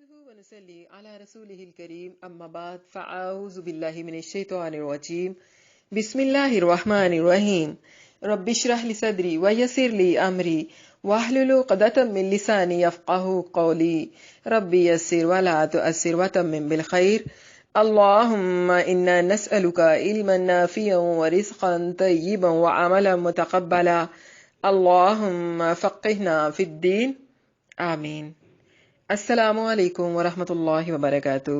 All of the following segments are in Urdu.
نحمده ونصلي على رسوله الكريم أما بعد فأعوذ بالله من الشيطان الرجيم بسم الله الرحمن الرحيم رب اشرح لي صدري ويسر لي أمري واحلل عقدة من لساني يفقهوا قولي ربي يسر ولا تؤثر وتمم بالخير اللهم إنا نسألك علما نافعا ورزقا طيبا وعملا متقبلا اللهم فقهنا في الدين آمين. السلام علیکم ورحمۃ اللہ وبرکاتہ۔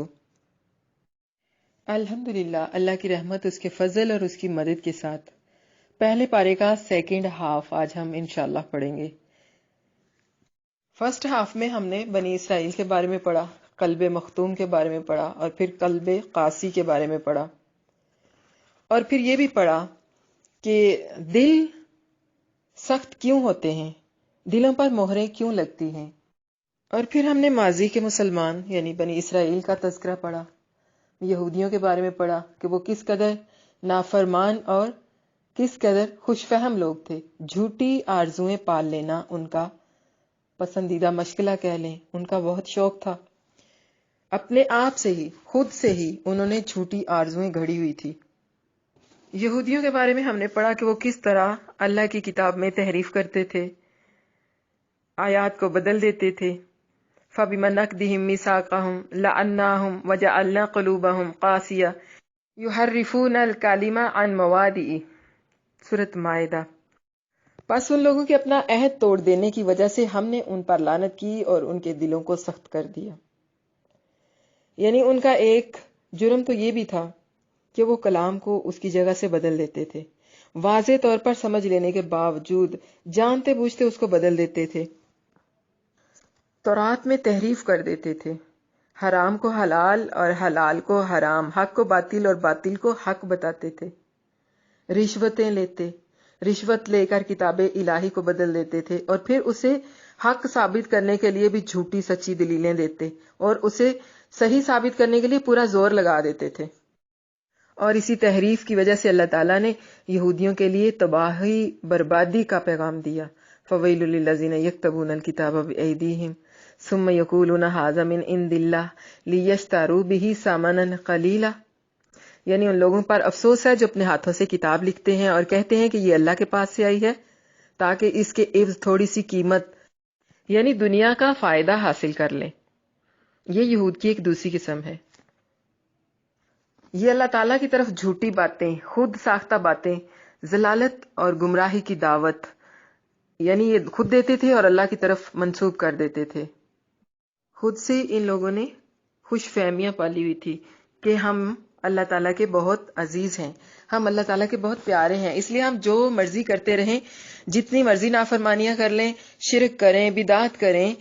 الحمدللہ، اللہ کی رحمت، اس کے فضل اور اس کی مدد کے ساتھ پہلے پارے کا سیکنڈ ہاف آج ہم انشاءاللہ پڑھیں گے۔ فرسٹ ہاف میں ہم نے بنی اسرائیل کے بارے میں پڑھا، قلب مختوم کے بارے میں پڑھا، اور پھر قلب قاسی کے بارے میں پڑھا، اور پھر یہ بھی پڑھا کہ دل سخت کیوں ہوتے ہیں، دلوں پر مہریں کیوں لگتی ہیں، اور پھر ہم نے ماضی کے مسلمان یعنی بنی اسرائیل کا تذکرہ پڑھا، یہودیوں کے بارے میں پڑھا کہ وہ کس قدر نافرمان اور کس قدر خوش فہم لوگ تھے۔ جھوٹی آرزویں پال لینا ان کا پسندیدہ مشغلہ کہہ لیں، ان کا بہت شوق تھا۔ اپنے آپ سے ہی، خود سے ہی انہوں نے جھوٹی آرزویں گھڑی ہوئی تھی۔ یہودیوں کے بارے میں ہم نے پڑھا کہ وہ کس طرح اللہ کی کتاب میں تحریف کرتے تھے، آیات کو بدل دیتے تھے۔ فَبِمَا نَقْضِهِم مِّيثَاقَهُمْ لَعَنَّاهُمْ وَجَعَلْنَا قُلُوبَهُمْ قَاسِيَةً يُحَرِّفُونَ الْكَلِمَ عَن مَّوَاضِعِهِ، سورۃ مائدہ۔ پس ان لوگوں کے اپنا عہد توڑ دینے کی وجہ سے ہم نے ان پر لعنت کی اور ان کے دلوں کو سخت کر دیا۔ یعنی ان کا ایک جرم تو یہ بھی تھا کہ وہ کلام کو اس کی جگہ سے بدل دیتے تھے، واضح طور پر سمجھ لینے کے باوجود جانتے بوجھتے اس کو بدل دیتے تھے، تورات میں تحریف کر دیتے تھے، حرام کو حلال اور حلال کو حرام، حق کو باطل اور باطل کو حق بتاتے تھے، رشوتیں لیتے، رشوت لے کر کتاب الہی کو بدل دیتے تھے، اور پھر اسے حق ثابت کرنے کے لیے بھی جھوٹی سچی دلیلیں دیتے اور اسے صحیح ثابت کرنے کے لیے پورا زور لگا دیتے تھے۔ اور اسی تحریف کی وجہ سے اللہ تعالیٰ نے یہودیوں کے لیے تباہی بربادی کا پیغام دیا۔ فَوَيْلٌ لِّلَّذِينَ يَكْتُبُونَ الْكِتَابَ بِأَيْدِيهِمْ ثُمَّ يَقُولُونَ هَٰذَا مِنْ عِندِ اللَّهِ لِيَشْتَرُوا بِهِ ثَمَنًا قَلِيلًا، یعنی ان لوگوں پر افسوس ہے جو اپنے ہاتھوں سے کتاب لکھتے ہیں اور کہتے ہیں کہ یہ اللہ کے پاس سے آئی ہے تاکہ اس کے عوض تھوڑی سی قیمت یعنی دنیا کا فائدہ حاصل کر لیں۔ یہ یہود کی ایک دوسری قسم ہے۔ یہ اللہ تعالیٰ کی طرف جھوٹی باتیں، خود ساختہ باتیں، ضلالت اور گمراہی کی دعوت یعنی یہ خود دیتے تھے اور اللہ کی طرف منسوب کر دیتے تھے۔ خود سے ان لوگوں نے خوش فہمیاں پالی ہوئی تھی کہ ہم اللہ تعالیٰ کے بہت عزیز ہیں، ہم اللہ تعالیٰ کے بہت پیارے ہیں، اس لیے ہم جو مرضی کرتے رہیں، جتنی مرضی نافرمانیاں کر لیں، شرک کریں، بدعت کریں،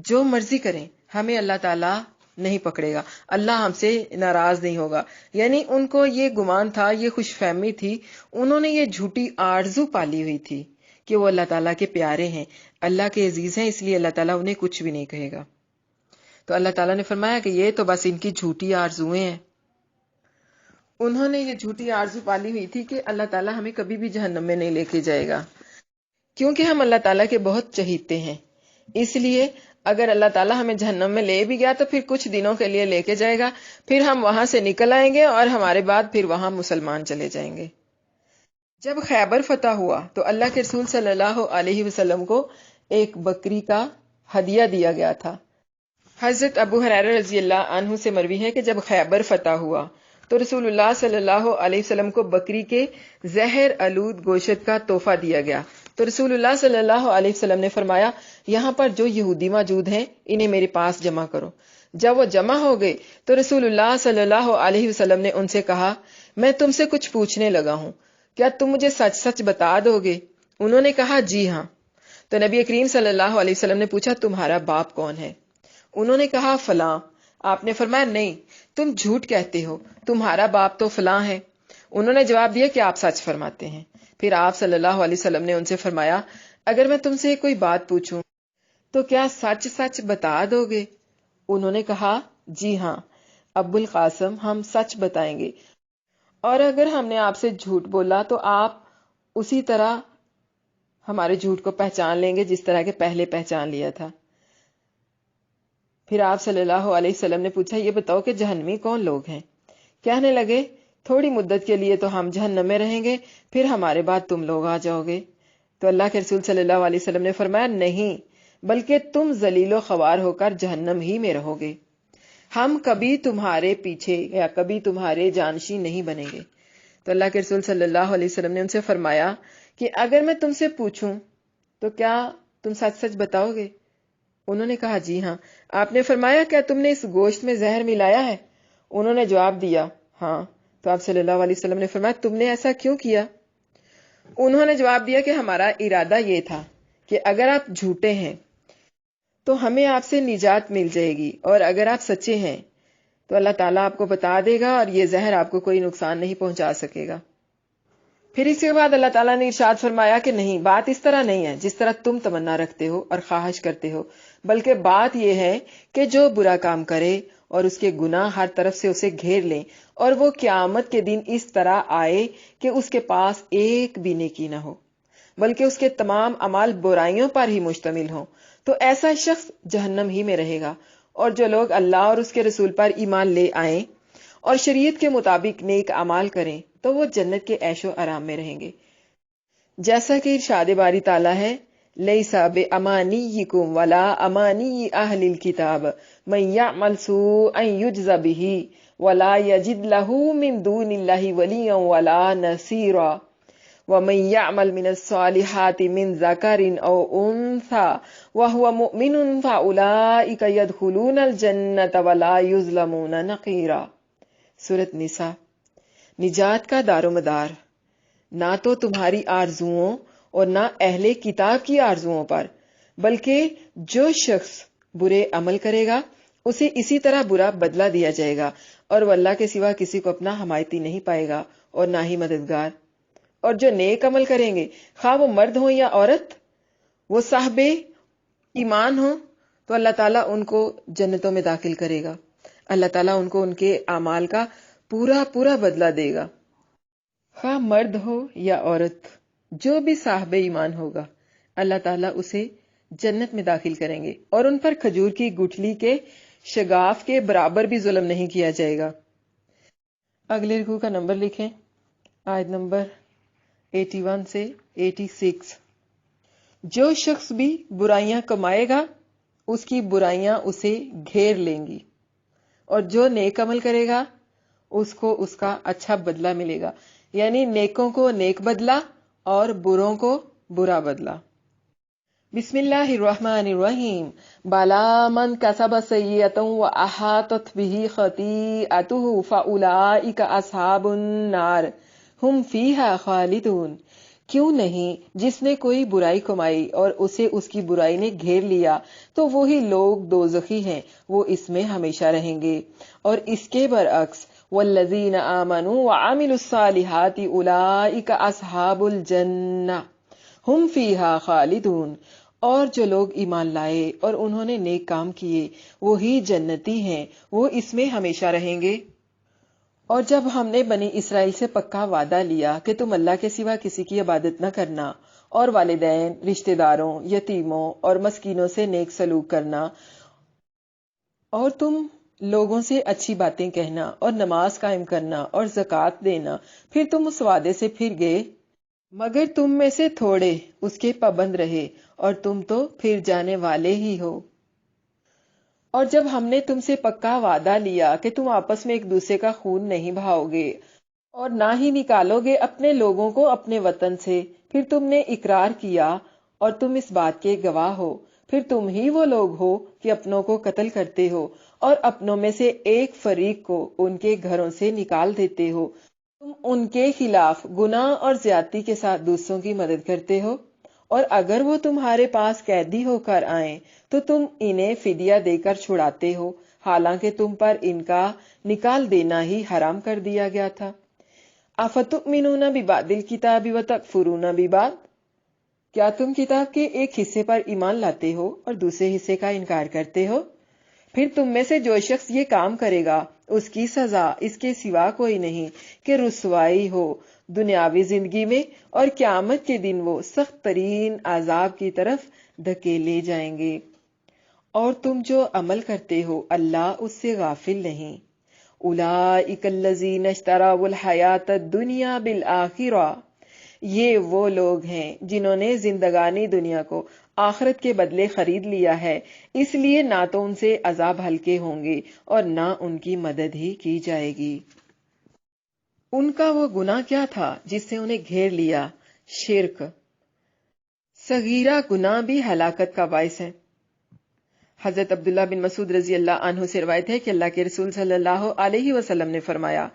جو مرضی کریں، ہمیں اللہ تعالیٰ نہیں پکڑے گا، اللہ ہم سے ناراض نہیں ہوگا۔ یعنی ان کو یہ گمان تھا، یہ خوش فہمی تھی، انہوں نے یہ جھوٹی آرزو پالی ہوئی تھی کہ وہ اللہ تعالیٰ کے پیارے ہیں، اللہ کے عزیز ہیں، اس لیے اللہ تعالیٰ انہیں کچھ بھی نہیں کہے گا۔ تو اللہ تعالیٰ نے فرمایا کہ یہ تو بس ان کی جھوٹی آرزویں ہیں۔ انہوں نے یہ جھوٹی آرزو پالی ہوئی تھی کہ اللہ تعالیٰ ہمیں کبھی بھی جہنم میں نہیں لے کے جائے گا، کیونکہ ہم اللہ تعالیٰ کے بہت چہیتے ہیں، اس لیے اگر اللہ تعالیٰ ہمیں جہنم میں لے بھی گیا تو پھر کچھ دنوں کے لیے لے کے جائے گا، پھر ہم وہاں سے نکل آئیں گے اور ہمارے بعد پھر وہاں مسلمان چلے جائیں گے۔ جب خیبر فتح ہوا تو اللہ کے رسول صلی اللہ علیہ وسلم کو ایک بکری کا ہدیہ دیا گیا تھا۔ حضرت ابو ہریرہ رضی اللہ عنہ سے مروی ہے کہ جب خیبر فتح ہوا تو رسول اللہ صلی اللہ علیہ وسلم کو بکری کے زہر آلود گوشت کا تحفہ دیا گیا، تو رسول اللہ صلی اللہ علیہ وسلم نے فرمایا یہاں پر جو یہودی موجود ہیں انہیں میرے پاس جمع کرو۔ جب وہ جمع ہو گئے تو رسول اللہ صلی اللہ علیہ وسلم نے ان سے کہا میں تم سے کچھ پوچھنے لگا ہوں، کیا تم مجھے سچ سچ بتا دو گے؟ انہوں نے کہا جی ہاں۔ تو نبی کریم صلی اللہ علیہ وسلم نے پوچھا تمہارا باپ کون ہے؟ انہوں نے کہا فلاں۔ آپ نے فرمایا نہیں، تم جھوٹ کہتے ہو، تمہارا باپ تو فلاں ہے۔ انہوں نے جواب دیا کہ آپ سچ فرماتے ہیں۔ پھر آپ صلی اللہ علیہ وسلم نے ان سے فرمایا اگر میں تم سے کوئی بات پوچھوں تو کیا سچ سچ بتا دو گے؟ انہوں نے کہا جی ہاں ابو القاسم، ہم سچ بتائیں گے، اور اگر ہم نے آپ سے جھوٹ بولا تو آپ اسی طرح ہمارے جھوٹ کو پہچان لیں گے جس طرح کے پہلے پہچان لیا تھا۔ پھر آپ صلی اللہ علیہ وسلم نے پوچھا یہ بتاؤ کہ جہنمی کون لوگ ہیں؟ کہنے لگے تھوڑی مدت کے لیے تو ہم جہنم میں رہیں گے، پھر ہمارے بعد تم لوگ آ جاؤ گے۔ تو اللہ کے رسول صلی اللہ علیہ وسلم نے فرمایا نہیں، بلکہ تم ذلیل و خوار ہو کر جہنم ہی میں رہو گے، ہم کبھی تمہارے پیچھے یا کبھی تمہارے جانشین نہیں بنیں گے۔ تو اللہ کے رسول صلی اللہ علیہ وسلم نے ان سے فرمایا کہ اگر میں تم سے پوچھوں تو کیا تم سچ سچ بتاؤ گے؟ انہوں نے کہا جی ہاں۔ آپ نے فرمایا کیا تم نے اس گوشت میں زہر ملایا ہے؟ انہوں نے جواب دیا ہاں۔ تو آپ صلی اللہ علیہ وسلم نے فرمایا تم نے ایسا کیوں کیا؟ انہوں نے جواب دیا کہ ہمارا ارادہ یہ تھا کہ اگر آپ جھوٹے ہیں تو ہمیں آپ سے نجات مل جائے گی، اور اگر آپ سچے ہیں تو اللہ تعالیٰ آپ کو بتا دے گا اور یہ زہر آپ کو کوئی نقصان نہیں پہنچا سکے گا۔ پھر اس کے بعد اللہ تعالیٰ نے ارشاد فرمایا کہ نہیں، بات اس طرح نہیں ہے جس طرح تم تمنا رکھتے ہو اور خواہش کرتے ہو، بلکہ بات یہ ہے کہ جو برا کام کرے اور اس کے گناہ ہر طرف سے اسے گھیر لیں، اور وہ قیامت کے دن اس طرح آئے کہ اس کے پاس ایک بھی نیکی نہ ہو، بلکہ اس کے تمام اعمال برائیوں پر ہی مشتمل ہوں، تو ایسا شخص جہنم ہی میں رہے گا۔ اور جو لوگ اللہ اور اس کے رسول پر ایمان لے آئیں اور شریعت کے مطابق نیک اعمال کریں تو وہ جنت کے عیش و آرام میں رہیں گے، جیسا کہ ارشاد باری تعالیٰ ہے لیسا بامانیکم ولا امانی اہل الکتاب من یعمل سوءا یجز بہ ولا یجد لہ من دون اللہ ولیا ولا نصیرا ومن يعمل من الصالحات من ذكر أو أنثى وهو مؤمن فأولئك يدخلون الجنة ولا يظلمون نقيرا۔ سورۃ نساء۔ نجات کا دار و مدار نہ تو تمہاری آرزوؤں اور نہ اہل کتاب کی آرزوؤں پر، بلکہ جو شخص برے عمل کرے گا اسے اسی طرح برا بدلہ دیا جائے گا، اور وہ اللہ کے سوا کسی کو اپنا حمایتی نہیں پائے گا اور نہ ہی مددگار۔ اور جو نیک عمل کریں گے خواہ وہ مرد ہوں یا عورت، وہ صاحب ایمان ہوں، تو اللہ تعالیٰ ان کو جنتوں میں داخل کرے گا۔ اللہ تعالیٰ ان کو ان کے اعمال کا پورا پورا بدلہ دے گا، خواہ مرد ہو یا عورت، جو بھی صاحب ایمان ہوگا اللہ تعالیٰ اسے جنت میں داخل کریں گے، اور ان پر کھجور کی گٹھلی کے شگاف کے برابر بھی ظلم نہیں کیا جائے گا۔ اگلے رکوع کا نمبر لکھیں، آیت نمبر 81 سے 86۔ جو شخص بھی برائیاں کمائے گا اس کی برائیاں اسے گھیر لیں گی، اور جو نیک عمل کرے گا اس کو اس کا اچھا بدلہ ملے گا، یعنی نیکوں کو نیک بدلہ اور بروں کو برا بدلہ۔ بسم اللہ الرحمن الرحیم۔ بالا من کسب سیئۃ واحاطت بہ خطیئتہ فاولئک اصحاب النار ہم فیہا خالدون۔ کیوں نہیں، جس نے کوئی برائی کمائی اور اسے اس کی برائی نے گھیر لیا تو وہی لوگ دوزخی ہیں، وہ اس میں ہمیشہ رہیں گے۔ اور اس کے برعکس والذین آمنوا وعملوا الصالحات اولئک اصحاب الجنہ ہم فیہا خالدون۔ اور جو لوگ ایمان لائے اور انہوں نے نیک کام کیے وہی جنتی ہیں، وہ اس میں ہمیشہ رہیں گے۔ اور جب ہم نے بنی اسرائیل سے پکا وعدہ لیا کہ تم اللہ کے سوا کسی کی عبادت نہ کرنا، اور والدین، رشتہ داروں، یتیموں اور مسکینوں سے نیک سلوک کرنا، اور تم لوگوں سے اچھی باتیں کہنا اور نماز قائم کرنا اور زکوٰۃ دینا، پھر تم اس وعدے سے پھر گئے، مگر تم میں سے تھوڑے اس کے پابند رہے، اور تم تو پھر جانے والے ہی ہو۔ اور جب ہم نے تم سے پکا وعدہ لیا کہ تم آپس میں ایک دوسرے کا خون نہیں بہاؤ گے اور نہ ہی نکالو گے اپنے لوگوں کو اپنے وطن سے، پھر تم نے اقرار کیا اور تم اس بات کے گواہ ہو، پھر تم ہی وہ لوگ ہو کہ اپنوں کو قتل کرتے ہو اور اپنوں میں سے ایک فریق کو ان کے گھروں سے نکال دیتے ہو، تم ان کے خلاف گناہ اور زیادتی کے ساتھ دوسروں کی مدد کرتے ہو، اور اگر وہ تمہارے پاس قیدی ہو کر آئیں تو تم انہیں فدیہ دے کر چھڑاتے ہو، حالانکہ تم پر ان کا نکال دینا ہی حرام کر دیا گیا تھا۔ افتؤمنون ببعض الکتاب وتکفرون ببعض، کیا تم کتاب کے ایک حصے پر ایمان لاتے ہو اور دوسرے حصے کا انکار کرتے ہو؟ پھر تم میں سے جو شخص یہ کام کرے گا اس کی سزا اس کے سوا کوئی نہیں کہ رسوائی ہو دنیاوی زندگی میں، اور قیامت کے دن وہ سخت ترین عذاب کی طرف دھکیلے جائیں گے۔ اور تم جو عمل کرتے ہو اللہ اس سے غافل نہیں. اولئک الذین اشتروا الحیات الدنیا بالآخرہ، یہ وہ لوگ ہیں جنہوں نے زندگانی دنیا کو آخرت کے بدلے خرید لیا ہے، اس لیے نہ تو ان سے عذاب ہلکے ہوں گے اور نہ ان کی مدد ہی کی جائے گی. ان کا وہ گناہ کیا تھا جس سے انہیں گھیر لیا؟ شرک. صغیرہ گناہ بھی ہلاکت کا باعث ہے. حضرت عبداللہ بن مسعود رضی اللہ عنہ سے روایت ہے کہ اللہ کے رسول صلی اللہ علیہ وسلم نے فرمایا،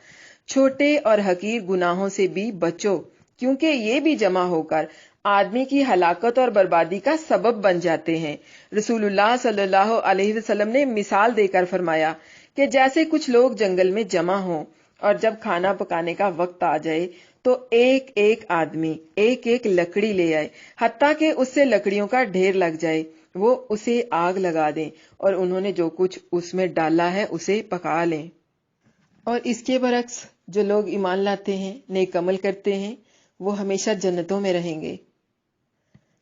چھوٹے اور حقیر گناہوں سے بھی بچو، کیونکہ یہ بھی جمع ہو کر آدمی کی ہلاکت اور بربادی کا سبب بن جاتے ہیں. رسول اللہ صلی اللہ علیہ وسلم نے مثال دے کر فرمایا کہ جیسے کچھ لوگ جنگل میں جمع ہوں اور جب کھانا پکانے کا وقت آ جائے تو ایک ایک آدمی ایک ایک لکڑی لے آئے، حتیٰ کہ اس سے لکڑیوں کا ڈھیر لگ جائے، وہ اسے آگ لگا دیں اور انہوں نے جو کچھ اس میں ڈالا ہے اسے پکا لیں. اور اس کے برعکس جو لوگ ایمان لاتے ہیں، نیک عمل کرتے ہیں، وہ ہمیشہ جنتوں میں رہیں گے.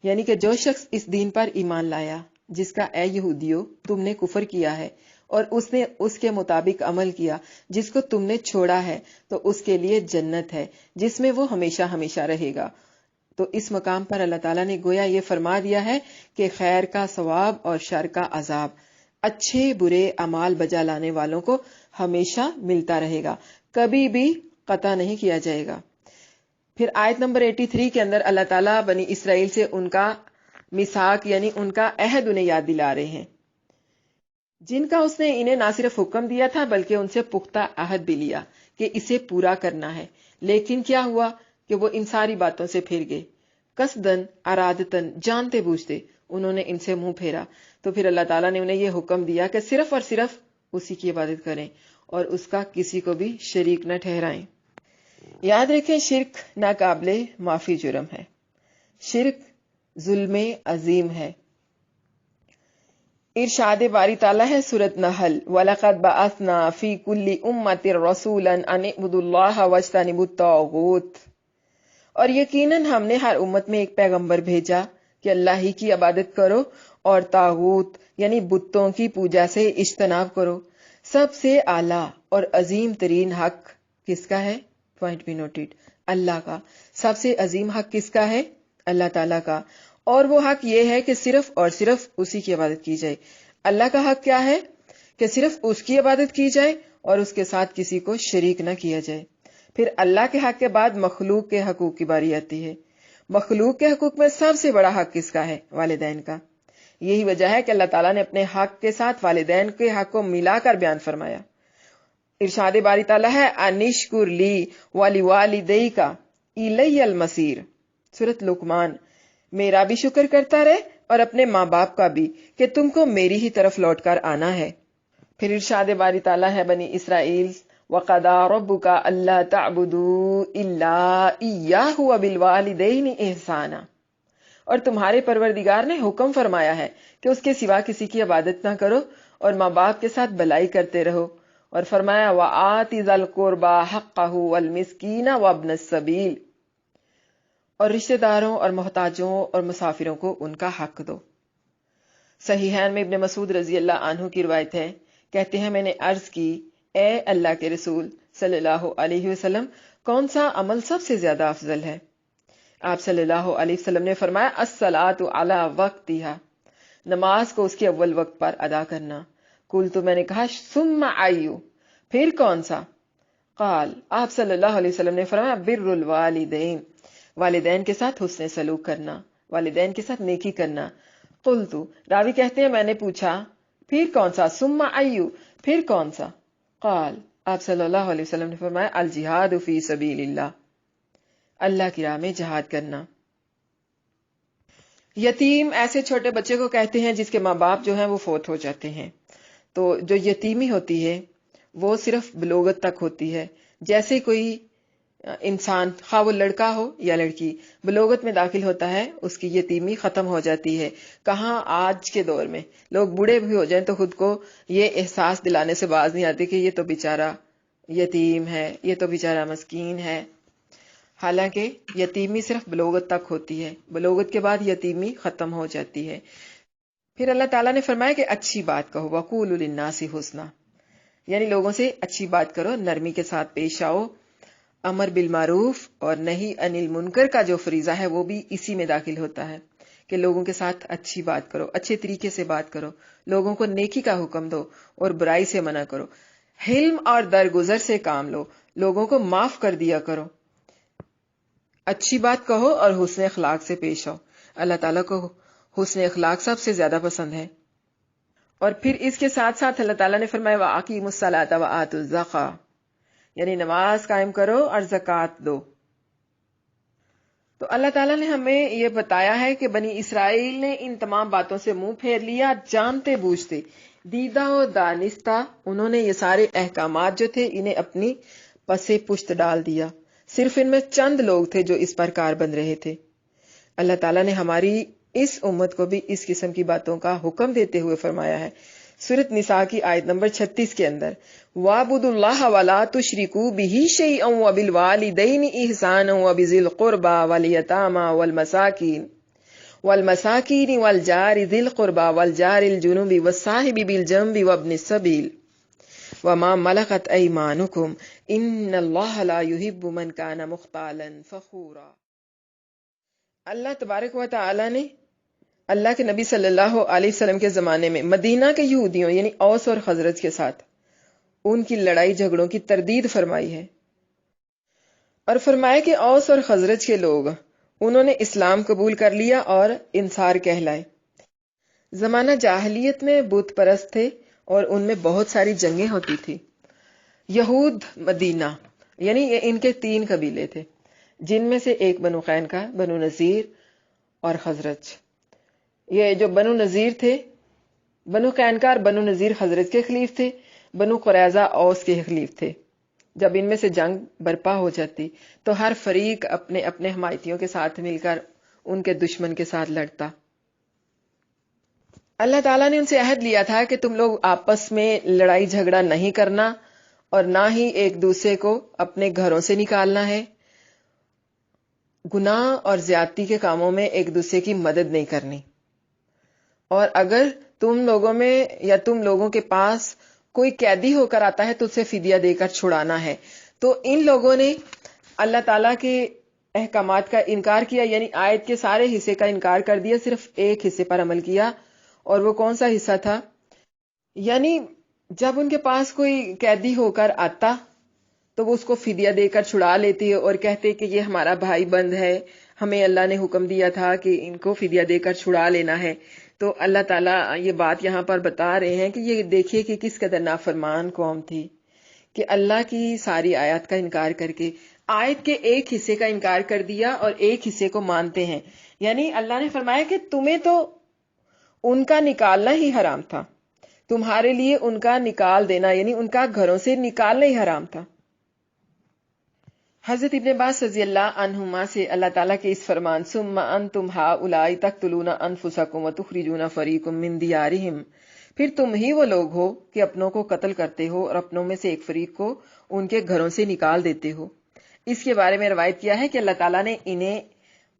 یعنی کہ جو شخص اس دین پر ایمان لایا جس کا اے یہودیو تم نے کفر کیا ہے، اور اس نے اس کے مطابق عمل کیا جس کو تم نے چھوڑا ہے، تو اس کے لیے جنت ہے جس میں وہ ہمیشہ ہمیشہ رہے گا. تو اس مقام پر اللہ تعالیٰ نے گویا یہ فرما دیا ہے کہ خیر کا ثواب اور شر کا عذاب اچھے برے اعمال بجا لانے والوں کو ہمیشہ ملتا رہے گا، کبھی بھی قطع نہیں کیا جائے گا. پھر آیت نمبر 83 کے اندر اللہ تعالیٰ بنی اسرائیل سے ان کا میثاق یعنی ان کا عہد انہیں یاد دلا رہے ہیں، جن کا اس نے انہیں نہ صرف حکم دیا تھا بلکہ ان سے پختہ عہد بھی لیا کہ اسے پورا کرنا ہے. لیکن کیا ہوا کہ وہ ان ساری باتوں سے پھر گئے، قصدن ارادتن، جانتے بوجھتے انہوں نے ان سے منہ پھیرا. تو پھر اللہ تعالیٰ نے انہیں یہ حکم دیا کہ صرف اور صرف اسی کی عبادت کریں اور اس کا کسی کو بھی شریک نہ ٹھہرائیں. یاد رکھیں شرک ناقابل معافی جرم ہے، شرک ظلم عظیم ہے. ارشاد باری تعالیٰ ہے سورۃ نحل، وَلَقَدْ بَعَثْنَا فِي كُلِّ أُمَّةٍ رَسُولًا أَنِ اعْبُدُوا اللَّهَ وَاجْتَنِبُوا الطَّاغُوتَ، اور یقیناً ہم نے ہر امت میں ایک پیغمبر بھیجا کہ اللہ ہی کی عبادت کرو اور طاغوت یعنی بتوں کی پوجا سے اجتناب کرو. سب سے اعلیٰ اور عظیم ترین حق کس کا ہے؟ پوائنٹ بھی نوٹڈ، اللہ کا. سب سے عظیم حق کس کا ہے؟ اللہ تعالیٰ کا. اور وہ حق یہ ہے کہ صرف اور صرف اسی کی عبادت کی جائے. اللہ کا حق کیا ہے؟ کہ صرف اس کی عبادت کی جائے اور اس کے ساتھ کسی کو شریک نہ کیا جائے. پھر اللہ کے حق کے بعد مخلوق کے حقوق کی باری آتی ہے. مخلوق کے حقوق میں سب سے بڑا حق کس کا ہے؟ والدین کا. یہی وجہ ہے کہ اللہ تعالیٰ نے اپنے حق کے ساتھ والدین کے حق کو ملا کر بیان فرمایا. ارشاد باری تعالیٰ ہے انشکر لی ولوالدیک الی المصیر، سورۃ لقمان، میرا بھی شکر کرتا رہے اور اپنے ماں باپ کا بھی کہ تم کو میری ہی طرف لوٹ کر آنا ہے. پھر ارشاد باری تعالیٰ ہے بنی اسرائیل، وَقَضَىٰ رَبُّكَ أَلَّا تَعْبُدُوا إِلَّا إِيَّاهُ وَبِالْوَالِدَيْنِ إِحْسَانًا، اور تمہارے پروردگار نے حکم فرمایا ہے کہ اس کے سوا کسی کی عبادت نہ کرو اور ماں باپ کے ساتھ بھلائی کرتے رہو. اور فرمایا وَآتِ ذَا الْقُرْبَىٰ حَقَّهُ وَالْمِسْكِينَ وَابْنَ السَّبِيلِ، اور رشتہ داروں اور محتاجوں اور مسافروں کو ان کا حق دو. صحیحین میں ابن مسعود رضی اللہ عنہ کی روایت ہے، کہتے ہیں میں نے عرض کی اے اللہ کے رسول صلی اللہ علیہ وسلم، کون سا عمل سب سے زیادہ افضل ہے؟ آپ صلی اللہ علیہ وسلم نے فرمایا الصلاۃ علی وقتہا، نماز کو اس کے اول وقت پر ادا کرنا. قلت، میں نے کہا ثم ایو، پھر کون سا؟ قال، آپ صلی اللہ علیہ وسلم نے فرمایا بر الوالدین، والدین کے ساتھ حسن سلوک کرنا، والدین کے ساتھ نیکی کرنا. قلت، راوی کہتے ہیں میں نے پوچھا پھر کون سا؟ ثم ایو، پھر کون سا؟ قال، آپ صلی اللہ علیہ وسلم نے فرمایا الجہاد فی سبیل اللہ، اللہ کی راہ میں جہاد کرنا. یتیم ایسے چھوٹے بچے کو کہتے ہیں جس کے ماں باپ جو ہیں وہ فوت ہو جاتے ہیں. تو جو یتیمی ہوتی ہے وہ صرف بلوغت تک ہوتی ہے. جیسے کوئی انسان خواہ وہ لڑکا ہو یا لڑکی بلوغت میں داخل ہوتا ہے اس کی یتیمی ختم ہو جاتی ہے. کہاں آج کے دور میں لوگ بوڑھے بھی ہو جائیں تو خود کو یہ احساس دلانے سے باز نہیں آتے کہ یہ تو بیچارہ یتیم ہے، یہ تو بیچارہ مسکین ہے. حالانکہ یتیمی صرف بلوغت تک ہوتی ہے، بلوغت کے بعد یتیمی ختم ہو جاتی ہے. پھر اللہ تعالیٰ نے فرمایا کہ اچھی بات کہو، وَقُولُوا لِلنَّاسِ حُسْنًا، یعنی لوگوں سے اچھی بات کرو، نرمی کے ساتھ پیش آؤ. امر بالمعروف اور نہی عن المنکر کا جو فریضہ ہے وہ بھی اسی میں داخل ہوتا ہے کہ لوگوں کے ساتھ اچھی بات کرو، اچھے طریقے سے بات کرو، لوگوں کو نیکی کا حکم دو اور برائی سے منع کرو، حلم اور درگزر سے کام لو، لوگوں کو معاف کر دیا کرو، اچھی بات کہو اور حسن اخلاق سے پیش آؤ. اللہ تعالیٰ کو حسن اخلاق سب سے زیادہ پسند ہے. اور پھر اس کے ساتھ ساتھ اللہ تعالیٰ نے فرمایا وَأَقِیمُوا الصَّلَاةَ وَآتُوا الزَّکَاةَ، یعنی نماز قائم کرو اور زکوٰۃ دو. تو اللہ تعالیٰ نے ہمیں یہ بتایا ہے کہ بنی اسرائیل نے ان تمام باتوں سے منہ پھیر لیا، جانتے بوجھتے، دیدہ و دانستہ انہوں نے یہ سارے احکامات جو تھے انہیں اپنی پسے پشت ڈال دیا. صرف ان میں چند لوگ تھے جو اس پر کار بند رہے تھے. اللہ تعالیٰ نے ہماری اس امت کو بھی اس قسم کی باتوں کا حکم دیتے ہوئے فرمایا ہے سورۃ نساء کی آیت نمبر 36 کے اندر، وَاعْبُدُوا اللَّهَ وَلَا تُشْرِكُوا بِهِ شَيْئًا وَبِالْوَالِدَيْنِ إِحْسَانًا وَبِذِي الْقُرْبَى وَالْيَتَامَى وَالْمَسَاكِينِ وَالْجَارِ ذِي الْقُرْبَى وَالْجَارِ الْجُنُبِ وَالصَّاحِبِ بِالْجَنبِ وَابْنِ السَّبِيلِ وَمَا مَلَكَتْ أَيْمَانُكُمْ إِنَّ اللَّهَ لَا يُحِبُّ مَنْ كَانَ مُخْتَالًا فَخُورًا. اللہ تبارک و تعالی نے اللہ کے نبی صلی اللہ علیہ وسلم کے زمانے میں مدینہ کے یہودیوں یعنی اوس اور خزرج کے ساتھ ان کی لڑائی جھگڑوں کی تردید فرمائی ہے، اور فرمایا کہ اوس اور خزرج کے لوگ انہوں نے اسلام قبول کر لیا اور انصار کہلائے. زمانہ جاہلیت میں بت پرست تھے اور ان میں بہت ساری جنگیں ہوتی تھی. یہود مدینہ یعنی یہ ان کے 3 قبیلے تھے، جن میں سے ایک بنو قینقاع، بنو نذیر اور خزرج. یہ جو بنو نذیر تھے، بنو قینقاع اور بنو نذیر خزرج کے خلیف تھے، بنو قریظہ اوس کے خلیف تھے. جب ان میں سے جنگ برپا ہو جاتی تو ہر فریق اپنے اپنے حمایتیوں کے ساتھ مل کر ان کے دشمن کے ساتھ لڑتا. اللہ تعالیٰ نے ان سے عہد لیا تھا کہ تم لوگ آپس میں لڑائی جھگڑا نہیں کرنا اور نہ ہی ایک دوسرے کو اپنے گھروں سے نکالنا ہے، گناہ اور زیادتی کے کاموں میں ایک دوسرے کی مدد نہیں کرنی، اور اگر تم لوگوں میں یا تم لوگوں کے پاس کوئی قیدی ہو کر آتا ہے تو اسے فدیہ دے کر چھڑانا ہے. تو ان لوگوں نے اللہ تعالیٰ کے احکامات کا انکار کیا، یعنی آیت کے سارے حصے کا انکار کر دیا، صرف ایک حصے پر عمل کیا. اور وہ کون سا حصہ تھا؟ یعنی جب ان کے پاس کوئی قیدی ہو کر آتا تو وہ اس کو فدیہ دے کر چھڑا لیتے اور کہتے کہ یہ ہمارا بھائی بند ہے، ہمیں اللہ نے حکم دیا تھا کہ ان کو فدیہ دے کر چھڑا لینا ہے. تو اللہ تعالیٰ یہ بات یہاں پر بتا رہے ہیں کہ یہ دیکھیے کہ کس قدر نافرمان قوم تھی کہ اللہ کی ساری آیات کا انکار کر کے آیت کے ایک حصے کا انکار کر دیا اور ایک حصے کو مانتے ہیں. یعنی اللہ نے فرمایا کہ تمہیں تو ان کا نکالنا ہی حرام تھا، تمہارے لیے ان کا نکال دینا یعنی ان کا گھروں سے نکالنا ہی حرام تھا. حضرت ابن عباس رضی اللہ عنہما سے اللہ تعالیٰ کے اس فرمان ثم انتم ہؤلاء تقتلون انفسکم وتخرجون فریقا من دیارہم، پھر تم ہی وہ لوگ ہو کہ اپنوں کو قتل کرتے ہو اور اپنوں میں سے ایک فریق کو ان کے گھروں سے نکال دیتے ہو. اس کے بارے میں روایت کیا ہے کہ اللہ تعالیٰ نے انہیں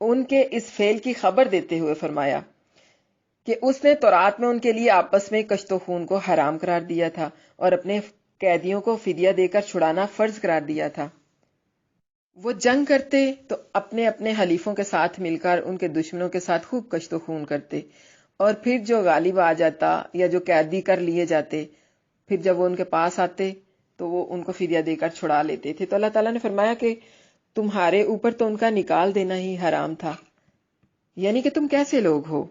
ان کے اس فعل کی خبر دیتے ہوئے فرمایا کہ اس نے تورات میں ان کے لیے آپس میں کشت و خون کو حرام قرار دیا تھا اور اپنے قیدیوں کو فدیہ دے کر چھڑانا فرض قرار دیا تھا. وہ جنگ کرتے تو اپنے اپنے حلیفوں کے ساتھ مل کر ان کے دشمنوں کے ساتھ خوب کشت و خون کرتے، اور پھر جو غالب آ جاتا یا جو قیدی کر لیے جاتے پھر جب وہ ان کے پاس آتے تو وہ ان کو فدیہ دے کر چھڑا لیتے تھے. تو اللہ تعالیٰ نے فرمایا کہ تمہارے اوپر تو ان کا نکال دینا ہی حرام تھا. یعنی کہ تم کیسے لوگ ہو؟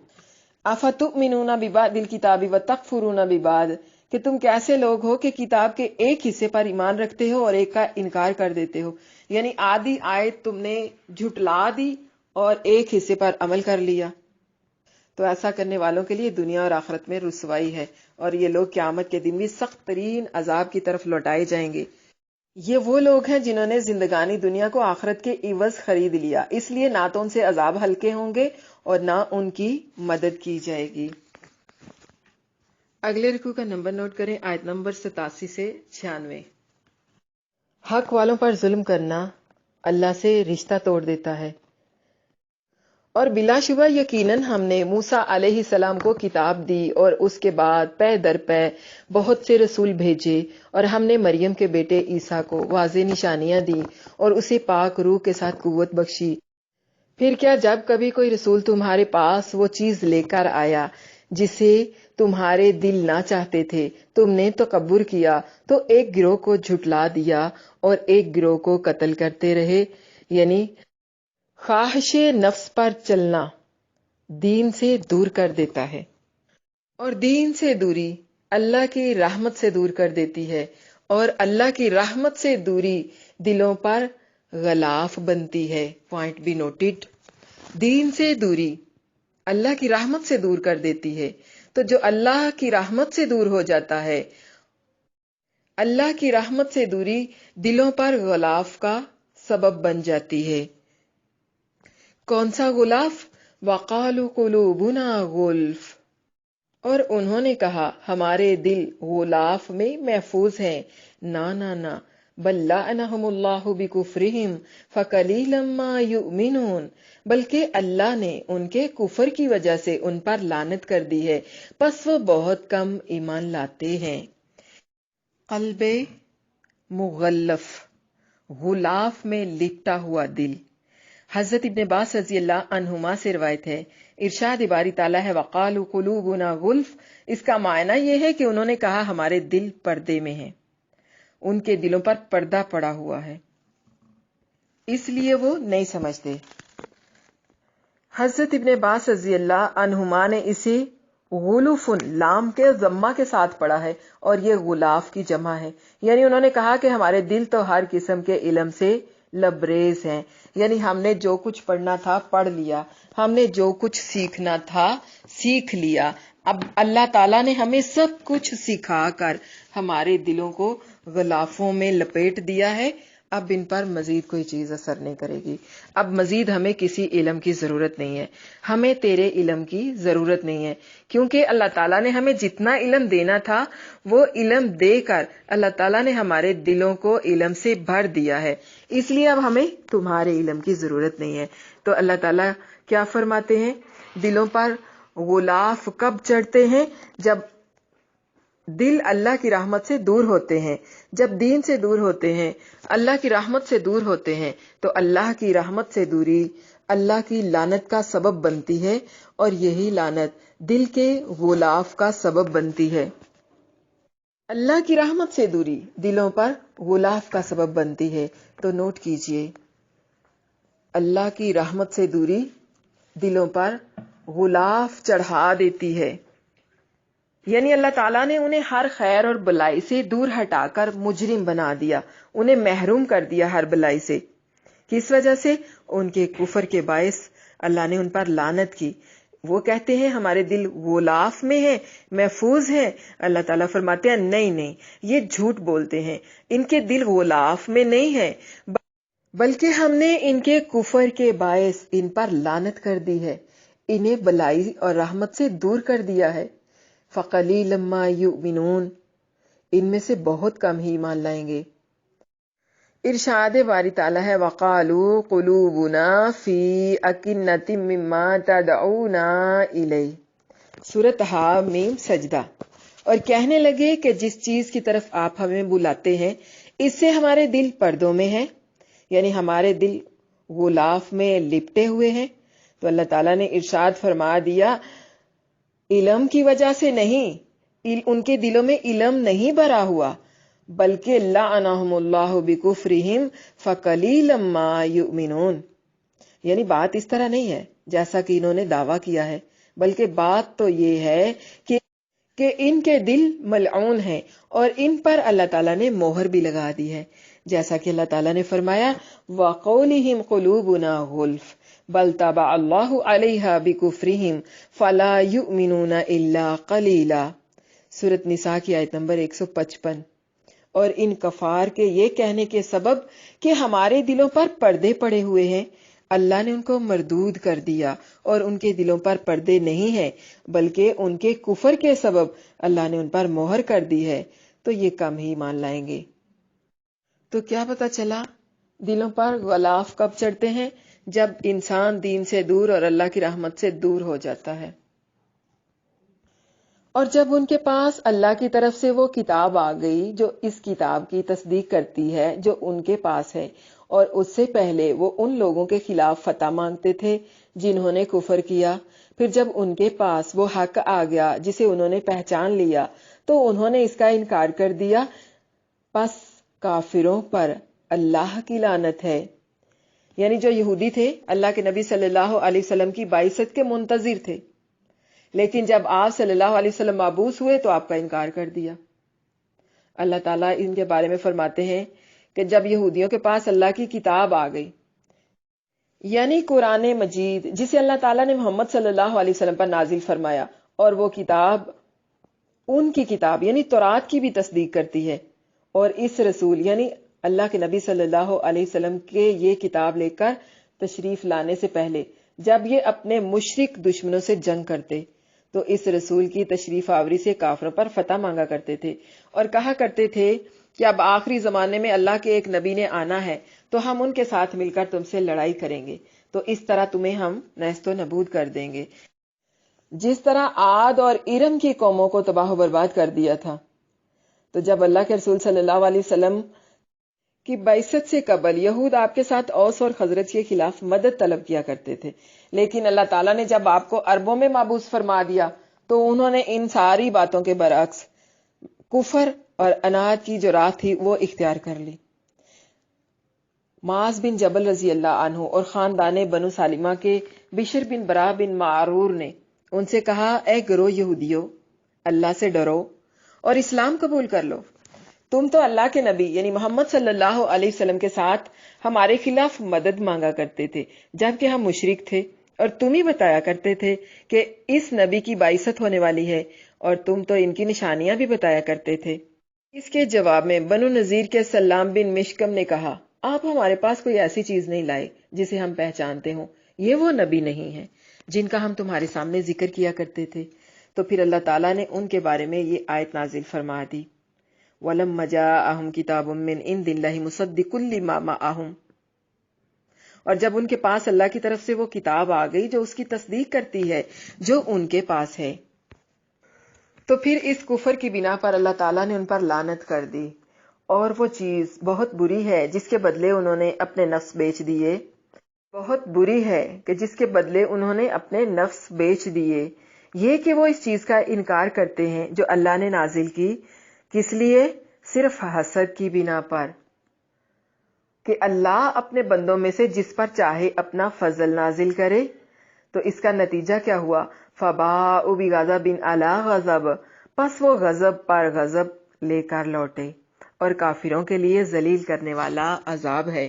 افتؤمنون ببعض الکتاب وتکفرون ببعض، کہ تم کیسے لوگ ہو کہ کتاب کے ایک حصے پر ایمان رکھتے ہو اور ایک کا انکار کر دیتے ہو. یعنی آدھی آیت تم نے جھٹلا دی اور ایک حصے پر عمل کر لیا. تو ایسا کرنے والوں کے لیے دنیا اور آخرت میں رسوائی ہے، اور یہ لوگ قیامت کے دن بھی سخت ترین عذاب کی طرف لوٹائے جائیں گے. یہ وہ لوگ ہیں جنہوں نے زندگانی دنیا کو آخرت کے عوض خرید لیا، اس لیے نہ تو ان سے عذاب ہلکے ہوں گے اور نہ ان کی مدد کی جائے گی. اگلے رکوع کا نمبر نوٹ کریں، آیت نمبر 87 سے 96. حق والوں پر ظلم کرنا اللہ سے رشتہ توڑ دیتا ہے، اور بلا شبہ یقیناً ہم نے موسیٰ علیہ السلام کو کتاب دی اور اس کے بعد پے در پے بہت سے رسول بھیجے، اور ہم نے مریم کے بیٹے عیسیٰ کو واضح نشانیاں دی اور اسے پاک روح کے ساتھ قوت بخشی۔ پھر کیا جب کبھی کوئی رسول تمہارے پاس وہ چیز لے کر آیا جسے تمہارے دل نہ چاہتے تھے، تم نے تکبر کیا تو ایک گروہ کو جھٹلا دیا اور ایک گروہ کو قتل کرتے رہے۔ یعنی خواہش نفس پر چلنا دین سے دور کر دیتا ہے، اور دین سے دوری اللہ کی رحمت سے دور کر دیتی ہے، اور اللہ کی رحمت سے دوری دلوں پر غلاف بنتی ہے۔ پوائنٹ بی نوٹڈ، دین سے دوری اللہ کی رحمت سے دور کر دیتی ہے، تو جو اللہ کی رحمت سے دور ہو جاتا ہے، اللہ کی رحمت سے دوری دلوں پر غلاف کا سبب بن جاتی ہے۔ کون سا غلاف؟ وَقَالُوا قُلُوبُنَا غُلْفٌ، اور انہوں نے کہا ہمارے دل غلاف میں محفوظ ہیں۔ نہ بل لعنہم اللہ بکفرہم فقلیلا ما یؤمنون، بلکہ اللہ نے ان کے کفر کی وجہ سے ان پر لعنت کر دی ہے، پس وہ بہت کم ایمان لاتے ہیں۔ قلب مغلف، غلاف میں لپٹا ہوا دل۔ حضرت ابن عباس رضی اللہ عنہما سے روایت ہے، ارشاد باری تعالیٰ ہے وَقَالُوا قُلُوبُنَا غُلْفٌ، اس کا معنی یہ ہے کہ انہوں نے کہا ہمارے دل پردے میں ہیں، ان کے دلوں پر پردہ پڑا ہوا ہے، اس لیے وہ نہیں سمجھتے۔ حضرت ابن عباس رضی اللہ عنہما نے اسے غلوفن لام کے ضمہ کے ساتھ پڑھا ہے، اور یہ غلاف کی جمع ہے، یعنی انہوں نے کہا کہ ہمارے دل تو ہر قسم کے علم سے لبریز ہیں، یعنی ہم نے جو کچھ پڑھنا تھا پڑھ لیا، ہم نے جو کچھ سیکھنا تھا سیکھ لیا، اب اللہ تعالیٰ نے ہمیں سب کچھ سکھا کر ہمارے دلوں کو غلافوں میں لپیٹ دیا ہے، اب ان پر مزید کوئی چیز اثر نہیں کرے گی، اب مزید ہمیں کسی علم کی ضرورت نہیں ہے، ہمیں تیرے علم کی ضرورت نہیں ہے، کیونکہ اللہ تعالیٰ نے ہمیں جتنا علم دینا تھا وہ علم دے کر اللہ تعالیٰ نے ہمارے دلوں کو علم سے بھر دیا ہے، اس لیے اب ہمیں تمہارے علم کی ضرورت نہیں ہے۔ تو اللہ تعالیٰ کیا فرماتے ہیں؟ دلوں پر غلاف کب چڑھتے ہیں؟ جب دل اللہ کی رحمت سے دور ہوتے ہیں، جب دین سے دور ہوتے ہیں، اللہ کی رحمت سے دور ہوتے ہیں، تو اللہ کی رحمت سے دوری اللہ کی لعنت کا سبب بنتی ہے، اور یہی لعنت دل کے غلاف کا سبب بنتی ہے۔ اللہ کی رحمت سے دوری دلوں پر غلاف کا سبب بنتی ہے، تو نوٹ کیجئے، اللہ کی رحمت سے دوری دلوں پر غلاف چڑھا دیتی ہے، یعنی اللہ تعالیٰ نے انہیں ہر خیر اور بلائی سے دور ہٹا کر مجرم بنا دیا، انہیں محروم کر دیا ہر بلائی سے۔ کس وجہ سے؟ ان کے کفر کے باعث اللہ نے ان پر لعنت کی۔ وہ کہتے ہیں ہمارے دل غلاف میں ہیں، محفوظ ہیں، اللہ تعالیٰ فرماتے ہیں نہیں، یہ جھوٹ بولتے ہیں، ان کے دل غلاف میں نہیں ہیں، بلکہ ہم نے ان کے کفر کے باعث ان پر لعنت کر دی ہے، انہیں بلائی اور رحمت سے دور کر دیا ہے۔ فَقَلِيلًا مَا يُؤْمِنُونَ، ان میں سے بہت کم ہی ایمان لائیں گے۔ ارشاد باری تعالیٰ ہے وَقَالُوا قُلُوبُنَا فِي أَكِنَّةٍ مِّمَّا تَدْعُونَا إِلَيْهِ، سورۃ حامیم سجدہ، اور کہنے لگے کہ جس چیز کی طرف آپ ہمیں بلاتے ہیں اس سے ہمارے دل پردوں میں ہیں، یعنی ہمارے دل غلاف میں لپٹے ہوئے ہیں۔ تو اللہ تعالیٰ نے ارشاد فرما دیا علم کی وجہ سے نہیں، ان کے دلوں میں علم نہیں بھرا ہوا، بلکہ لعنہم اللہ بکفرہم فقلیلا ما یؤمنون، یعنی بات اس طرح نہیں ہے جیسا کہ انہوں نے دعویٰ کیا ہے، بلکہ بات تو یہ ہے کہ ان کے دل ملعون ہیں، اور ان پر اللہ تعالیٰ نے مہر بھی لگا دی ہے، جیسا کہ اللہ تعالیٰ نے فرمایا وَقَوْلِهِمْ قُلُوبُنَا غُلْفٌ بَلْ طَبَعَ اللَّهُ عَلَيْهَا بِكُفْرِهِمْ فَلَا يُؤْمِنُونَ إِلَّا قَلِيلًا، سورۃ نساء کی آیت نمبر 155۔ اور ان کفار کے یہ کہنے کے سبب کہ ہمارے دلوں پر پردے پڑے ہوئے ہیں، اللہ نے ان کو مردود کر دیا، اور ان کے دلوں پر پردے نہیں ہیں، بلکہ ان کے کفر کے سبب اللہ نے ان پر مہر کر دی ہے، تو یہ کم ہی مان لائیں گے۔ تو کیا پتہ چلا دلوں پر غلاف کب چڑھتے ہیں؟ جب انسان دین سے دور اور اللہ کی رحمت سے دور ہو جاتا ہے۔ اور جب ان کے پاس اللہ کی طرف سے وہ کتاب آ گئی جو اس کتاب کی تصدیق کرتی ہے جو ان کے پاس ہے، اور اس سے پہلے وہ ان لوگوں کے خلاف فتح مانگتے تھے جنہوں نے کفر کیا، پھر جب ان کے پاس وہ حق آ گیا جسے انہوں نے پہچان لیا تو انہوں نے اس کا انکار کر دیا، پس کافروں پر اللہ کی لعنت ہے۔ یعنی جو یہودی تھے اللہ کے نبی صلی اللہ علیہ وسلم کی بعثت کے منتظر تھے، لیکن جب آپ صلی اللہ علیہ وسلم مبعوث ہوئے تو آپ کا انکار کر دیا۔ اللہ تعالیٰ ان کے بارے میں فرماتے ہیں کہ جب یہودیوں کے پاس اللہ کی کتاب آ گئی، یعنی قرآن مجید جسے اللہ تعالیٰ نے محمد صلی اللہ علیہ وسلم پر نازل فرمایا، اور وہ کتاب ان کی کتاب یعنی تورات کی بھی تصدیق کرتی ہے، اور اس رسول یعنی اللہ کے نبی صلی اللہ علیہ وسلم کے یہ کتاب لے کر تشریف لانے سے پہلے جب یہ اپنے مشرک دشمنوں سے جنگ کرتے تو اس رسول کی تشریف آوری سے کافروں پر فتح مانگا کرتے تھے اور کہا کرتے تھے کہ اب آخری زمانے میں اللہ کے ایک نبی نے آنا ہے تو ہم ان کے ساتھ مل کر تم سے لڑائی کریں گے، تو اس طرح تمہیں ہم نیست و نبود کر دیں گے، جس طرح عاد اور ارم کی قوموں کو تباہ و برباد کر دیا تھا۔ تو جب اللہ کے رسول صلی اللہ علیہ وسلم کی بعثت سے قبل یہود آپ کے ساتھ اوس اور خزرج کے خلاف مدد طلب کیا کرتے تھے، لیکن اللہ تعالیٰ نے جب آپ کو عربوں میں مبعوث فرما دیا تو انہوں نے ان ساری باتوں کے برعکس کفر اور عناد کی جو راہ تھی وہ اختیار کر لی۔ معاذ بن جبل رضی اللہ عنہ اور خاندان بنو سالمہ کے بشر بن برا بن معرور نے ان سے کہا، اے گروہ یہودیو، اللہ سے ڈرو اور اسلام قبول کر لو۔ تم تو اللہ کے نبی یعنی محمد صلی اللہ علیہ وسلم کے ساتھ ہمارے خلاف مدد مانگا کرتے تھے جبکہ ہم مشرک تھے، اور تم ہی بتایا کرتے تھے کہ اس نبی کی بعثت ہونے والی ہے، اور تم تو ان کی نشانیاں بھی بتایا کرتے تھے۔ اس کے جواب میں بنو نذیر کے سلام بن مشکم نے کہا، آپ ہمارے پاس کوئی ایسی چیز نہیں لائے جسے ہم پہچانتے ہوں، یہ وہ نبی نہیں ہے جن کا ہم تمہارے سامنے ذکر کیا کرتے تھے۔ تو پھر اللہ تعالیٰ نے ان کے بارے میں یہ آیت نازل فرما دی، وَلَمَّا جَاءَهُمْ كِتَابٌ مِّنْ عِندِ اللَّهِ مُصَدِّقٌ لِّمَا مَعَهُمْ، اور جب ان کے پاس اللہ کی طرف سے وہ کتاب آ گئی جو اس کی تصدیق کرتی ہے جو ان کے پاس ہے، تو پھر اس کفر کی بنا پر اللہ تعالیٰ نے ان پر لعنت کر دی، اور وہ چیز بہت بری ہے جس کے بدلے انہوں نے اپنے نفس بیچ دیے، بہت بری ہے کہ جس کے بدلے انہوں نے اپنے نفس بیچ دیے، یہ کہ وہ اس چیز کا انکار کرتے ہیں جو اللہ نے نازل کی، کس لیے؟ صرف حسد کی بنا پر کہ اللہ اپنے بندوں میں سے جس پر چاہے اپنا فضل نازل کرے۔ تو اس کا نتیجہ کیا ہوا؟ فَبَاءُوا بِغَضَبٍ عَلَىٰ غَضَبٍ، پس وہ غضب پر غضب لے کر لوٹے، اور کافروں کے لیے ذلیل کرنے والا عذاب ہے۔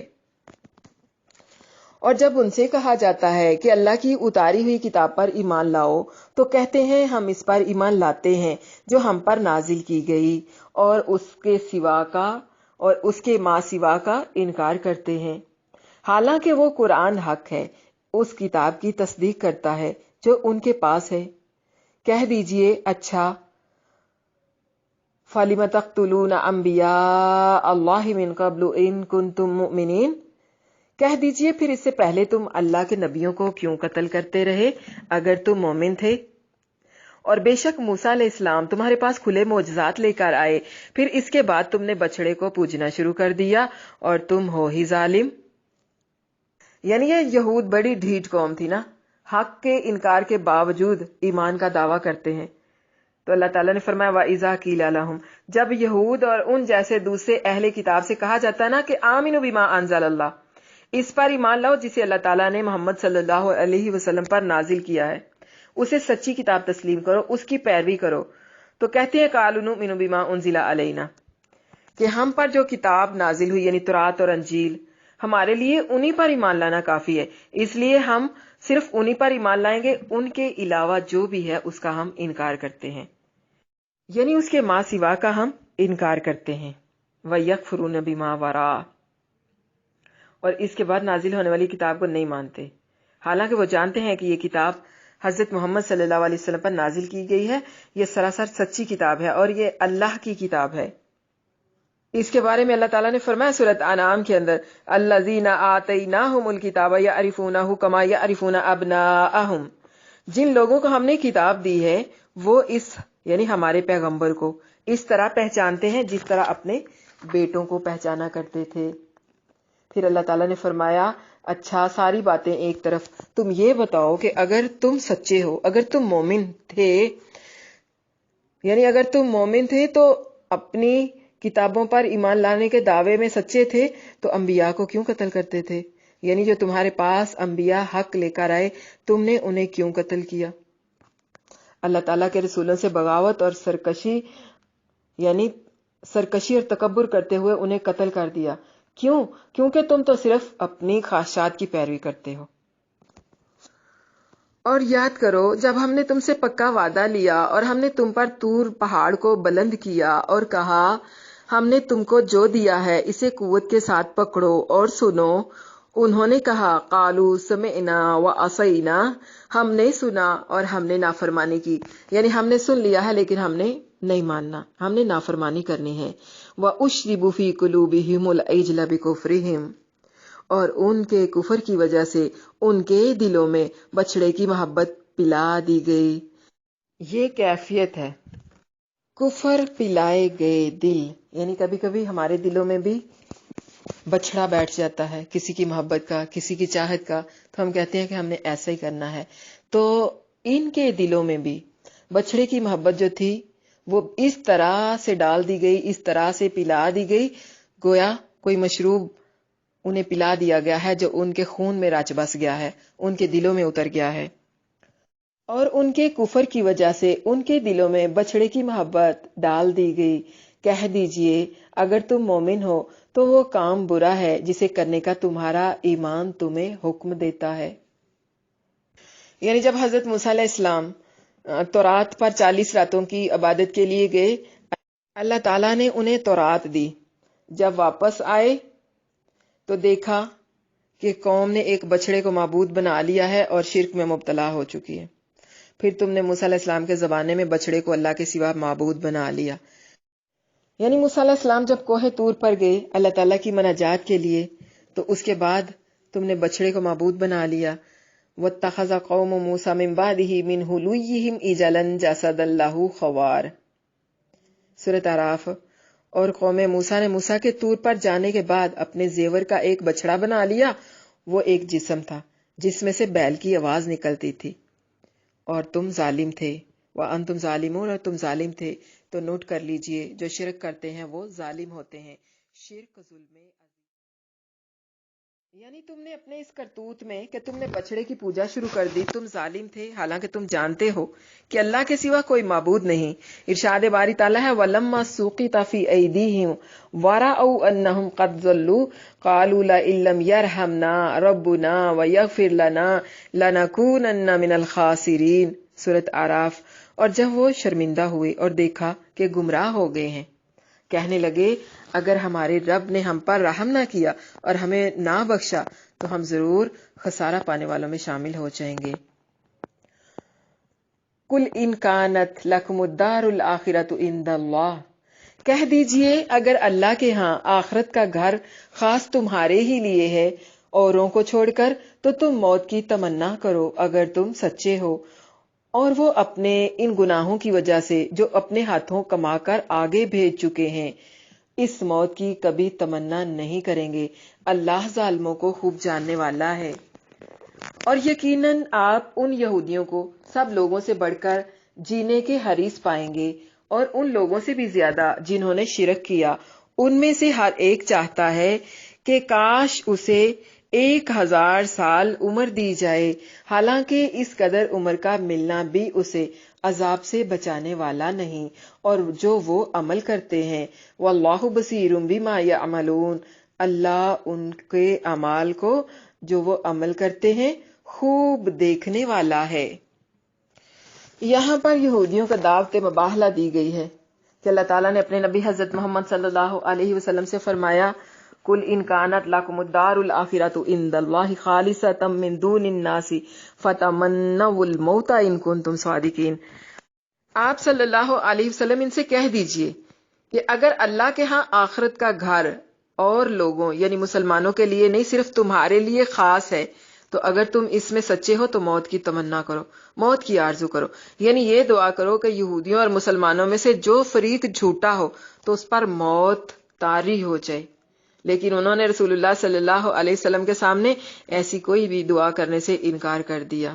اور جب ان سے کہا جاتا ہے کہ اللہ کی اتاری ہوئی کتاب پر ایمان لاؤ تو کہتے ہیں ہم اس پر ایمان لاتے ہیں جو ہم پر نازل کی گئی، اور اس کے سوا کا اور اس کے ما سوا کا انکار کرتے ہیں، حالانکہ وہ قرآن حق ہے، اس کتاب کی تصدیق کرتا ہے جو ان کے پاس ہے۔ کہہ دیجئے، اچھا فَلِمَ تَقْتُلُونَ أَنبِيَاءَ اللَّهِ مِن قَبْلُ إِن كُنتُم مُؤْمِنِينَ، کہہ دیجئے پھر اس سے پہلے تم اللہ کے نبیوں کو کیوں قتل کرتے رہے اگر تم مومن تھے؟ اور بے شک موسیٰ علیہ السلام تمہارے پاس کھلے معجزات لے کر آئے، پھر اس کے بعد تم نے بچڑے کو پوجنا شروع کر دیا اور تم ہو ہی ظالم۔ یعنی یہ یہود بڑی ڈھیٹ قوم تھی نا، حق کے انکار کے باوجود ایمان کا دعویٰ کرتے ہیں۔ تو اللہ تعالیٰ نے فرمایا وَإِذَا قِيلَ لَهُمْ، جب یہود اور ان جیسے دوسرے اہل کتاب سے کہا جاتا ہے نا کہ آمنوا بما انزل اللہ، اس پر ایمان لاؤ جسے اللہ تعالیٰ نے محمد صلی اللہ علیہ وسلم پر نازل کیا ہے، اسے سچی کتاب تسلیم کرو، اس کی پیروی کرو، تو کہتے ہیں قَالُوا نُؤْمِنُ بِمَا أُنزِلَ عَلَيْنَا، کہ ہم پر جو کتاب نازل ہوئی یعنی تورات اور انجیل، ہمارے لیے انہی پر ایمان لانا کافی ہے، اس لیے ہم صرف انہی پر ایمان لائیں گے، ان کے علاوہ جو بھی ہے اس کا ہم انکار کرتے ہیں، یعنی اس کے ما سوا کا ہم انکار کرتے ہیں۔ وَيَكْفُرُونَ بِمَا وَرَاءَ، اور اس کے بعد نازل ہونے والی کتاب کو نہیں مانتے، حالانکہ وہ جانتے ہیں کہ یہ کتاب حضرت محمد صلی اللہ علیہ وسلم پر نازل کی گئی ہے، یہ سراسر سچی کتاب ہے اور یہ اللہ کی کتاب ہے۔ اس کے بارے میں اللہ تعالیٰ نے فرمایا سورۃ انعام کے اندر، الذین آتیناہم الکتاب یعرفونہ کما یعرفون ابناءہم، جن لوگوں کو ہم نے کتاب دی ہے وہ اس یعنی ہمارے پیغمبر کو اس طرح پہچانتے ہیں جس طرح اپنے بیٹوں کو پہچانا کرتے تھے۔ پھر اللہ تعالیٰ نے فرمایا اچھا ساری باتیں ایک طرف، تم یہ بتاؤ کہ اگر تم سچے ہو، اگر تم مومن تھے، یعنی اگر تم مومن تھے تو اپنی کتابوں پر ایمان لانے کے دعوے میں سچے تھے تو انبیاء کو کیوں قتل کرتے تھے؟ یعنی جو تمہارے پاس انبیاء حق لے کر آئے تم نے انہیں کیوں قتل کیا؟ اللہ تعالیٰ کے رسولوں سے بغاوت اور سرکشی یعنی سرکشی اور تکبر کرتے ہوئے انہیں قتل کر دیا، کیوں؟ کیونکہ تم تو صرف اپنی خواہشات کی پیروی کرتے ہو۔ اور یاد کرو جب ہم نے تم سے پکا وعدہ لیا اور ہم نے تم پر طور پہاڑ کو بلند کیا اور کہا ہم نے تم کو جو دیا ہے اسے قوت کے ساتھ پکڑو اور سنو، انہوں نے کہا قالوا سمعنا وعصینا، ہم نے سنا اور ہم نے نافرمانی کی، یعنی ہم نے سن لیا ہے لیکن ہم نے نہیں ماننا، ہم نے نافرمانی کرنی ہے۔ وَأُشْرِبُوا فِي قُلُوبِهِمُ الْعِجْلَ بِكُفْرِهِمْ، اور ان کے کفر کی وجہ سے ان کے دلوں میں بچڑے کی محبت پلا دی گئی۔ یہ کیفیت ہے، کفر پلائے گئے دل، یعنی کبھی کبھی ہمارے دلوں میں بھی بچڑا بیٹھ جاتا ہے کسی کی محبت کا، کسی کی چاہت کا، تو ہم کہتے ہیں کہ ہم نے ایسا ہی کرنا ہے۔ تو ان کے دلوں میں بھی بچڑے کی محبت جو تھی وہ اس طرح سے ڈال دی گئی، اس طرح سے پلا دی گئی، گویا کوئی مشروب انہیں پلا دیا گیا ہے جو ان کے خون میں رچ بس گیا ہے، ان کے دلوں میں اتر گیا ہے۔ اور ان کے کفر کی وجہ سے ان کے دلوں میں بچڑے کی محبت ڈال دی گئی۔ کہہ دیجئے اگر تم مومن ہو تو وہ کام برا ہے جسے کرنے کا تمہارا ایمان تمہیں حکم دیتا ہے۔ یعنی جب حضرت موسیٰ علیہ السلام تورات پر 40 راتوں کی عبادت کے لیے گئے، اللہ تعالیٰ نے انہیں تورات دی، جب واپس آئے تو دیکھا کہ قوم نے ایک بچڑے کو معبود بنا لیا ہے اور شرک میں مبتلا ہو چکی ہے۔ پھر تم نے موسیٰ علیہ السلام کے زمانے میں بچڑے کو اللہ کے سوا معبود بنا لیا۔ یعنی موسیٰ علیہ السلام جب کوہ طور پر گئے اللہ تعالیٰ کی مناجات کے لیے تو اس کے بعد تم نے بچڑے کو معبود بنا لیا۔ وَاتَّخَذَ قَوْمُ مُوسَىٰ مِن بَعْدِهِ مِنْ حُلُيِّهِمْ عِجْلًا جَسَدًا لَهُ خَوَارٌ، سورۃ اعراف۔ اور قوم موسیٰ نے موسیٰ کے طور پر جانے کے بعد اپنے زیور کا ایک بچڑا بنا لیا، وہ ایک جسم تھا جس میں سے بیل کی آواز نکلتی تھی، اور تم ظالم تھے۔ وَأَنْتُمْ ظَالِمُونَ، اور تم ظالم تھے۔ تو نوٹ کر لیجئے جو شرک کرتے ہیں وہ ظالم ہوتے ہیں۔ شرک ظلم یعنی تم نے اپنے اس کرتوت میں کہ تم نے بچڑے کی پوجا شروع کر دی، تم ظالم تھے، حالانکہ تم جانتے ہو کہ اللہ کے سوا کوئی معبود نہیں۔ ارشاد باری تعالیٰ ہے وَلَمَّا سُقِطَ فِي أَيْدِيهِمْ وَرَأَوْا أَنَّهُمْ قَدْ ضَلُّوا قَالُوا لَئِن لَّمْ يَرْحَمْنَا رَبُّنَا وَيَغْفِرْ لَنَا لَنَكُونَنَّ مِنَ الْخَاسِرِينَ، سورۃ اعراف۔ اور جب وہ شرمندہ ہوئے اور دیکھا کہ گمراہ ہو گئے ہیں، کہنے لگے اگر ہمارے رب نے ہم پر رحم نہ کیا اور ہمیں نہ بخشا تو ہم ضرور خسارہ پانے والوں میں شامل ہو جائیں گے۔ قُلْ إِنْ كَانَتْ لَكُمُ الدَّارُ الْآخِرَةُ عِنْدَ اللَّهِ، کہہ دیجئے اگر اللہ کے ہاں آخرت کا گھر خاص تمہارے ہی لیے ہے اوروں کو چھوڑ کر، تو تم موت کی تمنا کرو اگر تم سچے ہو۔ اور وہ اپنے ان گناہوں کی وجہ سے جو اپنے ہاتھوں کما کر آگے بھیج چکے ہیں اس موت کی کبھی تمنا نہیں کریں گے، اللہ ظالموں کو خوب جاننے والا ہے۔ اور یقیناً آپ ان یہودیوں کو سب لوگوں سے بڑھ کر جینے کے حریص پائیں گے، اور ان لوگوں سے بھی زیادہ جنہوں نے شرک کیا۔ ان میں سے ہر ایک چاہتا ہے کہ کاش اسے 1000 سال عمر دی جائے، حالانکہ اس قدر عمر کا ملنا بھی اسے عذاب سے بچانے والا نہیں، اور جو وہ عمل کرتے ہیں واللہ بصیر بما یعملون، اللہ ان کے اعمال کو جو وہ عمل کرتے ہیں خوب دیکھنے والا ہے۔ یہاں پر یہودیوں کا دعوت مباہلہ دی گئی ہے کہ اللہ تعالیٰ نے اپنے نبی حضرت محمد صلی اللہ علیہ وسلم سے فرمایا قُلْ إِنْ كَانَتْ لَكُمُ الدَّارُ الْآخِرَةُ عِنْدَ اللَّهِ خَالِصَةً مِّن دُونِ النَّاسِ فَتَمَنَّوُا الْمَوْتَ إِن كُنتُمْ صَادِقِينَ۔ آپ صلی اللہ علیہ وسلم ان سے کہہ دیجئے کہ اگر اللہ کے ہاں آخرت کا گھر اور لوگوں یعنی مسلمانوں کے لیے نہیں، صرف تمہارے لیے خاص ہے، تو اگر تم اس میں سچے ہو تو موت کی تمنا کرو، موت کی آرزو کرو، یعنی یہ دعا کرو کہ یہودیوں اور مسلمانوں میں سے جو فریق جھوٹا ہو تو اس پر موت طاری ہو جائے۔ لیکن انہوں نے رسول اللہ صلی اللہ علیہ وسلم کے سامنے ایسی کوئی بھی دعا کرنے سے انکار کر دیا،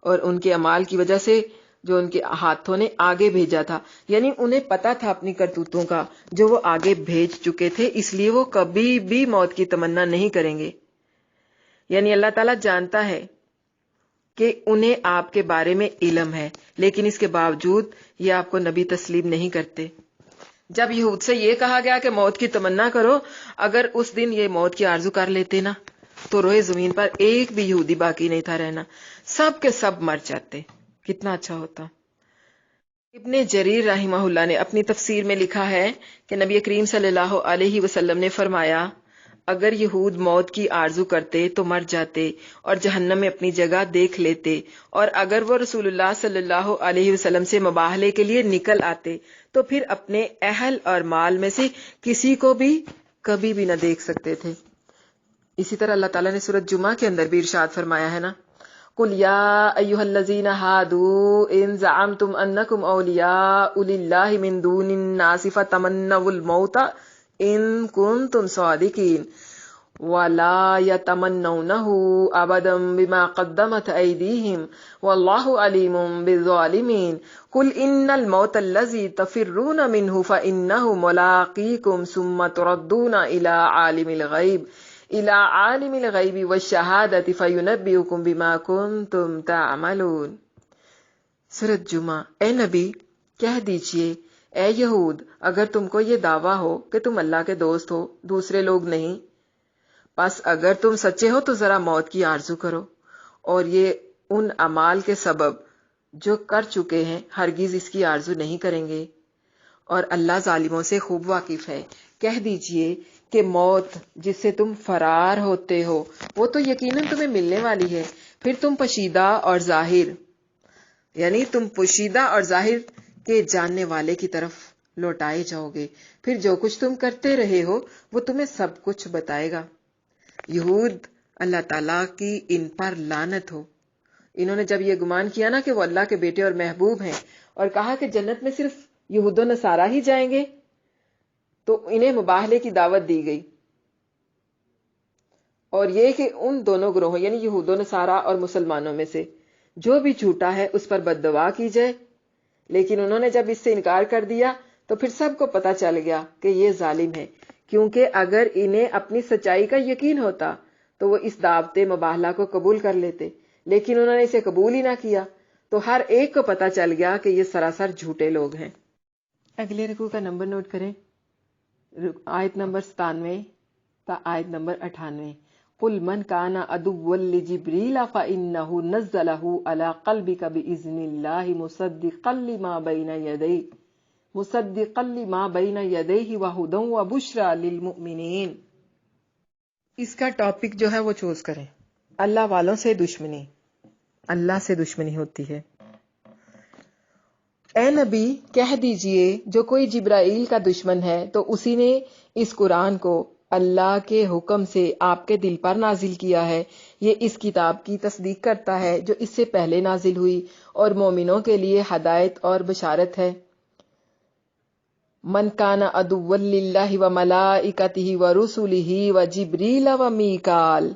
اور ان کے اعمال کی وجہ سے جو ان کے ہاتھوں نے آگے بھیجا تھا، یعنی انہیں پتا تھا اپنی کرتوتوں کا جو وہ آگے بھیج چکے تھے، اس لیے وہ کبھی بھی موت کی تمنا نہیں کریں گے۔ یعنی اللہ تعالیٰ جانتا ہے کہ انہیں آپ کے بارے میں علم ہے، لیکن اس کے باوجود یہ آپ کو نبی تسلیم نہیں کرتے۔ جب یہود سے یہ کہا گیا کہ موت کی تمنا کرو، اگر اس دن یہ موت کی آرزو کر لیتے نا تو روئے زمین پر ایک بھی یہودی باقی نہیں تھا رہنا، سب کے سب مر جاتے، کتنا اچھا ہوتا۔ ابن جریر رحمہ اللہ نے اپنی تفسیر میں لکھا ہے کہ نبی کریم صلی اللہ علیہ وسلم نے فرمایا، اگر یہود موت کی آرزو کرتے تو مر جاتے اور جہنم میں اپنی جگہ دیکھ لیتے، اور اگر وہ رسول اللہ صلی اللہ علیہ وسلم سے مباہلے کے لیے نکل آتے تو پھر اپنے اہل اور مال میں سے کسی کو بھی کبھی بھی نہ دیکھ سکتے تھے۔ اسی طرح اللہ تعالیٰ نے سورۃ جمعہ کے اندر بھی ارشاد فرمایا ہے نا، قُلْ يَا أَيُّهَا الَّذِينَ هَادُوا إِن زَعَمْتُمْ أَنَّكُمْ أَوْلِيَاءُ لِلَّهِ مِن دُونِ النَّاسِ فَتَمَنَّوُا الْمَوْتَ إِن كُنتُمْ صَادِقِينَ وَلَا يَتَمَنَّوْنَهُ أَبَدًا بِمَا قَدَّمَتْ أَيْدِيهِمْ وَاللَّهُ عَلِيمٌ بِالظَّالِمِينَ قُلْ إِنَّ الْمَوْتَ الَّذِي تَفِرُّونَ مِنْهُ فَإِنَّهُ مُلَاقِيكُمْ ثُمَّ تُرَدُّونَ إِلَى عالم الغیب والشہادۃ فینبئکم بما کنتم تعملون۔ سورۃ جمعہ۔ اے نبی کہہ دیجئے، اے یہود، اگر تم کو یہ دعویٰ ہو کہ تم اللہ کے دوست ہو، دوسرے لوگ نہیں، پس اگر تم سچے ہو تو ذرا موت کی آرزو کرو، اور یہ ان اعمال کے سبب جو کر چکے ہیں ہرگز اس کی آرزو نہیں کریں گے، اور اللہ ظالموں سے خوب واقف ہے۔ کہہ دیجئے کہ موت جس سے تم فرار ہوتے ہو وہ تو یقیناً تمہیں ملنے والی ہے، پھر تم پوشیدہ اور ظاہر، یعنی تم پوشیدہ اور ظاہر کے جاننے والے کی طرف لوٹائے جاؤ گے، پھر جو کچھ تم کرتے رہے ہو وہ تمہیں سب کچھ بتائے گا۔ یہود، اللہ تعالیٰ کی ان پر لعنت ہو، انہوں نے جب یہ گمان کیا نا کہ وہ اللہ کے بیٹے اور محبوب ہیں، اور کہا کہ جنت میں صرف یہود و نصارہ ہی جائیں گے، تو انہیں مباہلے کی دعوت دی گئی، اور یہ کہ ان دونوں گروہوں یعنی یہود و نصارہ اور مسلمانوں میں سے جو بھی جھوٹا ہے اس پر بد دعا کی جائے۔ لیکن انہوں نے جب اس سے انکار کر دیا تو پھر سب کو پتا چل گیا کہ یہ ظالم ہے، کیونکہ اگر انہیں اپنی سچائی کا یقین ہوتا تو وہ اس دعوت مباہلہ کو قبول کر لیتے، لیکن انہوں نے اسے قبول ہی نہ کیا، تو ہر ایک کو پتا چل گیا کہ یہ سراسر جھوٹے لوگ ہیں۔ اگلے رکوع کا نمبر نوٹ کریں، آیت نمبر 97 تا آیت نمبر 98۔ قُلْ مَنْ كَانَ عَدُوًّا لِجِبْرِيلَ فَإِنَّهُ نَزَّلَهُ عَلَى قَلْبِكَ بِإِذْنِ اللَّهِ مُصَدِّقًا لِمَا بَيْنَ يَدَيْهِ وَهُدًى وَبُشْرًى لِلْمُؤْمِنِينَ۔ اس کا ٹاپک جو ہے وہ چوز کریں، اللہ والوں سے دشمنی، اللہ سے دشمنی ہوتی ہے۔ اے نبی کہہ دیجئے، جو کوئی جبرائیل کا دشمن ہے تو اسی نے اس قرآن کو اللہ کے حکم سے آپ کے دل پر نازل کیا ہے، یہ اس کتاب کی تصدیق کرتا ہے جو اس سے پہلے نازل ہوئی، اور مومنوں کے لیے ہدایت اور بشارت ہے۔ من کان عدوا للہ وملائکتہ ورسلہ وجبریل ومیکال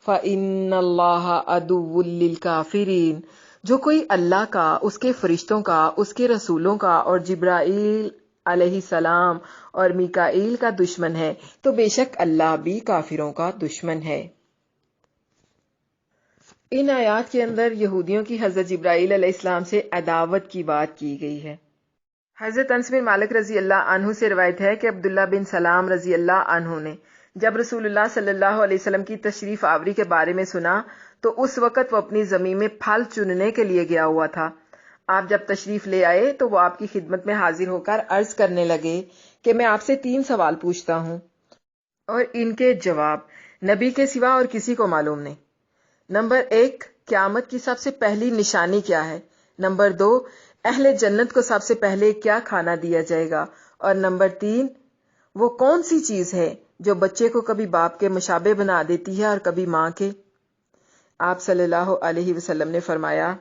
فإن اللہ عدو للکافرین۔ جو کوئی اللہ کا، اس کے فرشتوں کا، اس کے رسولوں کا اور جبرائیل علیہ السلام اور میکائیل کا دشمن ہے تو بے شک اللہ بھی کافروں کا دشمن ہے۔ ان آیات کے اندر یہودیوں کی حضرت جبرائیل علیہ السلام سے عداوت کی بات کی گئی ہے۔ حضرت انس بن مالک رضی اللہ عنہ سے روایت ہے کہ عبداللہ بن سلام رضی اللہ عنہ نے جب رسول اللہ صلی اللہ علیہ وسلم کی تشریف آوری کے بارے میں سنا تو اس وقت وہ اپنی زمین میں پھل چننے کے لیے گیا ہوا تھا۔ آپ جب تشریف لے آئے تو وہ آپ کی خدمت میں حاضر ہو کر عرض کرنے لگے کہ میں آپ سے 3 سوال پوچھتا ہوں اور ان کے جواب نبی کے سوا اور کسی کو معلوم نہیں۔ نمبر 1، قیامت کی سب سے پہلی نشانی کیا ہے؟ نمبر 2، اہل جنت کو سب سے پہلے کیا کھانا دیا جائے گا؟ اور نمبر 3، وہ کون سی چیز ہے جو بچے کو کبھی باپ کے مشابہ بنا دیتی ہے اور کبھی ماں کے؟ آپ صلی اللہ علیہ وسلم نے فرمایا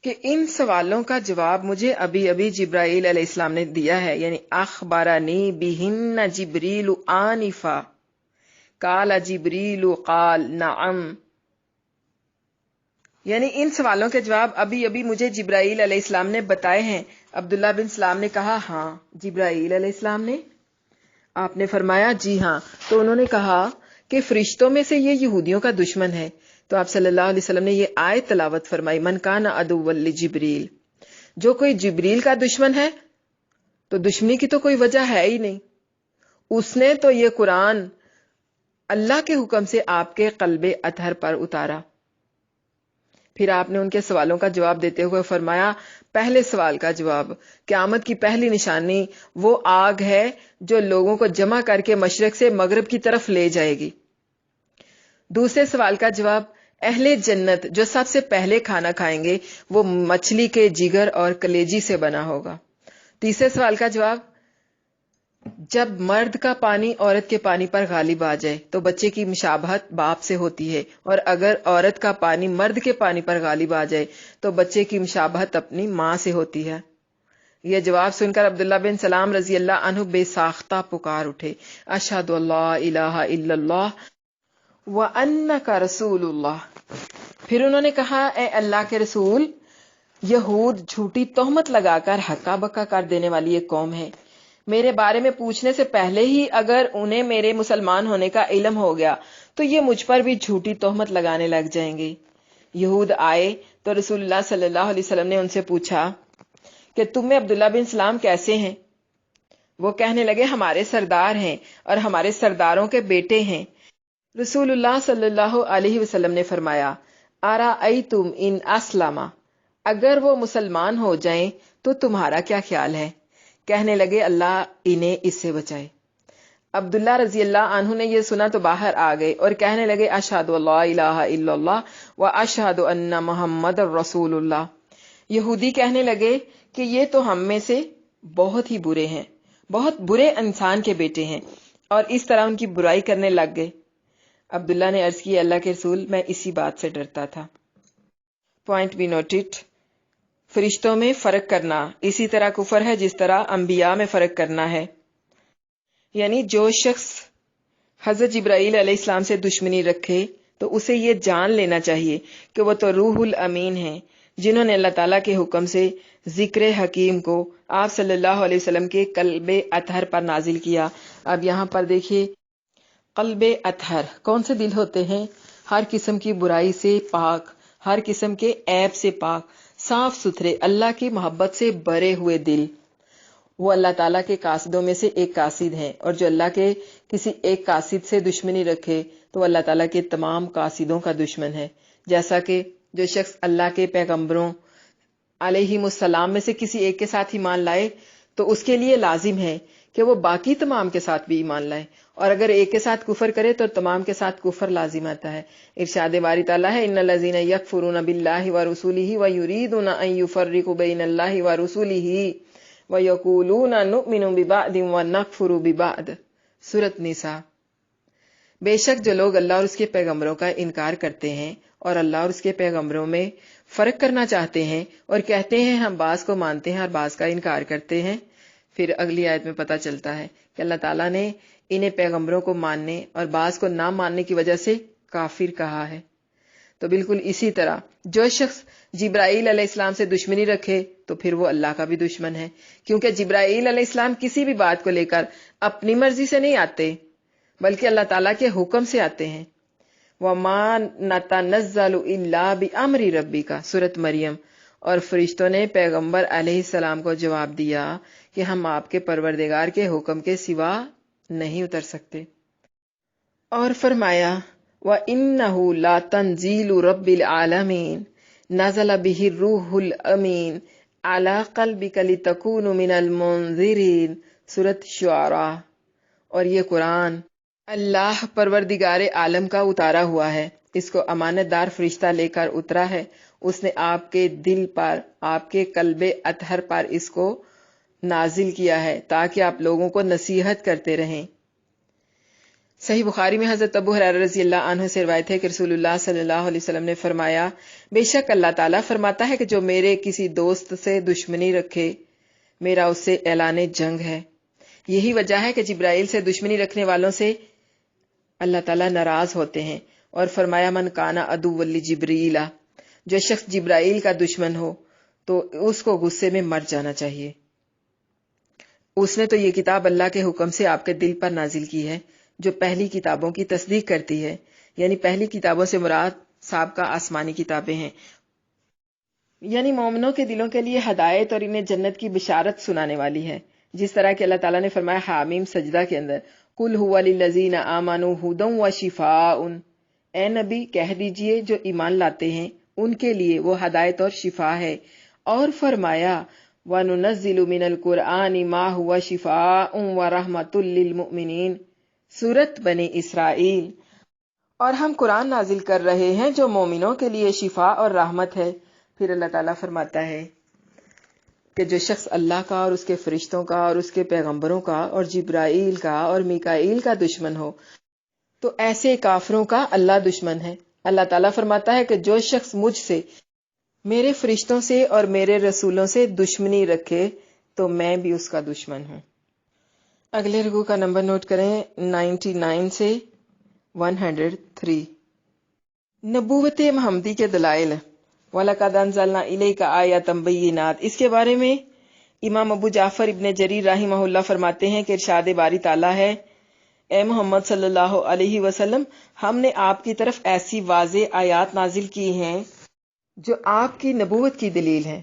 کہ ان سوالوں کا جواب مجھے ابھی ابھی جبرائیل علیہ السلام نے دیا ہے، یعنی اخبرنی بہن جبریل آنفا قال جبریل قال نعم، یعنی ان سوالوں کے جواب ابھی ابھی مجھے جبرائیل علیہ السلام نے بتائے ہیں۔ عبداللہ بن سلام نے کہا ہاں جبرائیل علیہ السلام نے؟ آپ نے فرمایا جی ہاں۔ تو انہوں نے کہا کہ فرشتوں میں سے یہ یہودیوں کا دشمن ہے۔ تو آپ صلی اللہ علیہ وسلم نے یہ آیت تلاوت فرمائی، من کان عدوا لجبریل، جو کوئی جبریل کا دشمن ہے تو دشمنی کی تو کوئی وجہ ہے ہی نہیں، اس نے تو یہ قرآن اللہ کے حکم سے آپ کے قلب اطہر پر اتارا۔ پھر آپ نے ان کے سوالوں کا جواب دیتے ہوئے فرمایا، پہلے سوال کا جواب، قیامت کی پہلی نشانی وہ آگ ہے جو لوگوں کو جمع کر کے مشرق سے مغرب کی طرف لے جائے گی۔ دوسرے سوال کا جواب، اہل جنت جو سب سے پہلے کھانا کھائیں گے وہ مچھلی کے جگر اور کلیجی سے بنا ہوگا۔ تیسرے سوال کا جواب، جب مرد کا پانی عورت کے پانی پر غالب آ جائے تو بچے کی مشابہت باپ سے ہوتی ہے، اور اگر عورت کا پانی مرد کے پانی پر غالب آ جائے تو بچے کی مشابہت اپنی ماں سے ہوتی ہے۔ یہ جواب سن کر عبداللہ بن سلام رضی اللہ عنہ بے ساختہ پکار اٹھے، اشہد اللہ الہ الا اللہ وانک رسول اللہ۔ پھر انہوں نے کہا، اے اللہ کے رسول، یہود جھوٹی تہمت لگا کر ہکا بکا کر دینے والی ایک قوم ہے، میرے بارے میں پوچھنے سے پہلے ہی اگر انہیں میرے مسلمان ہونے کا علم ہو گیا تو یہ مجھ پر بھی جھوٹی تہمت لگانے لگ جائیں گے۔ یہود آئے تو رسول اللہ صلی اللہ علیہ وسلم نے ان سے پوچھا کہ تم میں عبداللہ بن سلام کیسے ہیں؟ وہ کہنے لگے ہمارے سردار ہیں اور ہمارے سرداروں کے بیٹے ہیں۔ رسول اللہ صلی اللہ علیہ وسلم نے فرمایا، ارأیتم ان اسلما، اگر وہ مسلمان ہو جائیں تو تمہارا کیا خیال ہے؟ کہنے لگے اللہ انہیں اس سے بچائے۔ عبداللہ رضی اللہ عنہ نے یہ سنا تو باہر آ گئے اور کہنے لگے، اشہد اللہ الہ الا اللہ و اشہد ان محمد رسول اللہ۔ یہودی کہنے لگے کہ یہ تو ہم میں سے بہت ہی برے ہیں، بہت برے انسان کے بیٹے ہیں، اور اس طرح ان کی برائی کرنے لگ گئے۔ عبداللہ نے عرض کی، اللہ کے رسول، میں اسی بات سے ڈرتا تھا۔ پوائنٹ بی نوٹڈ، فرشتوں میں فرق کرنا اسی طرح کفر ہے جس طرح انبیاء میں فرق کرنا ہے۔ یعنی جو شخص حضرت جبرائیل علیہ السلام سے دشمنی رکھے تو اسے یہ جان لینا چاہیے کہ وہ تو روح الامین ہیں، جنہوں نے اللہ تعالیٰ کے حکم سے ذکر حکیم کو آپ صلی اللہ علیہ وسلم کے قلب اطہر پر نازل کیا۔ اب یہاں پر دیکھیے، قلب اطہر کون سے دل ہوتے ہیں؟ ہر قسم کی برائی سے پاک، ہر قسم کے عیب سے پاک، صاف ستھرے، اللہ کی محبت سے بھرے ہوئے دل۔ وہ اللہ تعالیٰ کے قاصدوں میں سے ایک قاصد ہیں، اور جو اللہ کے کسی ایک قاصد سے دشمنی رکھے تو اللہ تعالیٰ کے تمام قاصدوں کا دشمن ہے۔ جیسا کہ جو شخص اللہ کے پیغمبروں علیہم السلام میں سے کسی ایک کے ساتھ ایمان لائے تو اس کے لیے لازم ہے کہ وہ باقی تمام کے ساتھ بھی ایمان لائے، اور اگر ایک کے ساتھ کفر کرے تو تمام کے ساتھ کفر لازم آتا ہے۔ ارشاد باری تعالیٰ ہے، ان الذین یکفرون باللہ ورسولہ ویریدون ان یفرقوا بین اللہ ورسولہ وَيَقُولُونَ نُؤْمِنُ بِبَعْضٍ وَنَكْفُرُ بِبَعْضٍ، سورۃ نساء۔ بے شک جو لوگ اللہ اور اس کے پیغمبروں کا انکار کرتے ہیں اور اللہ اور اس کے پیغمبروں میں فرق کرنا چاہتے ہیں اور کہتے ہیں ہم بعض کو مانتے ہیں اور بعض کا انکار کرتے ہیں، پھر اگلی آیت میں پتہ چلتا ہے کہ اللہ تعالیٰ نے انہیں پیغمبروں کو ماننے اور بعض کو نہ ماننے کی وجہ سے کافر کہا ہے۔ تو بالکل اسی طرح جو شخص جبرائیل علیہ السلام سے دشمنی رکھے تو پھر وہ اللہ کا بھی دشمن ہے، کیونکہ جبرائیل علیہ السلام کسی بھی بات کو لے کر اپنی مرضی سے نہیں آتے بلکہ اللہ تعالیٰ کے حکم سے آتے ہیں۔ وَمَا نَتَنَزَّلُ إِلَّا بِأَمْرِ رَبِّكَ، سورۃ مریم۔ اور فرشتوں نے پیغمبر علیہ السلام کو جواب دیا کہ ہم آپ کے پروردگار کے حکم کے سوا نہیں اتر سکتے، اور فرمایا وَإِنَّهُ لَتَنزِيلُ رَبِّ الْعَالَمِينَ نَزَلَ بِهِ الرُّوحُ الْأَمِينُ عَلَى قَلْبِكَ لِتَكُونَ مِنَ الْمُنذِرِينَ، سورۃ شعراء۔ اور یہ قرآن اللہ پروردگار عالم کا اتارا ہوا ہے، اس کو امانت دار فرشتہ لے کر اترا ہے، اس نے آپ کے دل پر، آپ کے قلب اطہر پر اس کو نازل کیا ہے تاکہ آپ لوگوں کو نصیحت کرتے رہیں۔ صحیح بخاری میں حضرت ابو ہریرہ رضی اللہ عنہ سے روایت ہے کہ رسول اللہ صلی اللہ علیہ وسلم نے فرمایا، بے شک اللہ تعالیٰ فرماتا ہے کہ جو میرے کسی دوست سے دشمنی رکھے میرا اس سے اعلان جنگ ہے۔ یہی وجہ ہے کہ جبرائیل سے دشمنی رکھنے والوں سے اللہ تعالیٰ ناراض ہوتے ہیں، اور فرمایا من کانا عدو لجبریل، جو شخص جبرائیل کا دشمن ہو تو اس کو غصے میں مر جانا چاہیے۔ اس نے تو یہ کتاب اللہ کے حکم سے آپ کے دل پر نازل کی ہے جو پہلی کتابوں کی تصدیق کرتی ہے، یعنی پہلی کتابوں سے مراد سابقہ آسمانی کتابیں ہیں، یعنی مومنوں کے دلوں کے لیے ہدایت اور انہیں جنت کی بشارت سنانے والی ہے، جس طرح کہ اللہ تعالیٰ نے فرمایا حامیم سجدہ کے اندر قل هو للذین آمنوا ھدی وشفاء، اے نبی کہہ دیجئے جو ایمان لاتے ہیں ان کے لیے وہ ہدایت اور شفا ہے، اور فرمایا وَنُنَزِّلُ مِنَ الْقُرْآنِ مَا هُوَ شِفَاءٌ وَرَحْمَةٌ لِّلْمُؤْمِنِينَ، سورۃ بنی اسرائیل۔ اور ہم قرآن نازل کر رہے ہیں جو مومنوں کے لیے شفا اور رحمت ہے۔ پھر اللہ تعالیٰ فرماتا ہے کہ جو شخص اللہ کا اور اس کے فرشتوں کا اور اس کے پیغمبروں کا اور جبرائیل کا اور میکائیل کا دشمن ہو تو ایسے کافروں کا اللہ دشمن ہے۔ اللہ تعالیٰ فرماتا ہے کہ جو شخص مجھ سے، میرے فرشتوں سے اور میرے رسولوں سے دشمنی رکھے تو میں بھی اس کا دشمن ہوں۔ اگلے رکوع کا نمبر نوٹ کریں، 99 سے 103۔ نبوت محمدی کے دلائل، وَلَقَدْ أَنزَلْنَا إِلَيْكَ آيَاتٍ بَيِّنَاتٍ، اس کے بارے میں امام ابو جعفر ابن جریر رحمہ اللہ فرماتے ہیں کہ ارشاد باری تعالیٰ ہے، اے محمد صلی اللہ علیہ وسلم، ہم نے آپ کی طرف ایسی واضح آیات نازل کی ہیں جو آپ کی نبوت کی دلیل ہیں۔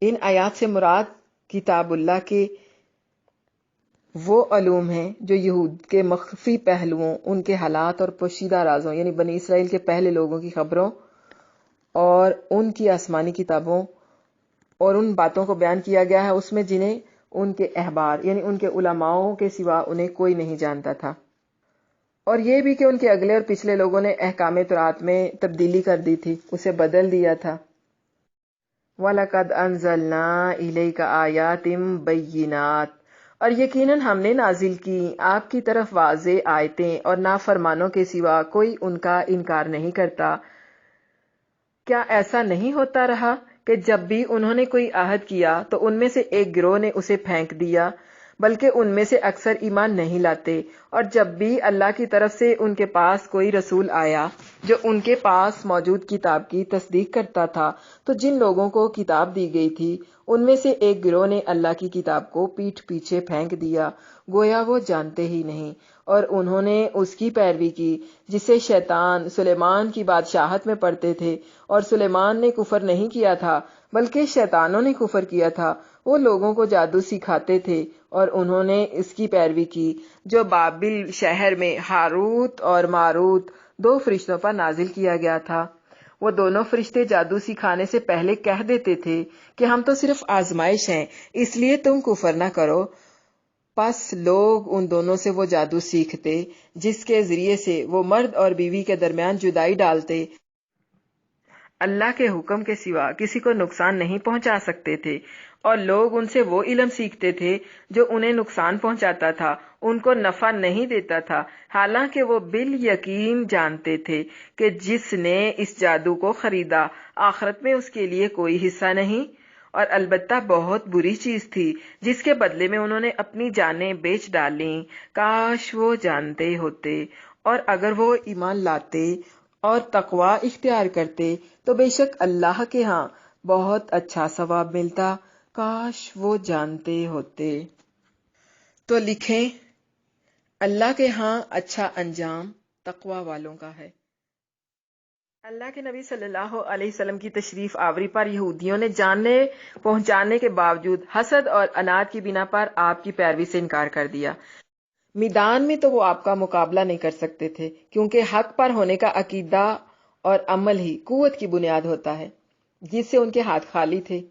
ان آیات سے مراد کتاب اللہ کے وہ علوم ہیں جو یہود کے مخفی پہلوؤں، ان کے حالات اور پوشیدہ رازوں، یعنی بنی اسرائیل کے پہلے لوگوں کی خبروں اور ان کی آسمانی کتابوں اور ان باتوں کو بیان کیا گیا ہے اس میں جنہیں ان کے احبار یعنی ان کے علماؤں کے سوا انہیں کوئی نہیں جانتا تھا، اور یہ بھی کہ ان کے اگلے اور پچھلے لوگوں نے احکام تورات میں تبدیلی کر دی تھی، اسے بدل دیا تھا۔ وَلَقَدْ أَنزَلْنَا إِلَيْكَ آيَاتٍ بَيِّنَاتٍ، اور یقیناً ہم نے نازل کی آپ کی طرف واضح آیتیں اور نافرمانوں کے سوا کوئی ان کا انکار نہیں کرتا۔ کیا ایسا نہیں ہوتا رہا کہ جب بھی انہوں نے کوئی عہد کیا تو ان میں سے ایک گروہ نے اسے پھینک دیا، بلکہ ان میں سے اکثر ایمان نہیں لاتے، اور جب بھی اللہ کی طرف سے ان کے پاس کوئی رسول آیا جو ان کے پاس موجود کتاب کی تصدیق کرتا تھا تو جن لوگوں کو کتاب دی گئی تھی ان میں سے ایک گروہ نے اللہ کی کتاب کو پیٹھ پیچھے پھینک دیا، گویا وہ جانتے ہی نہیں، اور انہوں نے اس کی پیروی کی جسے شیطان سلیمان کی بادشاہت میں پڑھتے تھے، اور سلیمان نے کفر نہیں کیا تھا بلکہ شیطانوں نے کفر کیا تھا، وہ لوگوں کو جادو سکھاتے تھے، اور انہوں نے اس کی پیروی کی جو بابل شہر میں ہاروت اور ماروت دو فرشتوں پر نازل کیا گیا تھا۔ وہ دونوں فرشتے جادو سکھانے سے پہلے کہہ دیتے تھے کہ ہم تو صرف آزمائش ہیں، اس لیے تم کفر نہ کرو، پس لوگ ان دونوں سے وہ جادو سیکھتے جس کے ذریعے سے وہ مرد اور بیوی کے درمیان جدائی ڈالتے، اللہ کے حکم کے سوا کسی کو نقصان نہیں پہنچا سکتے تھے، اور لوگ ان سے وہ علم سیکھتے تھے جو انہیں نقصان پہنچاتا تھا، ان کو نفع نہیں دیتا تھا، حالانکہ وہ بالیقین جانتے تھے کہ جس نے اس جادو کو خریدا آخرت میں اس کے لیے کوئی حصہ نہیں، اور البتہ بہت بری چیز تھی جس کے بدلے میں انہوں نے اپنی جانیں بیچ ڈالیں، کاش وہ جانتے ہوتے، اور اگر وہ ایمان لاتے اور تقوی اختیار کرتے تو بے شک اللہ کے ہاں بہت اچھا ثواب ملتا، کاش وہ جانتے ہوتے۔ تو لکھیں، اللہ کے ہاں اچھا انجام تقوی والوں کا ہے۔ اللہ کے نبی صلی اللہ علیہ وسلم کی تشریف آوری پر یہودیوں نے جاننے پہنچانے کے باوجود حسد اور اناد کی بنا پر آپ کی پیروی سے انکار کر دیا۔ میدان میں تو وہ آپ کا مقابلہ نہیں کر سکتے تھے، کیونکہ حق پر ہونے کا عقیدہ اور عمل ہی قوت کی بنیاد ہوتا ہے جس سے ان کے ہاتھ خالی تھے۔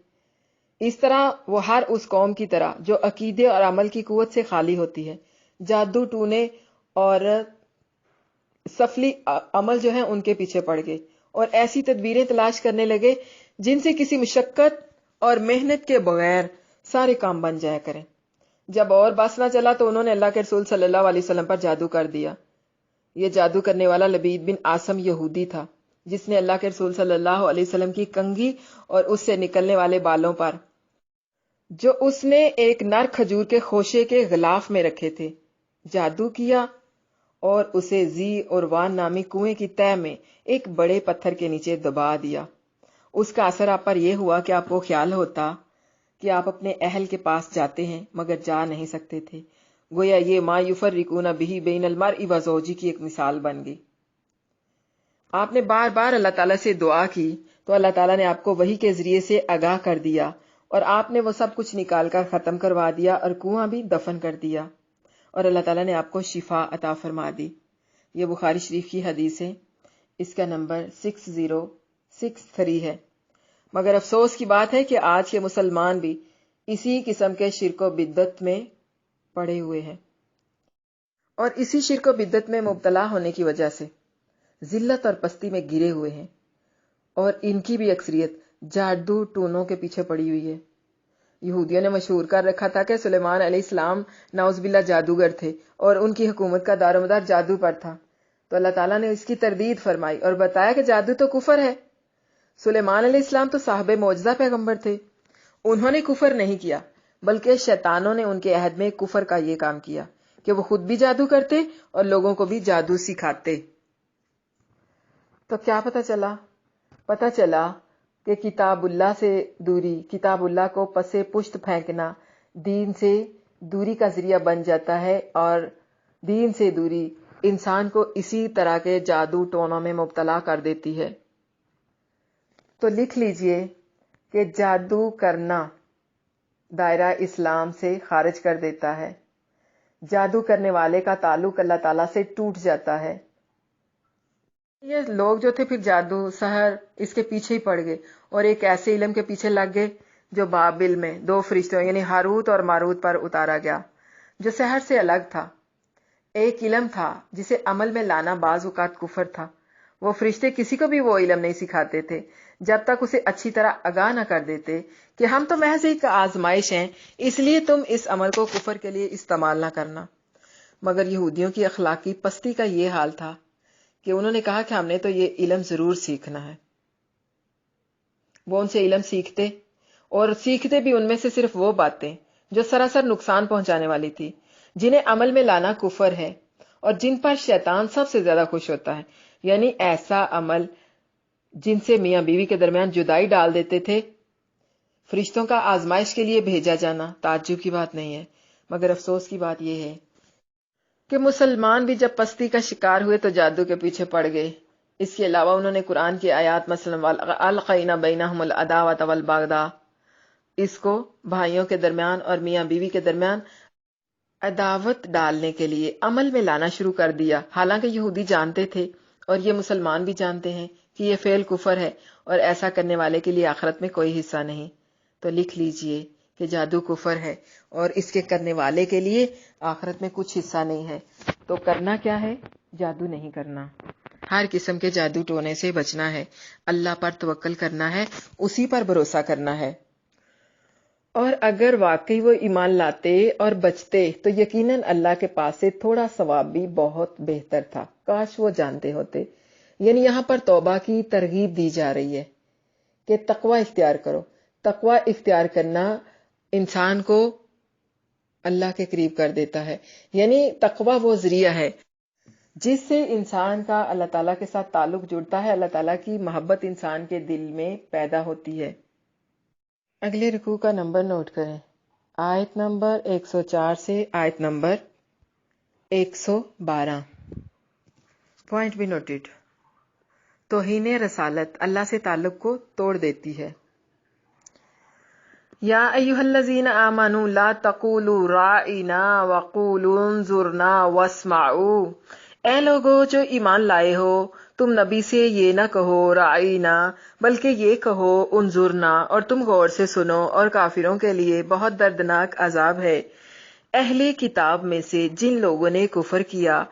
اس طرح وہ ہر اس قوم کی طرح جو عقیدے اور عمل کی قوت سے خالی ہوتی ہے، جادو ٹونے اور سفلی عمل جو ہیں ان کے پیچھے پڑ گئے اور ایسی تدبیریں تلاش کرنے لگے جن سے کسی مشقت اور محنت کے بغیر سارے کام بن جایا کریں۔ جب اور بس نہ چلا تو انہوں نے اللہ کے رسول صلی اللہ علیہ وسلم پر جادو کر دیا۔ یہ جادو کرنے والا لبید بن عاصم یہودی تھا، جس نے اللہ کے رسول صلی اللہ علیہ وسلم کی کنگھی اور اس سے نکلنے والے بالوں پر، جو اس نے ایک نر کھجور کے خوشے کے غلاف میں رکھے تھے، جادو کیا اور اسے زی اور وان نامی کنویں کی تہہ میں ایک بڑے پتھر کے نیچے دبا دیا۔ اس کا اثر آپ پر یہ ہوا کہ آپ کو خیال ہوتا کہ آپ اپنے اہل کے پاس جاتے ہیں مگر جا نہیں سکتے تھے۔ گویا یہ ما یفرقون بہ بین المرء و زوجہ کی ایک مثال بن گئی۔ آپ نے بار بار اللہ تعالیٰ سے دعا کی تو اللہ تعالیٰ نے آپ کو وحی کے ذریعے سے آگاہ کر دیا اور آپ نے وہ سب کچھ نکال کر ختم کروا دیا اور کنواں بھی دفن کر دیا، اور اللہ تعالیٰ نے آپ کو شفا عطا فرما دی۔ یہ بخاری شریف کی حدیث ہے، اس کا نمبر 6063 ہے۔ مگر افسوس کی بات ہے کہ آج کے مسلمان بھی اسی قسم کے شرک و بدعت میں پڑے ہوئے ہیں، اور اسی شرک و بدعت میں مبتلا ہونے کی وجہ سے ذلت اور پستی میں گرے ہوئے ہیں، اور ان کی بھی اکثریت جادو ٹونوں کے پیچھے پڑی ہوئی ہے۔ یہودیوں نے مشہور کر رکھا تھا کہ سلیمان علیہ السلام نعوذ باللہ جادوگر تھے اور ان کی حکومت کا دار و مدار جادو پر تھا، تو اللہ تعالیٰ نے اس کی تردید فرمائی اور بتایا کہ جادو تو کفر ہے۔ سلیمان علیہ السلام تو صاحب معجزہ پیغمبر تھے، انہوں نے کفر نہیں کیا، بلکہ شیطانوں نے ان کے عہد میں کفر کا یہ کام کیا کہ وہ خود بھی جادو کرتے اور لوگوں کو بھی جادو سکھاتے۔ تو کیا پتہ چلا کہ کتاب اللہ سے دوری، کتاب اللہ کو پسے پشت پھینکنا دین سے دوری کا ذریعہ بن جاتا ہے، اور دین سے دوری انسان کو اسی طرح کے جادو ٹونوں میں مبتلا کر دیتی ہے۔ تو لکھ لیجئے کہ جادو کرنا دائرہ اسلام سے خارج کر دیتا ہے، جادو کرنے والے کا تعلق اللہ تعالیٰ سے ٹوٹ جاتا ہے۔ یہ لوگ جو تھے پھر جادو سحر اس کے پیچھے ہی پڑ گئے اور ایک ایسے علم کے پیچھے لگ گئے جو بابل میں 2 فرشتوں یعنی ہاروت اور ماروت پر اتارا گیا، جو سحر سے الگ تھا۔ ایک علم تھا جسے عمل میں لانا بعض اوقات کفر تھا۔ وہ فرشتے کسی کو بھی وہ علم نہیں سکھاتے تھے جب تک اسے اچھی طرح آگاہ نہ کر دیتے کہ ہم تو محض ایک آزمائش ہیں، اس لیے تم اس عمل کو کفر کے لیے استعمال نہ کرنا۔ مگر یہودیوں کی اخلاقی پستی کا یہ حال تھا کہ انہوں نے کہا کہ ہم نے تو یہ علم ضرور سیکھنا ہے۔ وہ ان سے علم سیکھتے اور سیکھتے بھی ان میں سے صرف وہ باتیں جو سراسر نقصان پہنچانے والی تھی، جنہیں عمل میں لانا کفر ہے اور جن پر شیطان سب سے زیادہ خوش ہوتا ہے، یعنی ایسا عمل جن سے میاں بیوی کے درمیان جدائی ڈال دیتے تھے۔ فرشتوں کا آزمائش کے لیے بھیجا جانا تعجب کی بات نہیں ہے، مگر افسوس کی بات یہ ہے کہ مسلمان بھی جب پستی کا شکار ہوئے تو جادو کے پیچھے پڑ گئے۔ اس کے علاوہ انہوں نے قرآن کی آیات مثلا وَأَلْقَيْنَا بَيْنَهُمُ الْعَدَاوَةَ وَالْبَغْضَاءَ، اس کو بھائیوں کے درمیان اور میاں بیوی کے درمیان عداوت ڈالنے کے لیے عمل میں لانا شروع کر دیا، حالانکہ یہودی جانتے تھے اور یہ مسلمان بھی جانتے ہیں کہ یہ فعل کفر ہے اور ایسا کرنے والے کے لیے آخرت میں کوئی حصہ نہیں۔ تو لکھ لیجئے کہ جادو کفر ہے اور اس کے کرنے والے کے لیے آخرت میں کچھ حصہ نہیں ہے۔ تو کرنا کیا ہے؟ جادو نہیں کرنا، ہر قسم کے جادو ٹونے سے بچنا ہے، اللہ پر توکل کرنا ہے، اسی پر بھروسہ کرنا ہے۔ اور اگر واقعی وہ ایمان لاتے اور بچتے تو یقیناً اللہ کے پاس سے تھوڑا ثواب بھی بہت بہتر تھا، کاش وہ جانتے ہوتے۔ یعنی یہاں پر توبہ کی ترغیب دی جا رہی ہے کہ تقوی اختیار کرو۔ تقوی اختیار کرنا انسان کو اللہ کے قریب کر دیتا ہے، یعنی تقوی وہ ذریعہ ہے جس سے انسان کا اللہ تعالیٰ کے ساتھ تعلق جڑتا ہے، اللہ تعالیٰ کی محبت انسان کے دل میں پیدا ہوتی ہے۔ اگلے رکوع کا نمبر نوٹ کریں، آیت نمبر 104 سے آیت نمبر 112۔ پوائنٹ بھی نوٹڈ۔ توہین رسالت اللہ سے تعلق کو توڑ دیتی ہے۔ یا ایھا الذین آمنوا لا تقولوا راعنا وقولوا انظرنا واسمعوا، اے لوگو جو ایمان لائے ہو، تم نبی سے یہ نہ کہو راعینا، بلکہ یہ کہو انظرنا، اور تم غور سے سنو، اور کافروں کے لیے بہت دردناک عذاب ہے۔ اہل کتاب میں سے جن لوگوں نے کفر کیا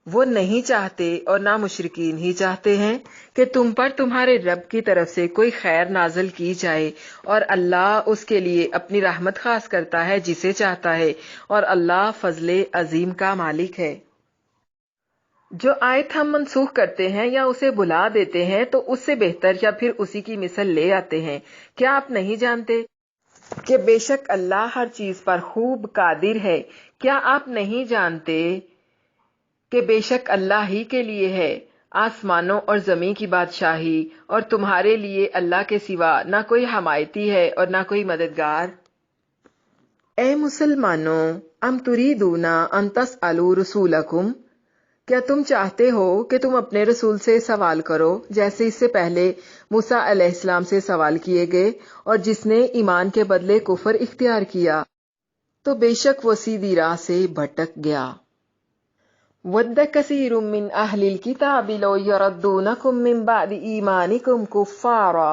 وہ نہیں چاہتے اور نہ مشرکین ہی چاہتے ہیں کہ تم پر تمہارے رب کی طرف سے کوئی خیر نازل کی جائے، اور اللہ اس کے لیے اپنی رحمت خاص کرتا ہے جسے چاہتا ہے، اور اللہ فضل عظیم کا مالک ہے۔ جو آیت ہم منسوخ کرتے ہیں یا اسے بھلا دیتے ہیں تو اس سے بہتر یا پھر اسی کی مثل لے آتے ہیں۔ کیا آپ نہیں جانتے کہ بے شک اللہ ہر چیز پر خوب قادر ہے؟ کیا آپ نہیں جانتے کہ بے شک اللہ ہی کے لیے ہے آسمانوں اور زمین کی بادشاہی، اور تمہارے لیے اللہ کے سوا نہ کوئی حمایتی ہے اور نہ کوئی مددگار؟ اے مسلمانوں، ام تریدون ان تسألوا رسولکم، کیا تم چاہتے ہو کہ تم اپنے رسول سے سوال کرو جیسے اس سے پہلے موسیٰ علیہ السلام سے سوال کیے گئے، اور جس نے ایمان کے بدلے کفر اختیار کیا تو بے شک وہ سیدھی راہ سے بھٹک گیا۔ وَدَّ كَثِيرٌ مِّنْ أَهْلِ الْكِتَابِ لَوْ يَرُدُّونَكُم مِّن بَعْدِ إِيمَانِكُمْ كُفَّارًا،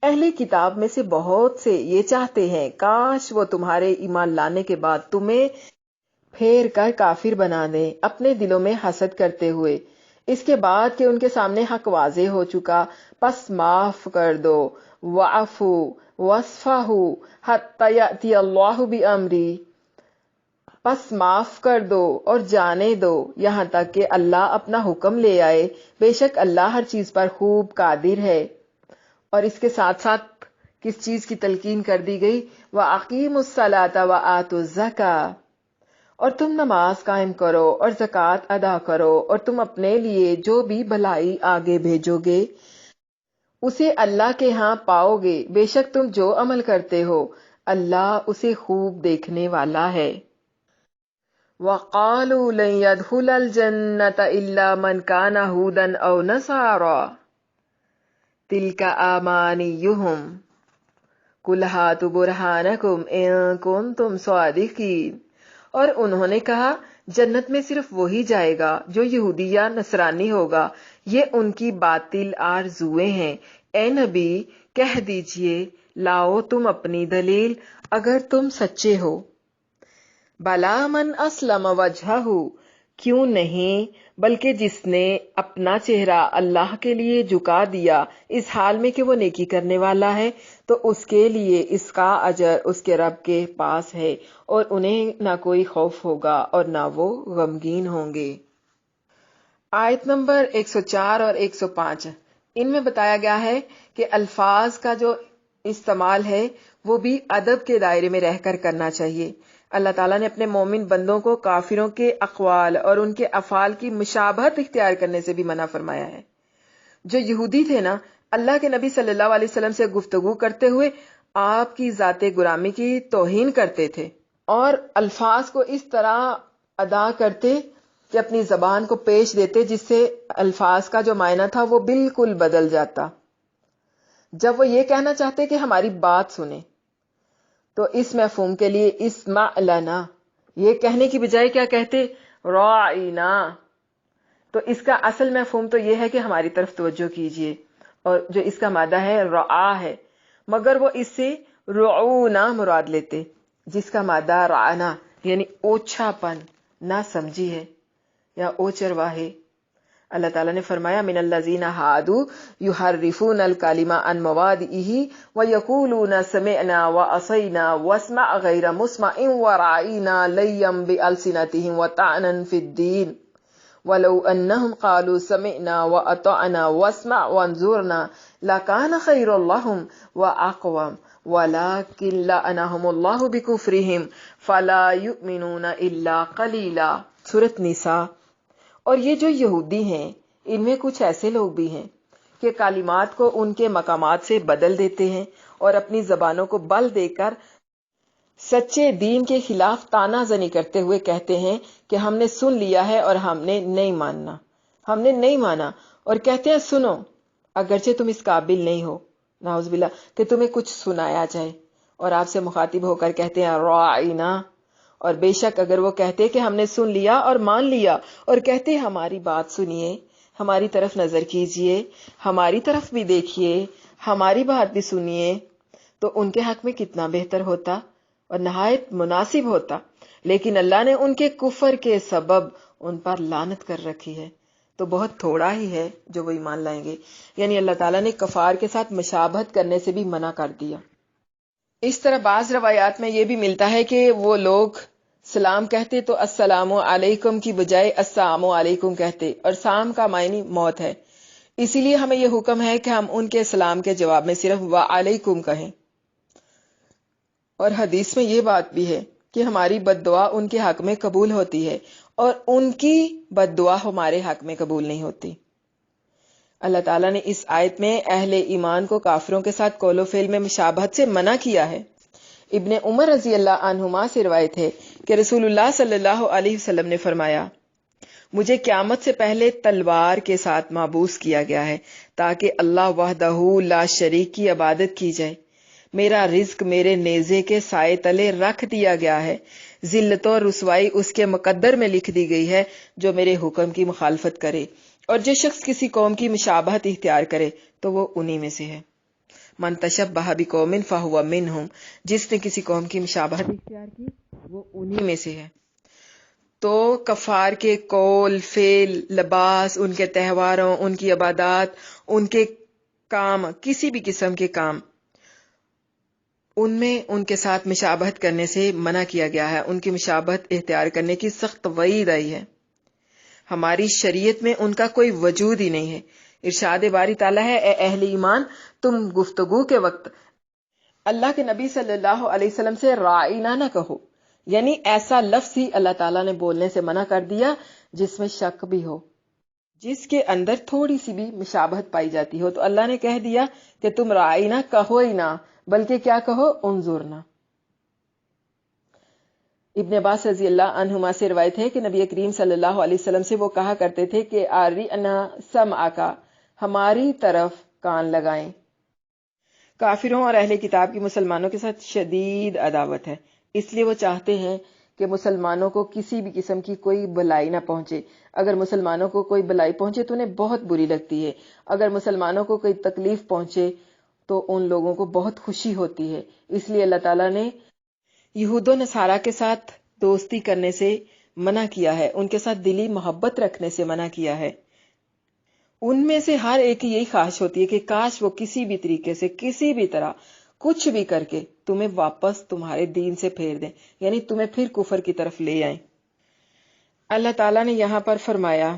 اہل کتاب میں سے بہت سے یہ چاہتے ہیں کاش وہ تمہارے ایمان لانے کے بعد تمہیں پھیر کر کافر بنا دیں، اپنے دلوں میں حسد کرتے ہوئے، اس کے بعد کہ ان کے سامنے حق واضح ہو چکا۔ پس معاف کر دو، وَاعْفُوا وَاصْفَحُوا حَتَّى يَأْتِيَ اللَّهُ بِأَمْرِهِ، پس معاف کر دو اور جانے دو یہاں تک کہ اللہ اپنا حکم لے آئے، بے شک اللہ ہر چیز پر خوب قادر ہے۔ اور اس کے ساتھ ساتھ کس چیز کی تلقین کر دی گئی؟ وَأَقِیمُوا الصَّلَاةَ وَآتُوا الزَّکَاةَ، اور تم نماز قائم کرو اور زکوٰۃ ادا کرو، اور تم اپنے لیے جو بھی بھلائی آگے بھیجو گے اسے اللہ کے ہاں پاؤ گے، بے شک تم جو عمل کرتے ہو اللہ اسے خوب دیکھنے والا ہے۔ وَقَالُوا لَن يَدْخُلَ الْجَنَّةَ إِلَّا مَنْ كَانَ هُودًا أَوْ نَصَارَىٰ تِلْكَ أَمَانِيُّهُمْ قُلْ هَاتُوا بُرْهَانَكُمْ إِن كُنتُمْ صَادِقِينَ، اور انہوں نے کہا جنت میں صرف وہی جائے گا جو یہودی یا نصرانی ہوگا، یہ ان کی باطل آرزویں ہیں۔ اے نبی کہہ دیجئے لاؤ تم اپنی دلیل اگر تم سچے ہو۔ بلا من اسلم وجہہ، کیوں نہیں بلکہ جس نے اپنا چہرہ اللہ کے لیے جھکا دیا اس حال میں کہ وہ نیکی کرنے والا ہے، تو اس کے لیے اس کا اجر اس کے رب کے پاس ہے، اور انہیں نہ کوئی خوف ہوگا اور نہ وہ غمگین ہوں گے۔ آیت نمبر 104 اور 105 ان میں بتایا گیا ہے کہ الفاظ کا جو استعمال ہے وہ بھی ادب کے دائرے میں رہ کر کرنا چاہیے۔ اللہ تعالیٰ نے اپنے مومن بندوں کو کافروں کے اقوال اور ان کے افعال کی مشابہت اختیار کرنے سے بھی منع فرمایا ہے۔ جو یہودی تھے نا، اللہ کے نبی صلی اللہ علیہ وسلم سے گفتگو کرتے ہوئے آپ کی ذات گرامی کی توہین کرتے تھے اور الفاظ کو اس طرح ادا کرتے کہ اپنی زبان کو پیش دیتے جس سے الفاظ کا جو معنی تھا وہ بالکل بدل جاتا۔ جب وہ یہ کہنا چاہتے کہ ہماری بات سنیں تو اس مفہوم کے لیے اسمع لنا یہ کہنے کی بجائے کیا کہتے؟ راعینا۔ تو اس کا اصل مفہوم تو یہ ہے کہ ہماری طرف توجہ کیجئے، اور جو اس کا مادہ ہے رعا ہے، مگر وہ اس سے رعونا مراد لیتے جس کا مادہ رعنا یعنی اوچھا پن، نہ سمجھی ہے یا اوچروا ہے۔ اللہ تعالیٰ نے فرمایا من الذین ہادوا یحرفون الکلم عن مواضعہ ویقولون سمعنا وعصینا واسمع غیر مسمع ورعینا لیا بألسنتہم وطعنا فی الدین ولو انہم قالوا سمعنا واطعنا واسمع وانظرنا لکان خیر لہم واقوم ولکن لعنہم اللہ بکفرہم فلا یؤمنون الا قلیلا۔ سورۃ نساء۔ اور یہ جو یہودی ہیں ان میں کچھ ایسے لوگ بھی ہیں کہ کلمات کو ان کے مقامات سے بدل دیتے ہیں اور اپنی زبانوں کو بل دے کر سچے دین کے خلاف تانا زنی کرتے ہوئے کہتے ہیں کہ ہم نے سن لیا ہے اور ہم نے نہیں مانا، اور کہتے ہیں سنو اگرچہ تم اس قابل نہیں ہو، نعوذ باللہ، کہ تمہیں کچھ سنایا جائے، اور آپ سے مخاطب ہو کر کہتے ہیں راعینا۔ اور بے شک اگر وہ کہتے کہ ہم نے سن لیا اور مان لیا، اور کہتے ہماری بات سنیے، ہماری طرف نظر کیجئے، ہماری طرف بھی دیکھیے، ہماری بات بھی سنیے، تو ان کے حق میں کتنا بہتر ہوتا اور نہایت مناسب ہوتا۔ لیکن اللہ نے ان کے کفر کے سبب ان پر لعنت کر رکھی ہے، تو بہت تھوڑا ہی ہے جو وہ ایمان لائیں گے۔ یعنی اللہ تعالیٰ نے کفار کے ساتھ مشابہت کرنے سے بھی منع کر دیا۔ اس طرح بعض روایات میں یہ بھی ملتا ہے کہ وہ لوگ سلام کہتے تو السلام علیکم کی بجائے السلام علیکم کہتے، اور سام کا معنی موت ہے، اسی لیے ہمیں یہ حکم ہے کہ ہم ان کے سلام کے جواب میں صرف وعلیکم کہیں۔ اور حدیث میں یہ بات بھی ہے کہ ہماری بد دعا ان کے حق میں قبول ہوتی ہے اور ان کی بد دعا ہمارے حق میں قبول نہیں ہوتی۔ اللہ تعالیٰ نے اس آیت میں اہل ایمان کو کافروں کے ساتھ قول و فعل میں مشابہت سے منع کیا ہے۔ ابن عمر رضی اللہ عنہما سے روایت ہے کہ رسول اللہ صلی اللہ علیہ وسلم نے فرمایا، مجھے قیامت سے پہلے تلوار کے ساتھ محبوس کیا گیا ہے تاکہ اللہ وحدہ لا شریک کی عبادت کی جائے۔ میرا رزق میرے نیزے کے سائے تلے رکھ دیا گیا ہے، ذلت و رسوائی اس کے مقدر میں لکھ دی گئی ہے جو میرے حکم کی مخالفت کرے، اور جو شخص کسی قوم کی مشابہت اختیار کرے تو وہ انہی میں سے ہے۔ من تشبہ بقوم فہو منہم، جس نے کسی قوم کی مشابہت اختیار کی وہ انہی میں سے ہے۔ تو کفار کے قول، فعل، لباس، ان کے تہواروں، ان کی عبادات، ان کے کام، کسی بھی قسم کے کام، ان میں ان کے ساتھ مشابہت کرنے سے منع کیا گیا ہے، ان کی مشابہت اختیار کرنے کی سخت وعید آئی ہے۔ ہماری شریعت میں ان کا کوئی وجود ہی نہیں ہے۔ ارشاد باری تعالیٰ ہے، اے اہل ایمان، تم گفتگو کے وقت اللہ کے نبی صلی اللہ علیہ وسلم سے رائنا نہ کہو، یعنی ایسا لفظ ہی اللہ تعالیٰ نے بولنے سے منع کر دیا جس میں شک بھی ہو، جس کے اندر تھوڑی سی بھی مشابہت پائی جاتی ہو، تو اللہ نے کہہ دیا کہ تم رائنا کہو ہی نہ، بلکہ کیا کہو، انظرنا۔ ابن عباس رضی اللہ عنہما سے روایت ہے کہ نبی کریم صلی اللہ علیہ وسلم سے وہ کہا کرتے تھے کہ آرِعْنَا سَمْعَکَ، ہماری طرف کان لگائیں۔ کافروں اور اہل کتاب کی مسلمانوں کے ساتھ شدید عداوت ہے، اس لیے وہ چاہتے ہیں کہ مسلمانوں کو کسی بھی قسم کی کوئی بلائی نہ پہنچے۔ اگر مسلمانوں کو کوئی بلائی پہنچے تو انہیں بہت بری لگتی ہے، اگر مسلمانوں کو کوئی تکلیف پہنچے تو ان لوگوں کو بہت خوشی ہوتی ہے۔ اس لیے اللہ تعالیٰ نے یہود و نصارہ کے ساتھ دوستی کرنے سے منع کیا ہے، ان کے ساتھ دلی محبت رکھنے سے منع کیا ہے۔ ان میں سے ہر ایک کی یہی خواہش ہوتی ہے کہ کاش وہ کسی بھی طریقے سے، کسی بھی طرح، کچھ بھی کر کے تمہیں واپس تمہارے دین سے پھیر دیں، یعنی تمہیں پھر کفر کی طرف لے آئیں۔ اللہ تعالیٰ نے یہاں پر فرمایا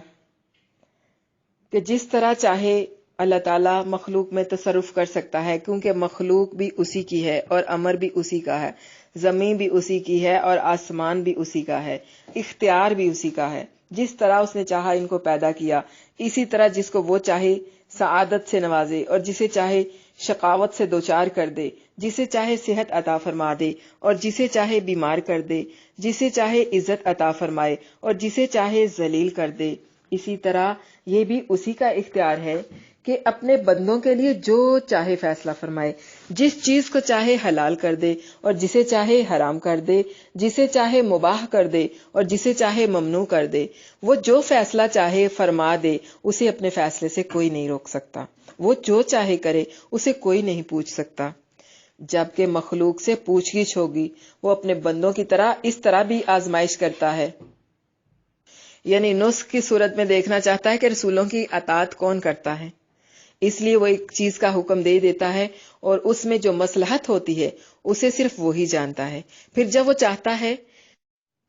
کہ جس طرح چاہے اللہ تعالیٰ مخلوق میں تصرف کر سکتا ہے، کیونکہ مخلوق بھی اسی کی ہے اور امر بھی اسی کا ہے، زمین بھی اسی کی ہے اور آسمان بھی اسی کا ہے، اختیار بھی اسی کا ہے۔ جس طرح اس نے چاہا ان کو پیدا کیا، اسی طرح جس کو وہ چاہے سعادت سے نوازے اور جسے چاہے شقاوت سے دوچار کر دے، جسے چاہے صحت عطا فرما دے اور جسے چاہے بیمار کر دے، جسے چاہے عزت عطا فرمائے اور جسے چاہے ذلیل کر دے، اسی طرح یہ بھی اسی کا اختیار ہے کہ اپنے بندوں کے لیے جو چاہے فیصلہ فرمائے، جس چیز کو چاہے حلال کر دے اور جسے چاہے حرام کر دے، جسے چاہے مباح کر دے اور جسے چاہے ممنوع کر دے۔ وہ جو فیصلہ چاہے فرما دے، اسے اپنے فیصلے سے کوئی نہیں روک سکتا، وہ جو چاہے کرے، اسے کوئی نہیں پوچھ سکتا۔ جبکہ مخلوق سے پوچھ گچھ ہوگی، وہ اپنے بندوں کی طرح اس طرح بھی آزمائش کرتا ہے، یعنی نسخ کی صورت میں دیکھنا چاہتا ہے کہ رسولوں کی اطاعت کون کرتا ہے، اس لیے وہ ایک چیز کا حکم دے دیتا ہے اور اس میں جو مصلحت ہوتی ہے اسے صرف وہی جانتا ہے، پھر جب وہ چاہتا ہے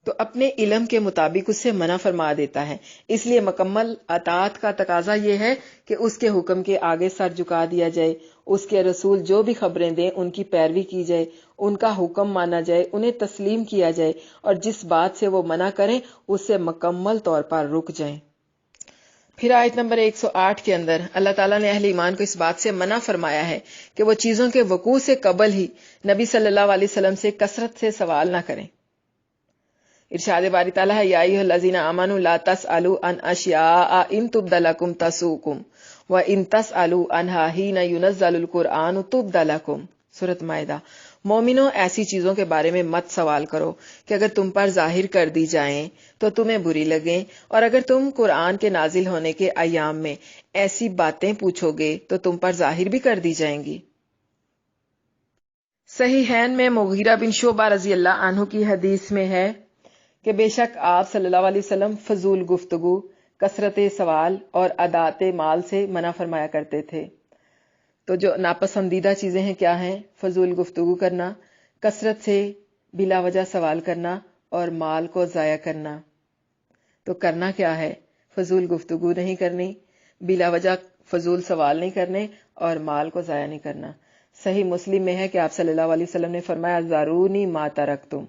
تو اپنے علم کے مطابق اس سے منع فرما دیتا ہے۔ اس لیے مکمل اطاعت کا تقاضا یہ ہے کہ اس کے حکم کے آگے سر جھکا دیا جائے، اس کے رسول جو بھی خبریں دیں ان کی پیروی کی جائے، ان کا حکم مانا جائے، انہیں تسلیم کیا جائے اور جس بات سے وہ منع کریں اس سے مکمل طور پر رک جائیں۔ پھر آیت نمبر 108 کے اندر اللہ تعالیٰ نے اہل ایمان کو اس بات سے منع فرمایا ہے کہ وہ چیزوں کے وقوع سے قبل ہی نبی صلی اللہ علیہ وسلم سے کثرت سے سوال نہ کریں۔ ارشاد باری تعالیٰ ہے، یا ایھا الذین آمنوا لا تسألوا عن اشیاء ان تبد لکم تسؤکم وان تسألوا عنها حین ینزل القرآن تبد لکم۔ سورۃ مائدہ۔ مومنوں، ایسی چیزوں کے بارے میں مت سوال کرو کہ اگر تم پر ظاہر کر دی جائیں تو تمہیں بری لگیں، اور اگر تم قرآن کے نازل ہونے کے ایام میں ایسی باتیں پوچھو گے تو تم پر ظاہر بھی کر دی جائیں گی۔ صحیحین میں مغیرہ بن شعبہ رضی اللہ عنہ کی حدیث میں ہے کہ بے شک آپ صلی اللہ علیہ وسلم فضول گفتگو، کثرت سوال اور عدات مال سے منع فرمایا کرتے تھے۔ تو جو ناپسندیدہ چیزیں ہیں کیا ہیں؟ فضول گفتگو کرنا، کثرت سے بلا وجہ سوال کرنا اور مال کو ضائع کرنا۔ تو کرنا کیا ہے؟ فضول گفتگو نہیں کرنی، بلا وجہ فضول سوال نہیں کرنے اور مال کو ضائع نہیں کرنا۔ صحیح مسلم میں ہے کہ آپ صلی اللہ علیہ وسلم نے فرمایا ذرونی ما ترکتم،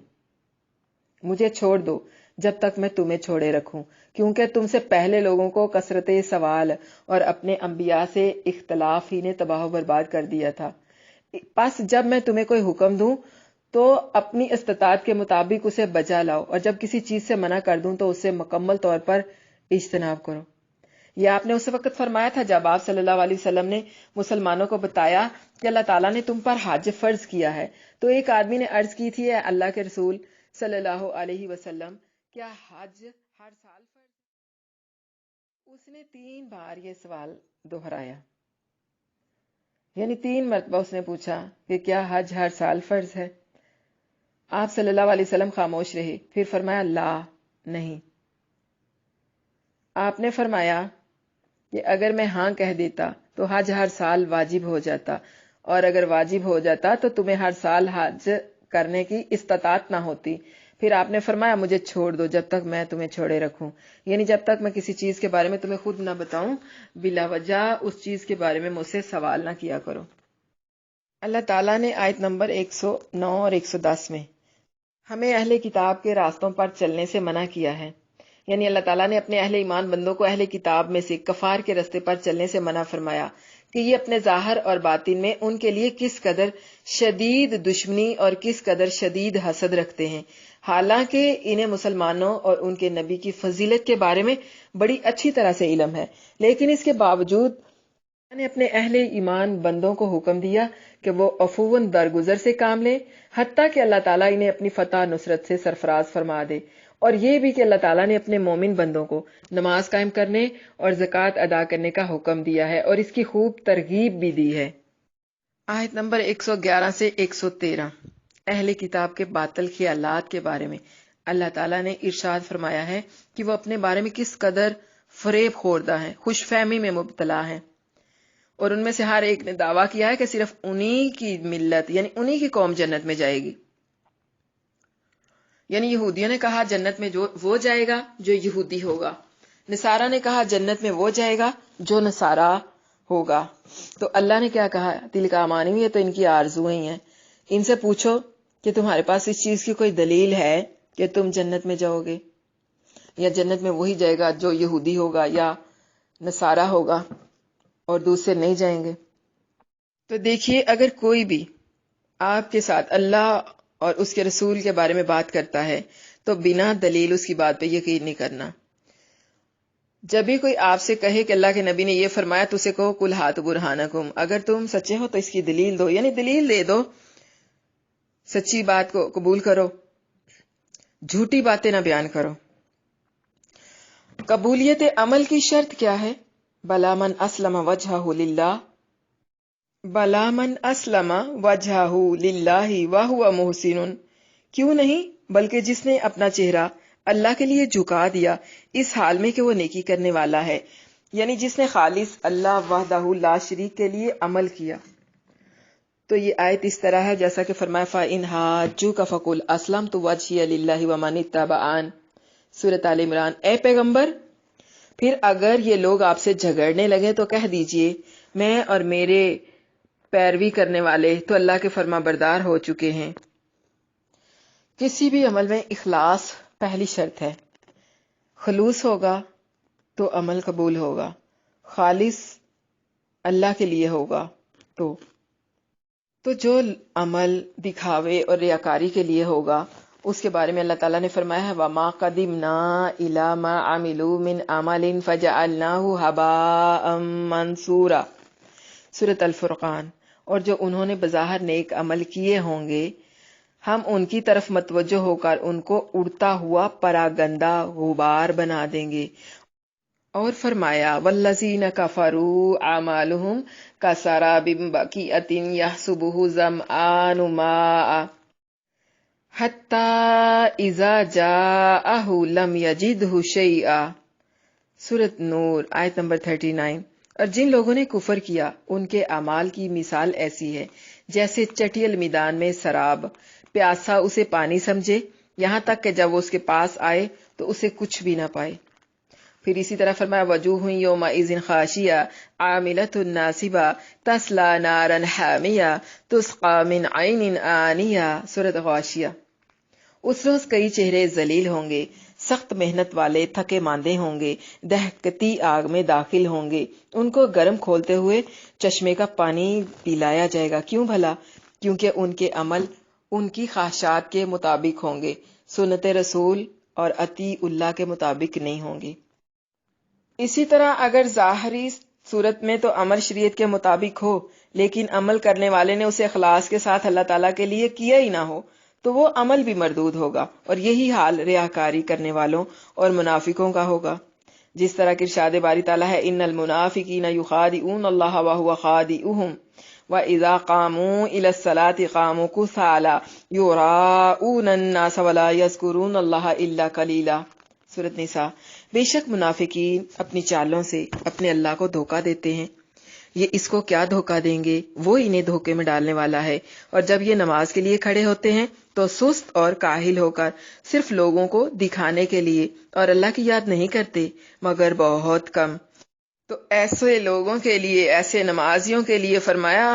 مجھے چھوڑ دو جب تک میں تمہیں چھوڑے رکھوں، کیونکہ تم سے پہلے لوگوں کو کثرت سوال اور اپنے انبیاء سے اختلاف ہی نے تباہ و برباد کر دیا تھا۔ پس جب میں تمہیں کوئی حکم دوں تو اپنی استطاعت کے مطابق اسے بجا لاؤ، اور جب کسی چیز سے منع کر دوں تو اسے مکمل طور پر اجتناب کرو۔ یہ آپ نے اس وقت فرمایا تھا جب آپ صلی اللہ علیہ وسلم نے مسلمانوں کو بتایا کہ اللہ تعالیٰ نے تم پر حج فرض کیا ہے۔ تو ایک آدمی نے عرض کی تھی، اے اللہ کے رسول صلی اللہ علیہ وسلم، کیا حج ہر سال فرض؟ اس نے 3 بار یہ سوال دہرایا، یعنی 3 مرتبہ اس نے پوچھا کہ کیا حج ہر سال فرض ہے؟ آپ صلی اللہ علیہ وسلم خاموش رہے، پھر فرمایا لا، نہیں۔ آپ نے فرمایا کہ اگر میں ہاں کہہ دیتا تو حج ہر سال واجب ہو جاتا، اور اگر واجب ہو جاتا تو تمہیں ہر سال حج کرنے کی استطاعت نہ ہوتی۔ پھر آپ نے فرمایا مجھے چھوڑ دو جب تک میں تمہیں چھوڑے رکھوں، یعنی جب تک میں کسی چیز کے بارے میں تمہیں خود نہ بتاؤں، بلا وجہ اس چیز کے بارے میں مجھ سے سوال نہ کیا کرو۔ اللہ تعالیٰ نے آیت نمبر 109 اور 110 میں ہمیں اہل کتاب کے راستوں پر چلنے سے منع کیا ہے، یعنی اللہ تعالیٰ نے اپنے اہل ایمان بندوں کو اہل کتاب میں سے کفار کے راستے پر چلنے سے منع فرمایا کہ یہ اپنے ظاہر اور باطن میں ان کے لیے کس قدر شدید دشمنی اور کس قدر شدید حسد رکھتے ہیں، حالانکہ انہیں مسلمانوں اور ان کے نبی کی فضیلت کے بارے میں بڑی اچھی طرح سے علم ہے، لیکن اس کے باوجود نے اپنے اہل ایمان بندوں کو حکم دیا کہ وہ عفواً درگزر سے کام لیں، حتیٰ کہ اللہ تعالیٰ انہیں اپنی فتح نصرت سے سرفراز فرما دے، اور یہ بھی کہ اللہ تعالیٰ نے اپنے مومن بندوں کو نماز قائم کرنے اور زکوٰۃ ادا کرنے کا حکم دیا ہے اور اس کی خوب ترغیب بھی دی ہے۔ آیت نمبر 111 سے 113 اہل کتاب کے باطل خیالات کے بارے میں اللہ تعالیٰ نے ارشاد فرمایا ہے کہ وہ اپنے بارے میں کس قدر فریب خوردہ ہیں، خوش فہمی میں مبتلا ہیں، اور ان میں سے ہر ایک نے دعویٰ کیا ہے کہ صرف انہی کی ملت یعنی انہی کی قوم جنت میں جائے گی۔ یعنی یہودیوں نے کہا جنت میں وہ جائے گا جو یہودی ہوگا، نصارہ نے کہا جنت میں وہ جائے گا جو نصارہ ہوگا۔ تو اللہ نے کیا کہا؟ تلک امانیہم، یہ تو ان کی آرزویں ہیں، ان سے پوچھو کہ تمہارے پاس اس چیز کی کوئی دلیل ہے کہ تم جنت میں جاؤ گے، یا جنت میں وہی جائے گا جو یہودی ہوگا یا نصارہ ہوگا اور دوسرے نہیں جائیں گے؟ تو دیکھیے، اگر کوئی بھی آپ کے ساتھ اللہ اور اس کے رسول کے بارے میں بات کرتا ہے تو بنا دلیل اس کی بات پہ یقین نہیں کرنا۔ جب بھی کوئی آپ سے کہے کہ اللہ کے نبی نے یہ فرمایا تو اسے کہو کل ہاتھ برہانکم، اگر تم سچے ہو تو اس کی دلیل دو، یعنی دلیل دے دو، سچی بات کو قبول کرو، جھوٹی باتیں نہ بیان کرو۔ قبولیت عمل کی شرط کیا ہے؟ بلا من اسلم وجہہ للہ، بلا من اسلم وجہہ للہ وہو محسن، کیوں نہیں بلکہ جس نے اپنا چہرہ اللہ کے لیے جھکا دیا اس حال میں کہ وہ نیکی کرنے والا ہے، یعنی جس نے خالص اللہ وحدہ لا شریک کے لیے عمل کیا۔ تو یہ آیت اس طرح ہے جیسا کہ فرمایا فَإِنْ حَاجُّوكَ فَقُلْ أَسْلَمْتُ وَجْهِيَ لِلَّهِ وَمَنِ اتَّبَعَنِ، سورۃ آل عمران۔ اے پیغمبر، پھر اگر یہ لوگ آپ سے جھگڑنے لگے تو کہہ دیجئے میں اور میرے پیروی کرنے والے تو اللہ کے فرما بردار ہو چکے ہیں۔ کسی بھی عمل میں اخلاص پہلی شرط ہے، خلوص ہوگا تو عمل قبول ہوگا، خالص اللہ کے لیے ہوگا تو جو عمل دکھاوے اور ریاکاری کے لیے ہوگا اس کے بارے میں اللہ تعالیٰ نے فرمایا ہے وَمَا قَدِمْنَا إِلَى مَا عَمِلُوا مِنْ عَمَلٍ فَجَعَلْنَاهُ هَبَاءً مَنْثُورًا، سورۃ الفرقان۔ اور جو انہوں نے بظاہر نیک عمل کیے ہوں گے ہم ان کی طرف متوجہ ہو کر ان کو اڑتا ہوا پراگندہ غبار بنا دیں گے۔ اور فرمایا والذین کفروا اعمالهم کسراب بقیعۃ یحسبہ الظمآن ماء، حتی اذا جاءہ لم یجدہ شیئا، سورۃ نور آیت نمبر 39۔ اور جن لوگوں نے کفر کیا ان کے اعمال کی مثال ایسی ہے جیسے چٹیل میدان میں سراب، پیاسا اسے پانی سمجھے یہاں تک کہ جب وہ اس کے پاس آئے تو اسے کچھ بھی نہ پائے۔ پھر اسی طرح فرمایا وجوہ یومئذ خاشیہ عاملۃ ناصبہ تصلی نارا حامیہ تسقی من عین آنیہ، سورۃ غاشیہ۔ اس روز کئی چہرے ذلیل ہوں گے، سخت محنت والے تھکے ماندے ہوں گے، دہکتی آگ میں داخل ہوں گے، ان کو گرم کھولتے ہوئے چشمے کا پانی پلایا جائے گا۔ کیوں بھلا؟ کیونکہ ان کے عمل ان کی خواہشات کے مطابق ہوں گے، سنت رسول اور اطیع اللہ کے مطابق نہیں ہوں گے۔ اسی طرح اگر ظاہری صورت میں تو عمل شریعت کے مطابق ہو لیکن عمل کرنے والے نے اسے اخلاص کے ساتھ اللہ تعالیٰ کے لیے کیا ہی نہ ہو تو وہ عمل بھی مردود ہوگا، اور یہی حال ریاکاری کرنے والوں اور منافقوں کا ہوگا۔ جس طرح کہ ارشاد باری تعالیٰ ہے ان المنافقین یخادعون اللہ وہو خادعهم وَإِذَا قَامُوا إِلَى الصَّلَاةِ قَامُوا كُسَالَىٰ يُرَاءُونَ النَّاسَ وَلَا يَذْكُرُونَ اللَّهَ إِلَّا قَلِيلًا، سورۃ نساء۔ بے شک منافقین اپنی چالوں سے اپنے اللہ کو دھوکہ دیتے ہیں، یہ اس کو کیا دھوکہ دیں گے، وہ انہیں دھوکے میں ڈالنے والا ہے، اور جب یہ نماز کے لیے کھڑے ہوتے ہیں تو سست اور کاہل ہو کر صرف لوگوں کو دکھانے کے لیے اور اللہ کی یاد نہیں کرتے مگر بہت کم۔ تو ایسے لوگوں کے لیے، ایسے نمازیوں کے لیے فرمایا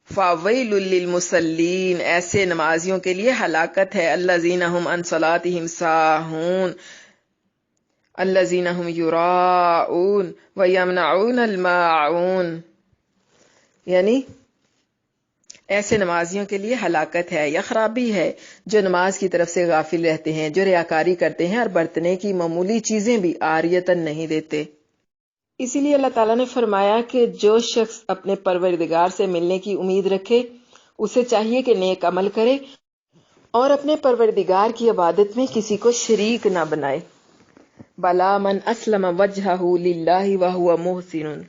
فَوَيْلٌ لِّلْمُصَلِّينَ، ایسے نمازیوں کے لیے ہلاکت ہے، الَّذِينَ هُمْ عَنْ صَلَاتِهِمْ سَاهُونَ الَّذِينَ هُمْ يُرَاءُونَ وَيَمْنَعُونَ الْمَاعُونَ، یعنی ایسے نمازیوں کے لیے ہلاکت ہے یا خرابی ہے جو نماز کی طرف سے غافل رہتے ہیں، جو ریاکاری کرتے ہیں اور برتنے کی معمولی چیزیں بھی عاریتاً نہیں دیتے۔ اسی لیے اللہ تعالیٰ نے فرمایا کہ جو شخص اپنے پروردگار سے ملنے کی امید رکھے اسے چاہیے کہ نیک عمل کرے اور اپنے پروردگار کی عبادت میں کسی کو شریک نہ بنائے۔ بلا من اسلم وجہہ للہ وہو محسن،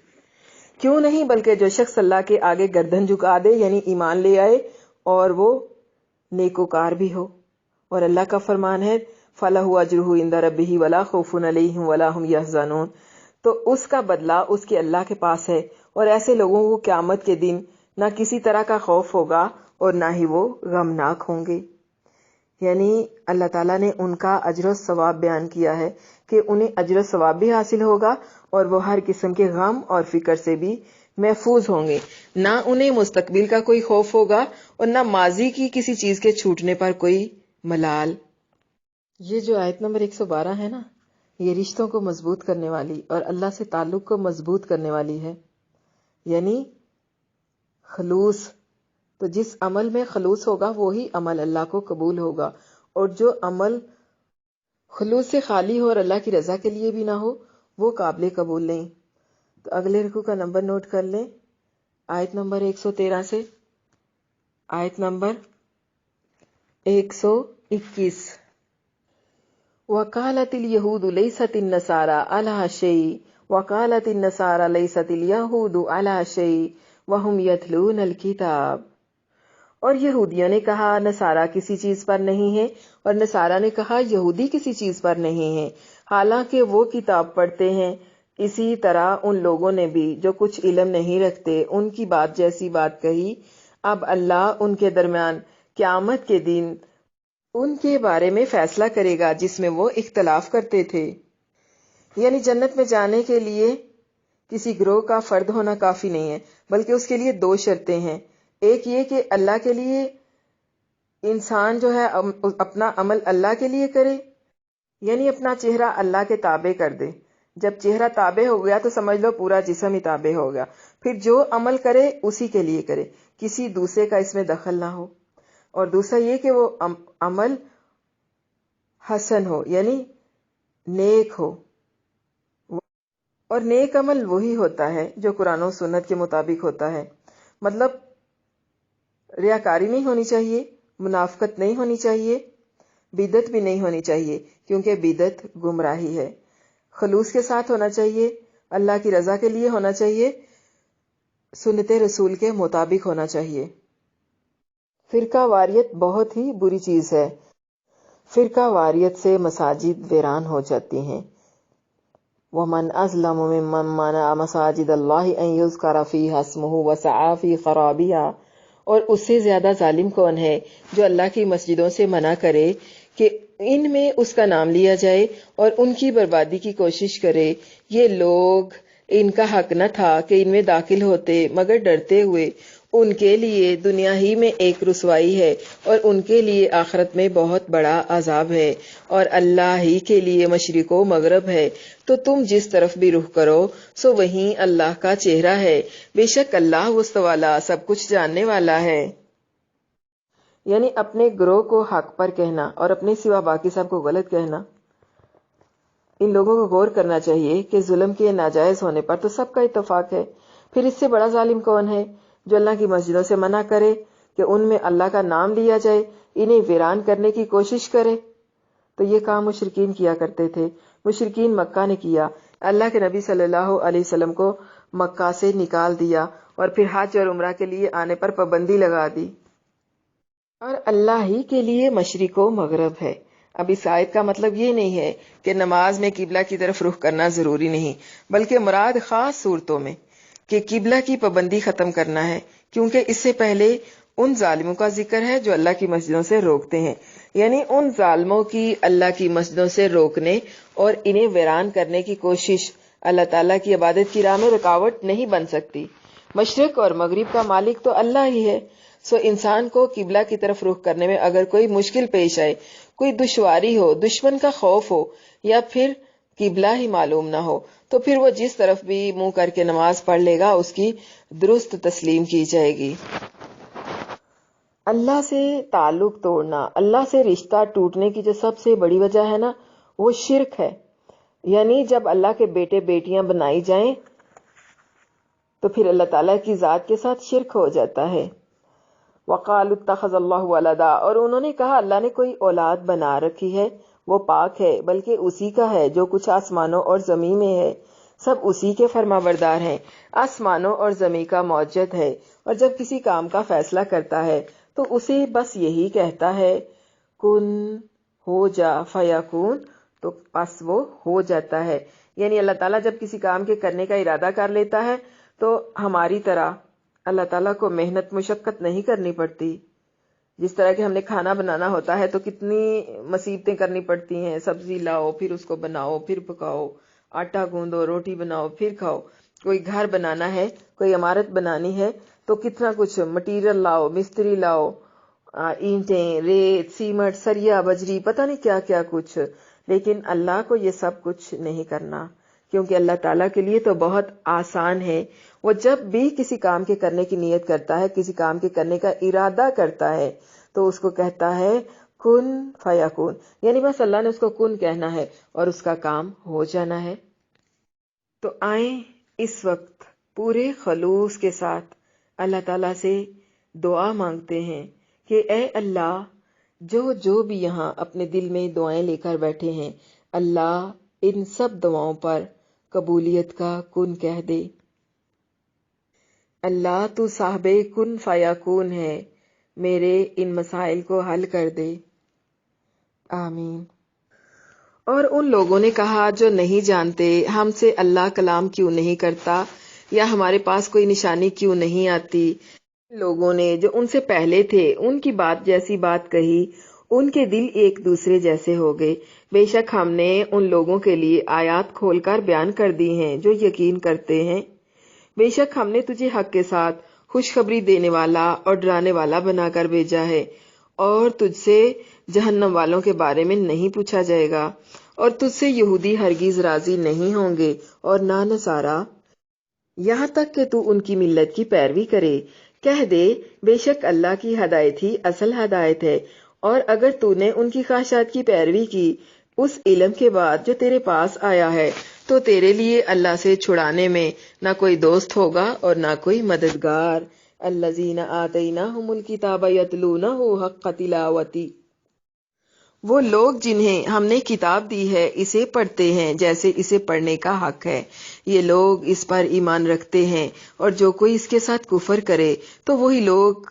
کیوں نہیں بلکہ جو شخص اللہ کے آگے گردن جھکا دے یعنی ایمان لے آئے اور وہ نیکوکار بھی ہو۔ اور اللہ کا فرمان ہے فَلَهُ أَجْرُهُ عِندَ رَبِّهِ وَلَا خَوْفٌ عَلَيْهِمْ وَلَا هُمْ يَحْزَنُونَ، تو اس کا بدلہ اس کے اللہ کے پاس ہے، اور ایسے لوگوں کو قیامت کے دن نہ کسی طرح کا خوف ہوگا اور نہ ہی وہ غمناک ہوں گے۔ یعنی اللہ تعالیٰ نے ان کا اجر و ثواب بیان کیا ہے کہ انہیں اجر و ثواب بھی حاصل ہوگا اور وہ ہر قسم کے غم اور فکر سے بھی محفوظ ہوں گے، نہ انہیں مستقبل کا کوئی خوف ہوگا اور نہ ماضی کی کسی چیز کے چھوٹنے پر کوئی ملال۔ یہ جو آیت نمبر 112 ہے نا، یہ رشتوں کو مضبوط کرنے والی اور اللہ سے تعلق کو مضبوط کرنے والی ہے، یعنی خلوص۔ تو جس عمل میں خلوص ہوگا وہی عمل اللہ کو قبول ہوگا، اور جو عمل خلوص سے خالی ہو اور اللہ کی رضا کے لیے بھی نہ ہو وہ قابل قبول نہیں۔ تو اگلے رکوع کا نمبر نوٹ کر لیں، آیت نمبر 113 سے آیت نمبر 121۔ وَقَالَتِ الْيَهُودُ لَيْسَتِ النَّصَارَىٰ عَلَىٰ شَيْءٍ وَقَالَتِ النَّصَارَىٰ لَيْسَتِ الْيَهُودُ عَلَىٰ شَيْءٍ وَهُمْ يَتْلُونَ الْكِتَابَ، اور یہودیوں نے کہا نصارہ کسی چیز پر نہیں ہے اور نصارہ نے کہا یہودی کسی چیز پر نہیں ہے، حالانکہ وہ کتاب پڑھتے ہیں۔ اسی طرح ان لوگوں نے بھی جو کچھ علم نہیں رکھتے ان کی بات جیسی بات کہی۔ اب اللہ ان کے درمیان قیامت کے دن ان کے بارے میں فیصلہ کرے گا جس میں وہ اختلاف کرتے تھے۔ یعنی جنت میں جانے کے لیے کسی گروہ کا فرد ہونا کافی نہیں ہے، بلکہ اس کے لیے 2 شرطیں ہیں۔ ایک یہ کہ اللہ کے لیے انسان جو ہے اپنا عمل اللہ کے لیے کرے، یعنی اپنا چہرہ اللہ کے تابع کر دے۔ جب چہرہ تابع ہو گیا تو سمجھ لو پورا جسم ہی تابع ہو گیا۔ پھر جو عمل کرے اسی کے لیے کرے، کسی دوسرے کا اس میں دخل نہ ہو۔ اور دوسرا یہ کہ وہ عمل حسن ہو یعنی نیک ہو، اور نیک عمل وہی ہوتا ہے جو قرآن و سنت کے مطابق ہوتا ہے۔ مطلب ریاکاری نہیں ہونی چاہیے، منافقت نہیں ہونی چاہیے، بدعت بھی نہیں ہونی چاہیے کیونکہ بدعت گمراہی ہے۔ خلوص کے ساتھ ہونا چاہیے، اللہ کی رضا کے لیے ہونا چاہیے، سنت رسول کے مطابق ہونا چاہیے۔ فرقہ واریت بہت ہی بری چیز ہے. فرقہ واریت سے مساجد ویران ہو جاتی ہیں. وَمَنْ أَظْلَمُ مِمَّنْ مَنَعَ مَسَاجِدَ اللَّهِ أَنْ يُذْكَرَ فِيهَا اسْمُهُ وَسَعَىٰ فِي خَرَابِهَا. اور اس سے زیادہ ظالم کون ہے جو اللہ کی مسجدوں سے منع کرے کہ ان میں اس کا نام لیا جائے اور ان کی بربادی کی کوشش کرے. یہ لوگ ان کا حق نہ تھا کہ ان میں داخل ہوتے مگر ڈرتے ہوئے. ان کے لیے دنیا ہی میں ایک رسوائی ہے اور ان کے لیے آخرت میں بہت بڑا عذاب ہے. اور اللہ ہی کے لیے مشرق و مغرب ہے، تو تم جس طرف بھی رخ کرو سو وہیں اللہ کا چہرہ ہے. بے شک اللہ وسط والا سب کچھ جاننے والا ہے. یعنی اپنے گروہ کو حق پر کہنا اور اپنے سوا باقی سب کو غلط کہنا. ان لوگوں کو غور کرنا چاہیے کہ ظلم کے ناجائز ہونے پر تو سب کا اتفاق ہے. پھر اس سے بڑا ظالم کون ہے جو اللہ کی مسجدوں سے منع کرے کہ ان میں اللہ کا نام لیا جائے، انہیں ویران کرنے کی کوشش کرے. تو یہ کام مشرکین کیا کرتے تھے. مشرکین مکہ نے کیا. اللہ کے نبی صلی اللہ علیہ وسلم کو مکہ سے نکال دیا اور پھر حج اور عمرہ کے لیے آنے پر پابندی لگا دی. اور اللہ ہی کے لیے مشرق و مغرب ہے. اب اس آیت کا مطلب یہ نہیں ہے کہ نماز میں قبلہ کی طرف رخ کرنا ضروری نہیں، بلکہ مراد خاص صورتوں میں کہ قبلہ کی پابندی ختم کرنا ہے، کیونکہ اس سے پہلے ان ظالموں کا ذکر ہے جو اللہ کی مسجدوں سے روکتے ہیں. یعنی ان ظالموں کی اللہ کی مسجدوں سے روکنے اور انہیں ویران کرنے کی کوشش اللہ تعالیٰ کی عبادت کی راہ میں رکاوٹ نہیں بن سکتی. مشرق اور مغرب کا مالک تو اللہ ہی ہے. سو انسان کو قبلہ کی طرف رخ کرنے میں اگر کوئی مشکل پیش آئے، کوئی دشواری ہو، دشمن کا خوف ہو یا پھر قبلہ ہی معلوم نہ ہو، تو پھر وہ جس طرف بھی منہ کر کے نماز پڑھ لے گا اس کی درست تسلیم کی جائے گی. اللہ سے تعلق توڑنا، اللہ سے رشتہ ٹوٹنے کی جو سب سے بڑی وجہ ہے نا، وہ شرک ہے. یعنی جب اللہ کے بیٹے بیٹیاں بنائی جائیں تو پھر اللہ تعالیٰ کی ذات کے ساتھ شرک ہو جاتا ہے. وَقَالُوا اتَّخَذَ اللَّهُ وَلَدًا. اور انہوں نے کہا اللہ نے کوئی اولاد بنا رکھی ہے. وہ پاک ہے، بلکہ اسی کا ہے جو کچھ آسمانوں اور زمین میں ہے. سب اسی کے فرما بردار ہیں. آسمانوں اور زمین کا موجد ہے اور جب کسی کام کا فیصلہ کرتا ہے تو اسے بس یہی کہتا ہے کن ہو جا فیکون، تو بس وہ ہو جاتا ہے. یعنی اللہ تعالیٰ جب کسی کام کے کرنے کا ارادہ کر لیتا ہے تو ہماری طرح اللہ تعالیٰ کو محنت مشقت نہیں کرنی پڑتی. جس طرح کہ ہم نے کھانا بنانا ہوتا ہے تو کتنی مصیبتیں کرنی پڑتی ہیں. سبزی لاؤ، پھر اس کو بناؤ، پھر پکاؤ، آٹا گوندو، روٹی بناؤ، پھر کھاؤ. کوئی گھر بنانا ہے، کوئی عمارت بنانی ہے تو کتنا کچھ مٹیریل لاؤ، مستری لاؤ، اینٹیں، ریت، سیمنٹ، سریا، بجری، پتہ نہیں کیا کیا کچھ. لیکن اللہ کو یہ سب کچھ نہیں کرنا، کیونکہ اللہ تعالیٰ کے لیے تو بہت آسان ہے. وہ جب بھی کسی کام کے کرنے کی نیت کرتا ہے، کسی کام کے کرنے کا ارادہ کرتا ہے تو اس کو کہتا ہے کن فیکون. یعنی بس اللہ نے اس کو کن کہنا ہے اور اس کا کام ہو جانا ہے. تو آئیں اس وقت پورے خلوص کے ساتھ اللہ تعالیٰ سے دعا مانگتے ہیں کہ اے اللہ، جو بھی یہاں اپنے دل میں دعائیں لے کر بیٹھے ہیں، اللہ ان سب دعاؤں پر قبولیت کا کن کہہ دے. اللہ تو صاحب کن فیکون ہے، میرے ان مسائل کو حل کر دے. آمین. اور ان لوگوں نے کہا جو نہیں جانتے ہم سے اللہ کلام کیوں نہیں کرتا یا ہمارے پاس کوئی نشانی کیوں نہیں آتی. لوگوں نے جو ان سے پہلے تھے ان کی بات جیسی بات کہی، ان کے دل ایک دوسرے جیسے ہو گئے. بے شک ہم نے ان لوگوں کے لیے آیات کھول کر بیان کر دی ہیں جو یقین کرتے ہیں. بے شک ہم نے تجھے حق کے ساتھ خوشخبری دینے والا اور ڈرانے والا بنا کر بھیجا ہے، اور تجھ سے جہنم والوں کے بارے میں نہیں پوچھا جائے گا، اور تجھ سے یہودی ہرگز راضی نہیں ہوں گے اور نہ نصارا، یہاں تک کہ تو ان کی ملت کی پیروی کرے. کہہ دے بے شک اللہ کی ہدایت ہی اصل ہدایت ہے، اور اگر تو نے ان کی خواہشات کی پیروی کی اس علم کے بعد جو تیرے پاس آیا ہے تو تیرے لیے اللہ سے چھڑانے میں نہ کوئی دوست ہوگا اور نہ کوئی مددگار. الذین آتیناہم الکتاب یتلونہ حق تلاوتہ. وہ لوگ جنہیں ہم نے کتاب دی ہے اسے پڑھتے ہیں جیسے اسے پڑھنے کا حق ہے. یہ لوگ اس پر ایمان رکھتے ہیں، اور جو کوئی اس کے ساتھ کفر کرے تو وہی لوگ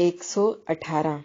118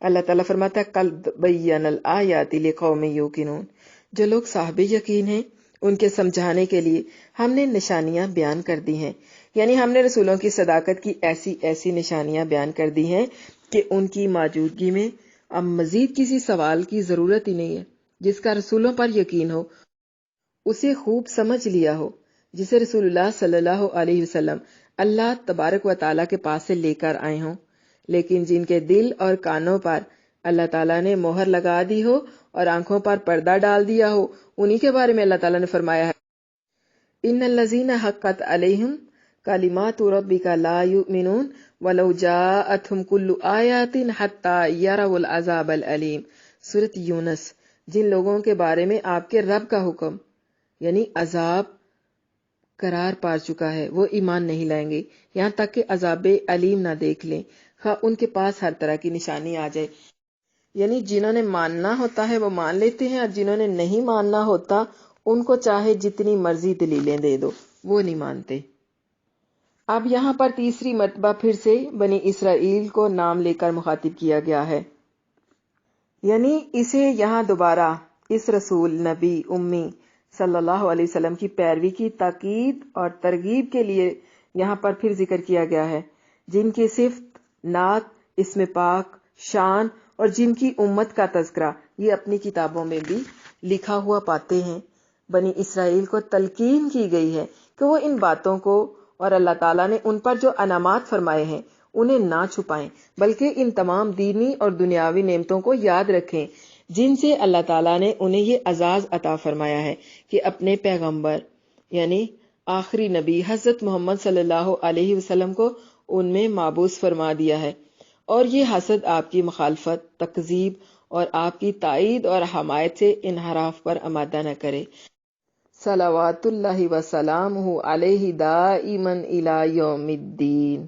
اللہ تعالیٰ فرماتا ہے قد بین الآیات لقوم یوقنون، جو لوگ صاحب یقین ہیں ان کے سمجھانے کے لیے ہم نے نشانیاں بیان کر دی ہیں، یعنی ہم نے رسولوں کی صداقت کی ایسی ایسی نشانیاں بیان کر دی ہیں کہ ان کی موجودگی میں اب مزید کسی سوال کی ضرورت ہی نہیں ہے۔ جس کا رسولوں پر یقین ہو، اسے خوب سمجھ لیا ہو، جسے رسول اللہ صلی اللہ علیہ وسلم اللہ تبارک و تعالیٰ کے پاس سے لے کر آئے ہوں، لیکن جن کے دل اور کانوں پر اللہ تعالیٰ نے مہر لگا دی ہو اور آنکھوں پر پردہ ڈال دیا ہو، انہی کے بارے میں اللہ تعالیٰ نے فرمایا ہے ان الذین حقت علیہم کلمات ربک لا یؤمنون ولو جاءتہم کل آیات حتی یروا العذاب العلیم۔ سورۃ یونس۔ جن لوگوں کے بارے میں آپ کے رب کا حکم یعنی عذاب قرار پا چکا ہے، وہ ایمان نہیں لائیں گے یہاں تک کہ عذاب علیم نہ دیکھ لیں، خواہ ان کے پاس ہر طرح کی نشانی آ جائے۔ یعنی جنہوں نے ماننا ہوتا ہے وہ مان لیتے ہیں، اور جنہوں نے نہیں ماننا ہوتا ان کو چاہے جتنی مرضی دلیلیں دے دو وہ نہیں مانتے۔ اب یہاں پر تیسری مرتبہ پھر سے بنی اسرائیل کو نام لے کر مخاطب کیا گیا ہے، یعنی اسے یہاں دوبارہ اس رسول نبی امی صلی اللہ علیہ وسلم کی پیروی کی تاکید اور ترغیب کے لیے یہاں پر پھر ذکر کیا گیا ہے، جن کی صفت، نعت، اسم پاک، شان اور جن کی امت کا تذکرہ یہ اپنی کتابوں میں بھی لکھا ہوا پاتے ہیں۔ بنی اسرائیل کو تلقین کی گئی ہے کہ وہ ان باتوں کو اور اللہ تعالیٰ نے ان پر جو انعامات فرمائے ہیں انہیں نہ چھپائیں، بلکہ ان تمام دینی اور دنیاوی نعمتوں کو یاد رکھیں جن سے اللہ تعالیٰ نے انہیں یہ اعزاز عطا فرمایا ہے کہ اپنے پیغمبر یعنی آخری نبی حضرت محمد صلی اللہ علیہ وسلم کو ان میں مابعوث فرما دیا ہے، اور یہ حسد آپ کی مخالفت، تکذیب اور آپ کی تائید اور حمایت سے انحراف پر آمادہ نہ کرے۔ صلوات اللہ وسلامہ علیہ دائما الی یوم الدین۔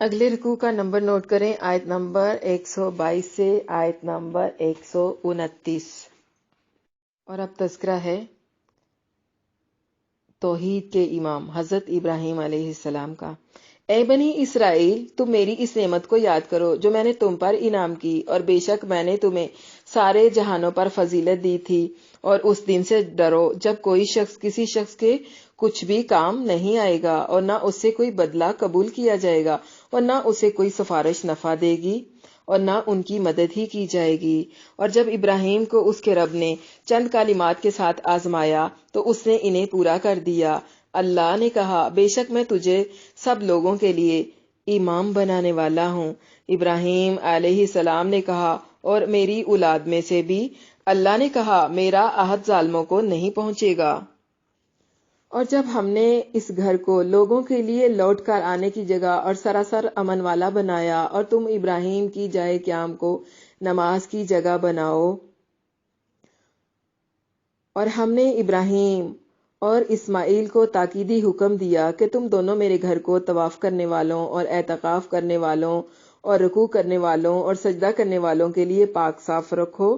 اگلے رکوع کا نمبر نوٹ کریں، آیت نمبر 122 سے آیت نمبر 129، اور اب تذکرہ ہے توحید کے امام حضرت ابراہیم علیہ السلام کا۔ اے بنی اسرائیل، تم میری اس نعمت کو یاد کرو جو میں نے تم پر انعام کی، اور بے شک میں نے تمہیں سارے جہانوں پر فضیلت دی تھی، اور اس دن سے ڈرو جب کوئی شخص کسی شخص کے کچھ بھی کام نہیں آئے گا، اور نہ اس سے کوئی بدلہ قبول کیا جائے گا، اور نہ اسے کوئی سفارش نفع دے گی، اور نہ ان کی مدد ہی کی جائے گی۔ اور جب ابراہیم کو اس کے رب نے چند کلمات کے ساتھ آزمایا تو اس نے انہیں پورا کر دیا۔ اللہ نے کہا، بے شک میں تجھے سب لوگوں کے لیے امام بنانے والا ہوں۔ ابراہیم علیہ السلام نے کہا، اور میری اولاد میں سے بھی۔ اللہ نے کہا، میرا عہد ظالموں کو نہیں پہنچے گا۔ اور جب ہم نے اس گھر کو لوگوں کے لیے لوٹ کر آنے کی جگہ اور سراسر امن والا بنایا، اور تم ابراہیم کی جائے قیام کو نماز کی جگہ بناؤ، اور ہم نے ابراہیم اور اسماعیل کو تاکیدی حکم دیا کہ تم دونوں میرے گھر کو طواف کرنے والوں اور اعتکاف کرنے والوں اور رکوع کرنے والوں اور سجدہ کرنے والوں کے لیے پاک صاف رکھو۔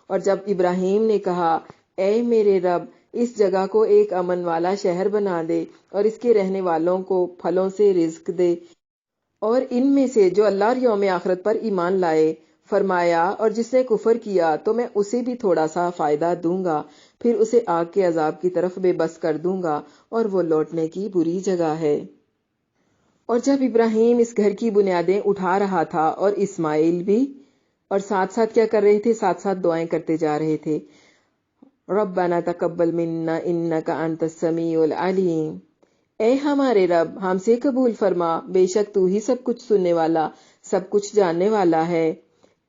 اور جب ابراہیم نے کہا، اے میرے رب، اس جگہ کو ایک امن والا شہر بنا دے، اور اس کے رہنے والوں کو پھلوں سے رزق دے، اور ان میں سے جو اللہ اور یوم آخرت پر ایمان لائے، فرمایا، اور جس نے کفر کیا تو میں اسے بھی تھوڑا سا فائدہ دوں گا، پھر اسے آگ کے عذاب کی طرف بے بس کر دوں گا، اور وہ لوٹنے کی بری جگہ ہے۔ اور جب ابراہیم اس گھر کی بنیادیں اٹھا رہا تھا، اور اسماعیل بھی، اور ساتھ ساتھ کیا کر رہے تھے؟ ساتھ ساتھ دعائیں کرتے جا رہے تھے، ربنا تقبل منا انک انت السمیع العلیم، اے ہمارے رب ہم سے قبول فرما، بے شک تو ہی سب کچھ سننے والا، سب کچھ جاننے والا ہے۔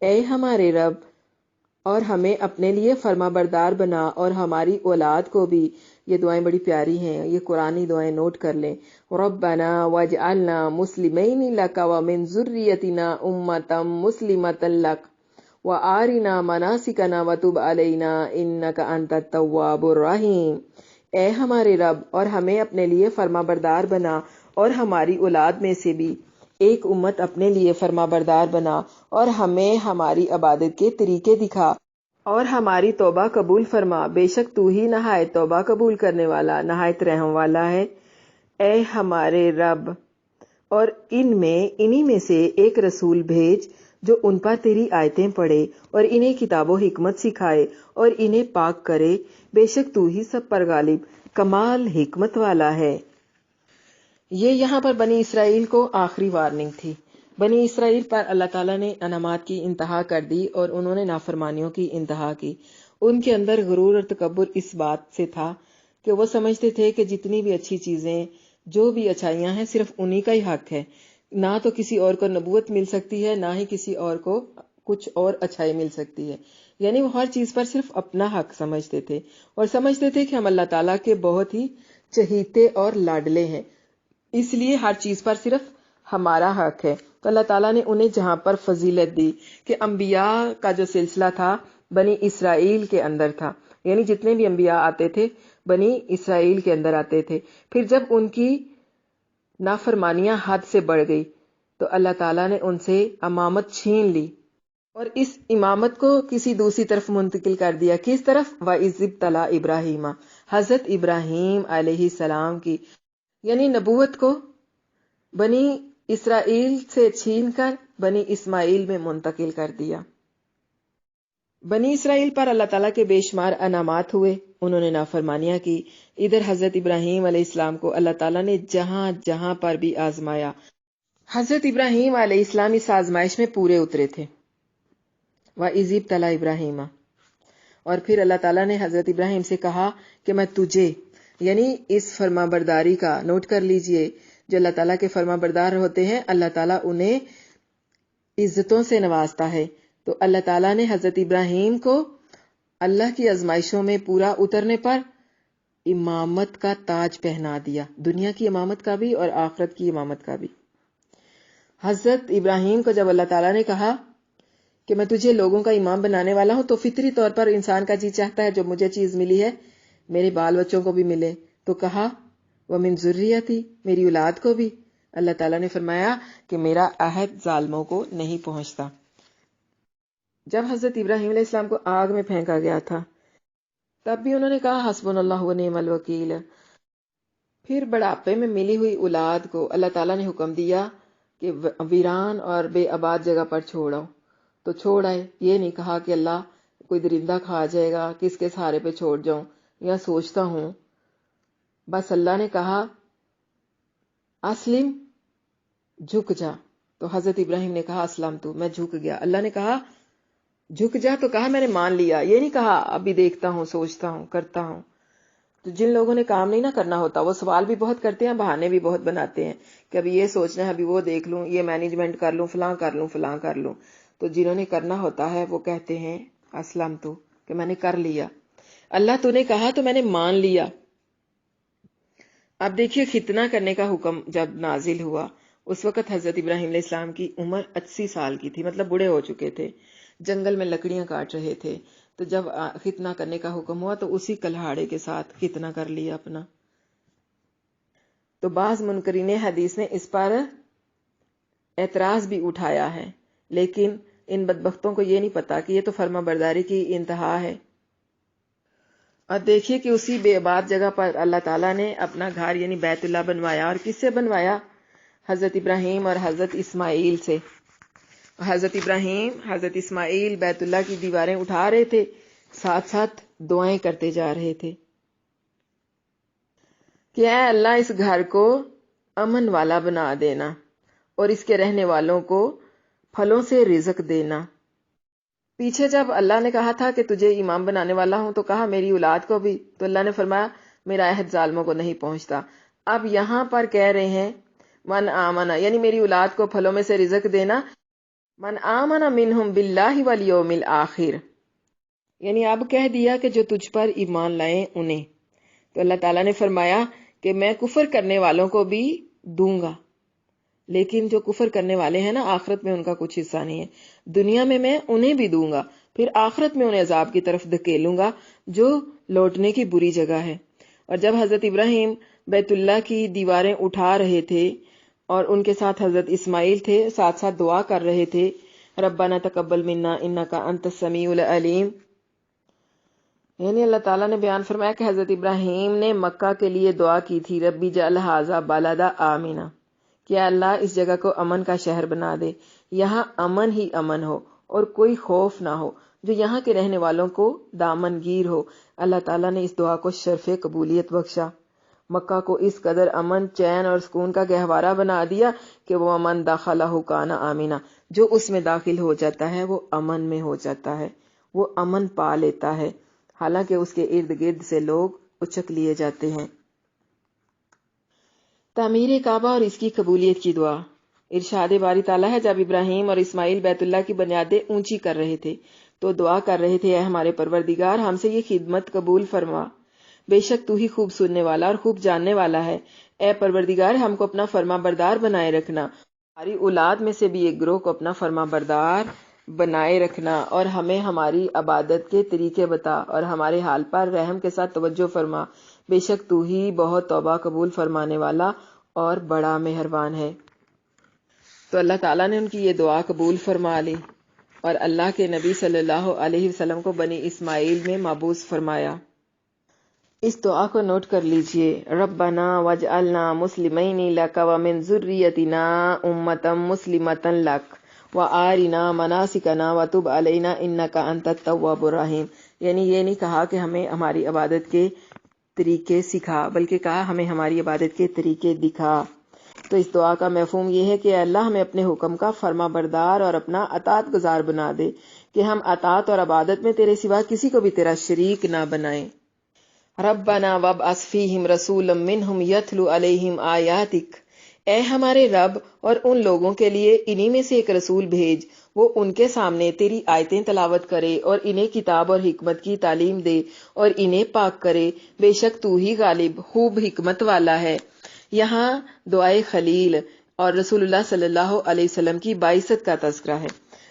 اے ہمارے رب، اور ہمیں اپنے لیے فرما بردار بنا، اور ہماری اولاد کو بھی۔ یہ دعائیں بڑی پیاری ہیں، یہ قرآنی دعائیں نوٹ کر لیں۔ ربنا واجعلنا مسلمین لک ومن ذریتنا امۃ مسلمۃ لک وارنا مناسکنا وتب علینا انک انت التواب الرحیم۔ اے ہمارے رب، اور ہمیں اپنے لیے فرما بردار بنا، اور ہماری اولاد میں سے بھی ایک امت اپنے لیے فرما بردار بنا، اور ہمیں ہماری عبادت کے طریقے دکھا، اور ہماری توبہ قبول فرما، بے شک تو ہی نہایت توبہ قبول کرنے والا، نہایت رحم والا ہے۔ اے ہمارے رب، اور انہی میں سے ایک رسول بھیج جو ان پر تیری آیتیں پڑھے اور انہیں کتاب و حکمت سکھائے اور انہیں پاک کرے، بے شک تو ہی سب پر غالب کمال حکمت والا ہے۔ یہ یہاں پر بنی اسرائیل کو آخری وارننگ تھی۔ بنی اسرائیل پر اللہ تعالیٰ نے انعامات کی انتہا کر دی اور انہوں نے نافرمانیوں کی انتہا کی۔ ان کے اندر غرور اور تکبر اس بات سے تھا کہ وہ سمجھتے تھے کہ جتنی بھی اچھی چیزیں، جو بھی اچھائیاں ہیں، صرف انہی کا ہی حق ہے، نہ تو کسی اور کو نبوت مل سکتی ہے، نہ ہی کسی اور کو کچھ اور اچھائی مل سکتی ہے۔ یعنی وہ ہر چیز پر صرف اپنا حق سمجھتے تھے اور سمجھتے تھے کہ ہم اللہ تعالیٰ کے بہت ہی چہیتے اور لاڈلے ہیں، اس لیے ہر چیز پر صرف ہمارا حق ہے۔ تو اللہ تعالیٰ نے انہیں جہاں پر فضیلت دی کہ انبیاء کا جو سلسلہ تھا بنی اسرائیل کے اندر تھا، یعنی جتنے بھی انبیاء آتے تھے بنی اسرائیل کے اندر آتے تھے۔ پھر جب ان کی نافرمانیاں حد سے بڑھ گئی تو اللہ تعالیٰ نے ان سے امامت چھین لی اور اس امامت کو کسی دوسری طرف منتقل کر دیا۔ کس طرف؟ وَإِذِ ابْتَلَىٰ إِبْرَاهِيمَ، حضرت ابراہیم علیہ السلام کی، یعنی نبوت کو بنی اسرائیل سے چھین کر بنی اسماعیل میں منتقل کر دیا۔ بنی اسرائیل پر اللہ تعالیٰ کے بے شمار انعامات ہوئے، انہوں نے نافرمانیاں کی۔ ادھر حضرت ابراہیم علیہ السلام کو اللہ تعالیٰ نے جہاں جہاں پر بھی آزمایا، حضرت ابراہیم علیہ السلام اس آزمائش میں پورے اترے تھے۔ وَإِذِ ابْتَلَىٰ إِبْرَاهِيمَ، اور پھر اللہ تعالیٰ نے حضرت ابراہیم سے کہا کہ میں تجھے، یعنی اس فرما برداری کا نوٹ کر لیجئے، جو اللہ تعالیٰ کے فرما بردار ہوتے ہیں اللہ تعالیٰ انہیں عزتوں سے نوازتا ہے۔ تو اللہ تعالیٰ نے حضرت ابراہیم کو اللہ کی آزمائشوں میں پورا اترنے پر امامت کا تاج پہنا دیا، دنیا کی امامت کا بھی اور آخرت کی امامت کا بھی۔ حضرت ابراہیم کو جب اللہ تعالیٰ نے کہا کہ میں تجھے لوگوں کا امام بنانے والا ہوں، تو فطری طور پر انسان کا جی چاہتا ہے جو مجھے چیز ملی ہے میرے بال بچوں کو بھی ملے، تو کہا وَمِن ذُرِّيَّتِي، میری اولاد کو بھی۔ اللہ تعالیٰ نے فرمایا کہ میرا عہد ظالموں کو نہیں پہنچتا۔ جب حضرت ابراہیم علیہ السلام کو آگ میں پھینکا گیا تھا تب بھی انہوں نے کہا حسبنا اللہ ونعم الوکیل۔ پھر بڑھاپے میں ملی ہوئی اولاد کو اللہ تعالیٰ نے حکم دیا کہ ویران اور بے آباد جگہ پر چھوڑو، تو چھوڑ آئے۔ یہ نہیں کہا کہ اللہ کوئی درندہ کھا جائے گا، کس کے سہارے پہ چھوڑ جاؤں یا سوچتا ہوں، بس اللہ نے کہا اسلم، جھک جا۔ تو حضرت ابراہیم نے کہا اسلم تو، میں جھک گیا۔ اللہ نے کہا جھک جا، تو کہا میں نے مان لیا، یہ نہیں کہا ابھی دیکھتا ہوں، سوچتا ہوں، کرتا ہوں۔ تو جن لوگوں نے کام نہیں نہ کرنا ہوتا وہ سوال بھی بہت کرتے ہیں، بہانے بھی بہت بناتے ہیں کہ ابھی یہ سوچنا ہے، ابھی وہ دیکھ لوں، یہ مینجمنٹ کر لوں، فلاں کر لوں، فلاں کر لوں۔ تو جنہوں نے کرنا ہوتا ہے وہ کہتے ہیں اسلم تو، کہ میں نے کر لیا، اللہ تو نے کہا تو میں نے مان لیا۔ اب دیکھیے ختنہ کرنے کا حکم جب نازل ہوا، اس وقت حضرت ابراہیم علیہ السلام کی عمر 80 سال کی تھی، مطلب بوڑھے ہو چکے تھے، جنگل میں لکڑیاں کاٹ رہے تھے۔ تو جب ختنہ کرنے کا حکم ہوا تو اسی کلہاڑے کے ساتھ ختنہ کر لیا اپنا۔ تو بعض منکرین حدیث نے اس پر اعتراض بھی اٹھایا ہے، لیکن ان بدبختوں کو یہ نہیں پتا کہ یہ تو فرما برداری کی انتہا ہے۔ اور دیکھیے کہ اسی بے آباد جگہ پر اللہ تعالیٰ نے اپنا گھر یعنی بیت اللہ بنوایا، اور کس سے بنوایا؟ حضرت ابراہیم اور حضرت اسماعیل سے۔ حضرت ابراہیم، حضرت اسماعیل بیت اللہ کی دیواریں اٹھا رہے تھے، ساتھ ساتھ دعائیں کرتے جا رہے تھے کہ اے اللہ اس گھر کو امن والا بنا دینا اور اس کے رہنے والوں کو پھلوں سے رزق دینا۔ پیچھے جب اللہ نے کہا تھا کہ تجھے امام بنانے والا ہوں تو کہا میری اولاد کو بھی، تو اللہ نے فرمایا میرا عہد ظالموں کو نہیں پہنچتا۔ اب یہاں پر کہہ رہے ہیں من آمنا، یعنی میری اولاد کو پھلوں میں سے رزق دینا، من آمنا منہم باللہ والیوم الآخر، یعنی اب کہہ دیا کہ جو تجھ پر ایمان لائیں انہیں۔ تو اللہ تعالیٰ نے فرمایا کہ میں کفر کرنے والوں کو بھی دوں گا، لیکن جو کفر کرنے والے ہیں نا آخرت میں ان کا کچھ حصہ نہیں ہے، دنیا میں میں انہیں بھی دوں گا، پھر آخرت میں انہیں عذاب کی طرف دھکیلوں گا جو لوٹنے کی بری جگہ ہے۔ اور جب حضرت ابراہیم بیت اللہ کی دیواریں اٹھا رہے تھے اور ان کے ساتھ حضرت اسماعیل تھے، ساتھ ساتھ دعا کر رہے تھے ربنا تقبل منا انک انت السمیع العلیم، یعنی اللہ تعالیٰ نے بیان فرمایا کہ حضرت ابراہیم نے مکہ کے لیے دعا کی تھی ربی جعل ھذا بلدا آمنا، کہ اللہ اس جگہ کو امن کا شہر بنا دے۔ یہاں امن ہی امن ہو اور کوئی خوف نہ ہو جو یہاں کے رہنے والوں کو دامن گیر ہو۔ اللہ تعالیٰ نے اس دعا کو شرف قبولیت بخشا۔ مکہ کو اس قدر امن، چین اور سکون کا گہوارہ بنا دیا کہ وہ امن داخلہ کان آمینہ، جو اس میں داخل ہو جاتا ہے وہ امن میں ہو جاتا ہے، وہ امن پا لیتا ہے، حالانکہ اس کے ارد گرد سے لوگ اچک لیے جاتے ہیں۔ تعمیر کعبہ اور اس کی قبولیت کی دعا۔ ارشاد باری تعالیٰ ہے، جب ابراہیم اور اسماعیل بیت اللہ کی بنیادیں اونچی کر رہے تھے تو دعا کر رہے تھے، اے ہمارے پروردگار ہم سے یہ خدمت قبول فرما، بے شک تو ہی خوب سننے والا اور خوب جاننے والا ہے۔ اے پروردگار ہم کو اپنا فرما بردار بنائے رکھنا، ہماری اولاد میں سے بھی ایک گروہ کو اپنا فرما بردار بنائے رکھنا، اور ہمیں ہماری عبادت کے طریقے بتا اور ہمارے حال پر رحم کے ساتھ توجہ فرما، بے شک تو ہی بہت توبہ قبول فرمانے والا اور بڑا مہربان ہے۔ تو اللہ تعالیٰ نے ان کی یہ دعا قبول فرما لی اور اللہ کے نبی صلی اللہ علیہ وسلم کو بنی اسماعیل میں مبعوث فرمایا۔ اس دعا کو نوٹ کر لیجئے، ربنا واجعلنا مسلمین لک ومن ذریتنا امۃ مسلمۃ لک وارنا مناسکنا وتب علینا انک انت التواب الرحیم۔ یعنی یہ نہیں کہا کہ ہمیں ہماری عبادت کے طریقے سکھا، بلکہ کہا ہمیں ہماری عبادت کے طریقے دکھا۔ تو اس دعا کا مفہوم یہ ہے کہ اللہ ہمیں اپنے حکم کا فرما بردار اور اپنا اطاعت گزار بنا دے، کہ ہم اطاعت اور عبادت میں تیرے سوا کسی کو بھی تیرا شریک نہ بنائیں۔ ربنا وابعث فیہم رسولا منہم یتلو علیہم آیاتک، اے ہمارے رب اور ان لوگوں کے لیے انہی میں سے ایک رسول بھیج، وہ ان کے سامنے تیری آیتیں تلاوت کرے اور انہیں کتاب اور حکمت کی تعلیم دے اور انہیں پاک کرے، بے شک تو ہی غالب خوب حکمت والا ہے۔ یہاں دعائے خلیل اور رسول اللہ صلی اللہ علیہ وسلم کی بعثت کا تذکرہ ہے۔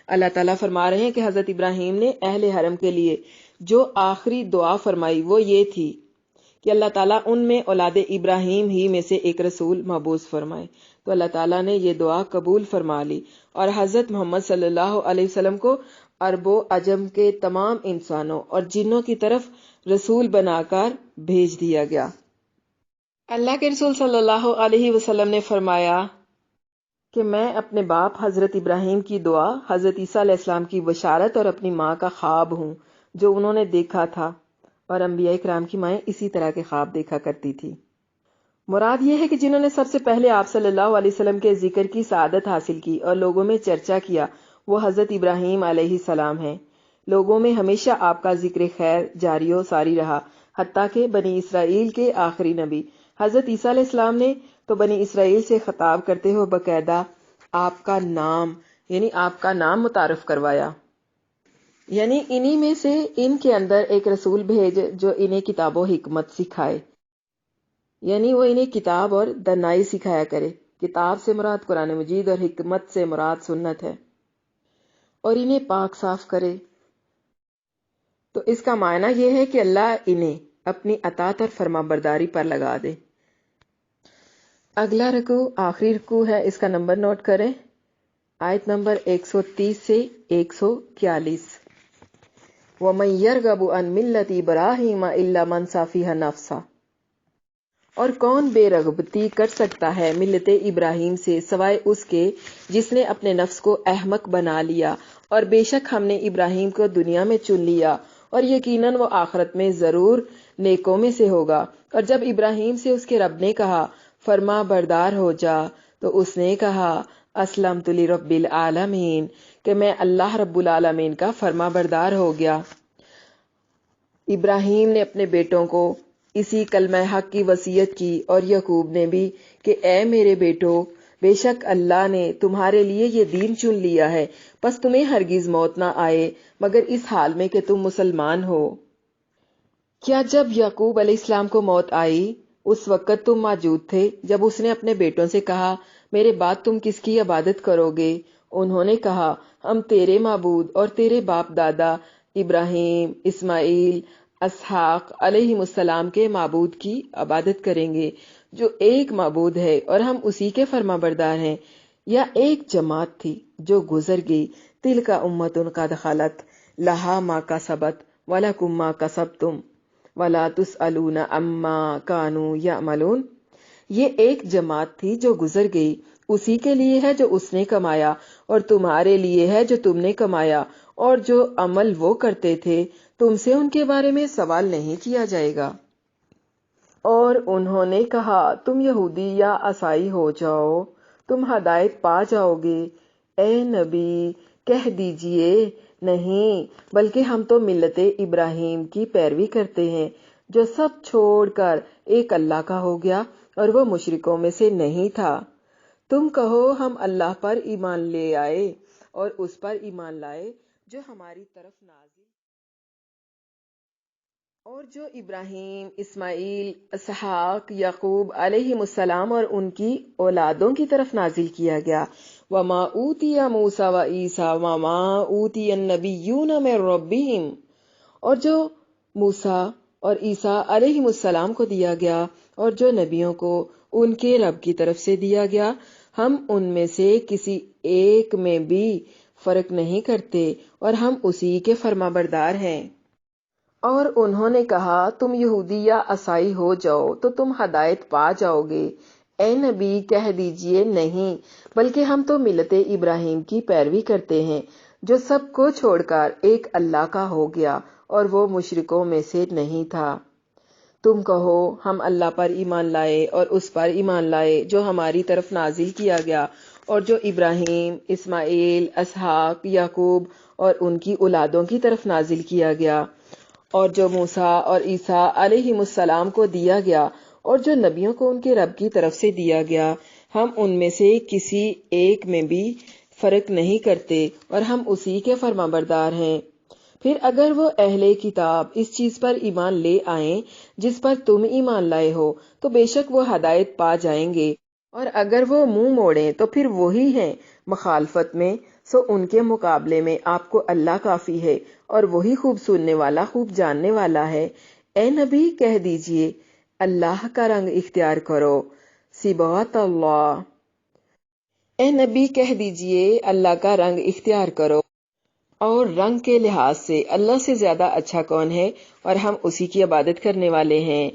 اللہ تعالیٰ فرما رہے ہیں کہ حضرت ابراہیم نے اہل حرم کے لیے جو آخری دعا فرمائی وہ یہ تھی کہ اللہ تعالیٰ ان میں اولاد ابراہیم ہی میں سے ایک رسول مبعوث فرمائے۔ تو اللہ تعالیٰ نے یہ دعا قبول فرما لی اور حضرت محمد صلی اللہ علیہ وسلم کو عرب و عجم کے تمام انسانوں اور جنوں کی طرف رسول بنا کر بھیج دیا گیا۔ اللہ کے رسول صلی اللہ علیہ وسلم نے فرمایا کہ میں اپنے باپ حضرت ابراہیم کی دعا، حضرت عیسیٰ علیہ السلام کی بشارت اور اپنی ماں کا خواب ہوں جو انہوں نے دیکھا تھا، اور انبیاء کرام کی مائیں اسی طرح کے خواب دیکھا کرتی تھی۔ مراد یہ ہے کہ جنہوں نے سب سے پہلے آپ صلی اللہ علیہ وسلم کے ذکر کی سعادت حاصل کی اور لوگوں میں چرچا کیا وہ حضرت ابراہیم علیہ السلام ہیں۔ لوگوں میں ہمیشہ آپ کا ذکر خیر جاری و ساری رہا، حتیٰ کہ بنی اسرائیل کے آخری نبی حضرت عیسیٰ علیہ السلام نے تو بنی اسرائیل سے خطاب کرتے ہوئے باقاعدہ آپ کا نام یعنی آپ کا نام متعارف کروایا، یعنی انہی میں سے ان کے اندر ایک رسول بھیج جو انہیں کتاب و حکمت سکھائے، یعنی وہ انہیں کتاب اور دانائی سکھایا کرے۔ کتاب سے مراد قرآن مجید اور حکمت سے مراد سنت ہے، اور انہیں پاک صاف کرے۔ تو اس کا معنی یہ ہے کہ اللہ انہیں اپنی اطاعت اور فرما برداری پر لگا دے۔ اگلا رکوع آخری رکوع ہے، اس کا نمبر نوٹ کریں، آیت نمبر 130 سے 141۔ وَمَن يَرْغَبُ عَن مِلَّةِ إِبْرَاهِيمَ إِلَّا مَن سَفِهَ نَفْسَهُ، اور کون بے رغبتی کر سکتا ہے ملت ابراہیم سے سوائے اس کے جس نے اپنے نفس کو احمق بنا لیا، اور بے شک ہم نے ابراہیم کو دنیا میں چن لیا اور یقیناً وہ آخرت میں ضرور نیکوں میں سے ہوگا۔ اور جب ابراہیم سے اس کے رب نے کہا فرما بردار ہو جا، تو اس نے کہا اسلمت لرب العالمین، کہ میں اللہ رب العالمین کا فرما بردار ہو گیا۔ ابراہیم نے اپنے بیٹوں کو اسی کلمہ حق کی وصیت کی اور یعقوب نے بھی کہ اے میرے بیٹو، بے شک اللہ نے تمہارے لیے یہ دین چن لیا ہے، پس تمہیں ہرگز موت نہ آئے مگر اس حال میں کہ تم مسلمان ہو۔ کیا جب یعقوب علیہ السلام کو موت آئی اس وقت تم موجود تھے جب اس نے اپنے بیٹوں سے کہا میرے بعد تم کس کی عبادت کرو گے؟ انہوں نے کہا ہم تیرے معبود اور تیرے باپ دادا ابراہیم، اسماعیل، اسحاق علیہم السلام کے معبود کی عبادت کریں گے جو ایک معبود ہے اور ہم اسی کے فرما بردار ہیں۔ یا ایک جماعت تھی جو گزر گئی، تلک امۃ قد خلت لہا ما کسبت ولکم ما کسبتم ولا تسألون عما کانوا یعملون۔ یہ ایک جماعت تھی جو گزر گئی اسی کے لیے ہے جو اس نے کمایا، اور تمہارے لیے ہے جو تم نے کمایا، اور جو عمل وہ کرتے تھے تم سے ان کے بارے میں سوال نہیں کیا جائے گا۔ اور انہوں نے کہا تم یہودی یا عیسائی ہو جاؤ، تم ہدایت پا جاؤ گے۔ اے نبی کہہ دیجئے نہیں، بلکہ ہم تو ملت ابراہیم کی پیروی کرتے ہیں، جو سب چھوڑ کر ایک اللہ کا ہو گیا اور وہ مشرکوں میں سے نہیں تھا۔ تم کہو ہم اللہ پر ایمان لے آئے اور اس پر ایمان لائے جو ہماری طرف نازل، اور جو ابراہیم، اسماعیل، اسحاق، یعقوب علیہم السلام اور ان کی اولادوں کی طرف نازل کیا گیا۔ وما اوتی موسیٰ و عیسیٰ وما اوتی النبیون من ربہم، اور جو موسیٰ اور عیسیٰ علیہم السلام کو دیا گیا اور جو نبیوں کو ان کے رب کی طرف سے دیا گیا، ہم ان میں سے کسی ایک میں بھی فرق نہیں کرتے اور ہم اسی کے فرما بردار ہیں۔ اور انہوں نے کہا تم یہودی یا عیسائی ہو جاؤ تو تم ہدایت پا جاؤ گے۔ اے نبی کہہ دیجئے نہیں، بلکہ ہم تو ملت ابراہیم کی پیروی کرتے ہیں، جو سب کو چھوڑ کر ایک اللہ کا ہو گیا اور وہ مشرکوں میں سے نہیں تھا۔ تم کہو ہم اللہ پر ایمان لائے اور اس پر ایمان لائے جو ہماری طرف نازل کیا گیا اور جو ابراہیم، اسماعیل، اسحاق، یعقوب اور ان کی اولادوں کی طرف نازل کیا گیا، اور جو موسیٰ اور عیسیٰ علیہم السلام کو دیا گیا اور جو نبیوں کو ان کے رب کی طرف سے دیا گیا، ہم ان میں سے کسی ایک میں بھی فرق نہیں کرتے اور ہم اسی کے فرما بردار ہیں۔ پھر اگر وہ اہل کتاب اس چیز پر ایمان لے آئیں جس پر تم ایمان لائے ہو تو بے شک وہ ہدایت پا جائیں گے، اور اگر وہ منہ موڑیں تو پھر وہی ہیں مخالفت میں، سو ان کے مقابلے میں آپ کو اللہ کافی ہے اور وہی خوب سننے والا خوب جاننے والا ہے۔ اے نبی کہہ دیجئے اللہ کا رنگ اختیار کرو، صبغۃ اللہ۔ اے نبی کہہ دیجئے اللہ کا رنگ اختیار کرو، اور رنگ کے لحاظ سے اللہ سے زیادہ اچھا کون ہے، اور ہم اسی کی عبادت کرنے والے ہیں۔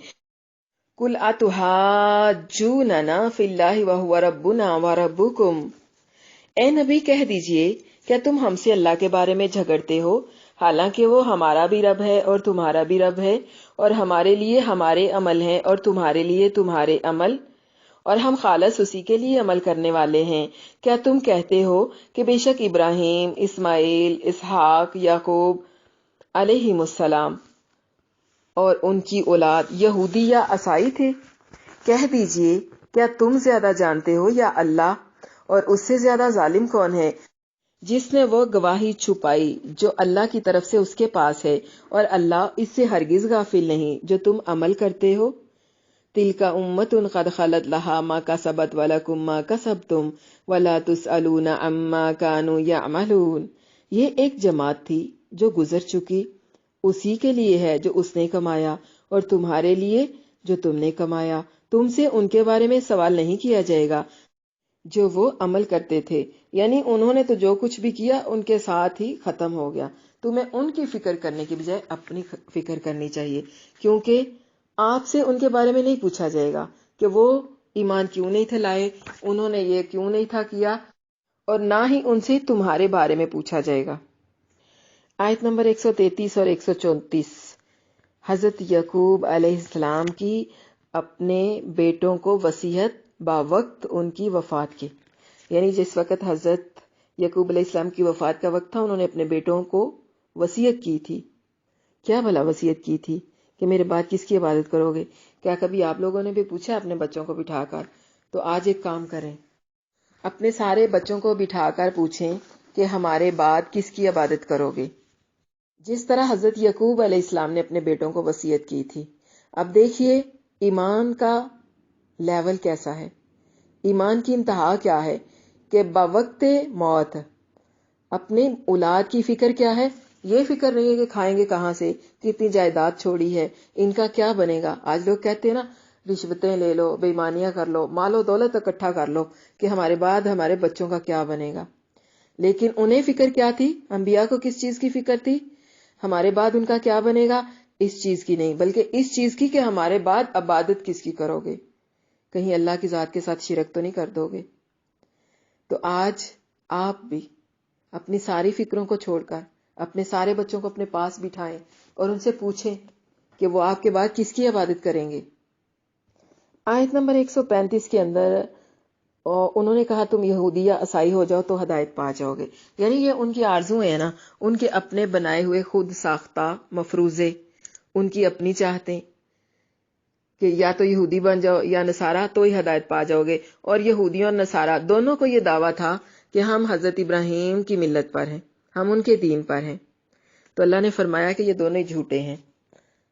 قُلْ أَتُحَاجُّونَنَا فِي اللَّهِ وَهُوَ رَبُّنَا وَرَبُّكُمْ۔ اے نبی کہہ دیجئے کیا تم ہم سے اللہ کے بارے میں جھگڑتے ہو، حالانکہ وہ ہمارا بھی رب ہے اور تمہارا بھی رب ہے، اور ہمارے لیے ہمارے عمل ہیں اور تمہارے لیے تمہارے عمل، اور ہم خالص اسی کے لیے عمل کرنے والے ہیں۔ کیا تم کہتے ہو کہ بے شک ابراہیم، اسماعیل، اسحاق، یعقوب علیہم السلام اور ان کی اولاد یہودی یا عیسائی تھے؟ کہہ دیجئے کیا تم زیادہ جانتے ہو یا اللہ، اور اس سے زیادہ ظالم کون ہے جس نے وہ گواہی چھپائی جو اللہ کی طرف سے اس کے پاس ہے، اور اللہ اس سے ہرگز غافل نہیں جو تم عمل کرتے ہو۔ تِلْکَ أُمَّةٌ قَدْ خَلَتْ لَهَا مَا كَسَبَتْ وَلَكُمْ مَا كَسَبْتُمْ وَلَا تُسْأَلُونَ عَمَّا كَانُوا يَعْمَلُونَ۔ یہ ایک جماعت تھی جو گزر چکی، اسی کے لیے ہے جو اس نے کمایا، اور تمہارے لیے جو تم نے کمایا، تم سے ان کے بارے میں سوال نہیں کیا جائے گا جو وہ عمل کرتے تھے۔ یعنی انہوں نے تو جو کچھ بھی کیا ان کے ساتھ ہی ختم ہو گیا، تمہیں ان کی فکر کرنے کی بجائے اپنی فکر کرنی چاہیے، کیونکہ آپ سے ان کے بارے میں نہیں پوچھا جائے گا کہ وہ ایمان کیوں نہیں تھے لائے، انہوں نے یہ کیوں نہیں تھا کیا، اور نہ ہی ان سے تمہارے بارے میں پوچھا جائے گا۔ آیت نمبر 133 اور 134، حضرت یعقوب علیہ السلام کی اپنے بیٹوں کو وصیت باوقت ان کی وفات کے، یعنی جس وقت حضرت یعقوب علیہ السلام کی وفات کا وقت تھا انہوں نے اپنے بیٹوں کو وصیت کی تھی۔ کیا بھلا وصیت کی تھی کہ میرے بعد کس کی عبادت کرو گے؟ کیا کبھی آپ لوگوں نے بھی پوچھا اپنے بچوں کو بٹھا کر؟ تو آج ایک کام کریں، اپنے سارے بچوں کو بٹھا کر پوچھیں کہ ہمارے بعد کس کی عبادت کرو گے، جس طرح حضرت یعقوب علیہ السلام نے اپنے بیٹوں کو وصیت کی تھی۔ اب دیکھیے ایمان کا لیول کیسا ہے، ایمان کی انتہا کیا ہے کہ بوقت موت اپنے اولاد کی فکر کیا ہے، یہ فکر نہیں ہے کہ کھائیں گے کہاں سے، کتنی جائیداد چھوڑی ہے، ان کا کیا بنے گا۔ آج لوگ کہتے ہیں نا رشوتیں لے لو، بے ایمانیاں کر لو، مال و دولت اکٹھا کر لو کہ ہمارے بعد ہمارے بچوں کا کیا بنے گا۔ لیکن انہیں فکر کیا تھی، انبیاء کو کس چیز کی فکر تھی؟ ہمارے بعد ان کا کیا بنے گا، اس چیز کی نہیں، بلکہ اس چیز کی کہ ہمارے بعد عبادت کس کی کرو گے، کہیں اللہ کی ذات کے ساتھ شرک تو نہیں کر دو گے۔ تو آج آپ بھی اپنی ساری فکروں کو چھوڑ کر اپنے سارے بچوں کو اپنے پاس بٹھائیں اور ان سے پوچھیں کہ وہ آپ کے بعد کس کی عبادت کریں گے۔ آیت نمبر 135 کے اندر انہوں نے کہا تم یہودی یا عیسائی ہو جاؤ تو ہدایت پا جاؤ گے، یعنی یہ ان کی آرزو ہیں نا، ان کے اپنے بنائے ہوئے خود ساختہ مفروضے، ان کی اپنی چاہتے کہ یا تو یہودی بن جاؤ یا نصارہ تو ہی ہدایت پا جاؤ گے۔ اور یہودیوں اور نصارہ دونوں کو یہ دعویٰ تھا کہ ہم حضرت ابراہیم کی ملت پر ہیں، ہم ان کے دین پر ہیں۔ تو اللہ نے فرمایا کہ یہ دونوں ہی جھوٹے ہیں،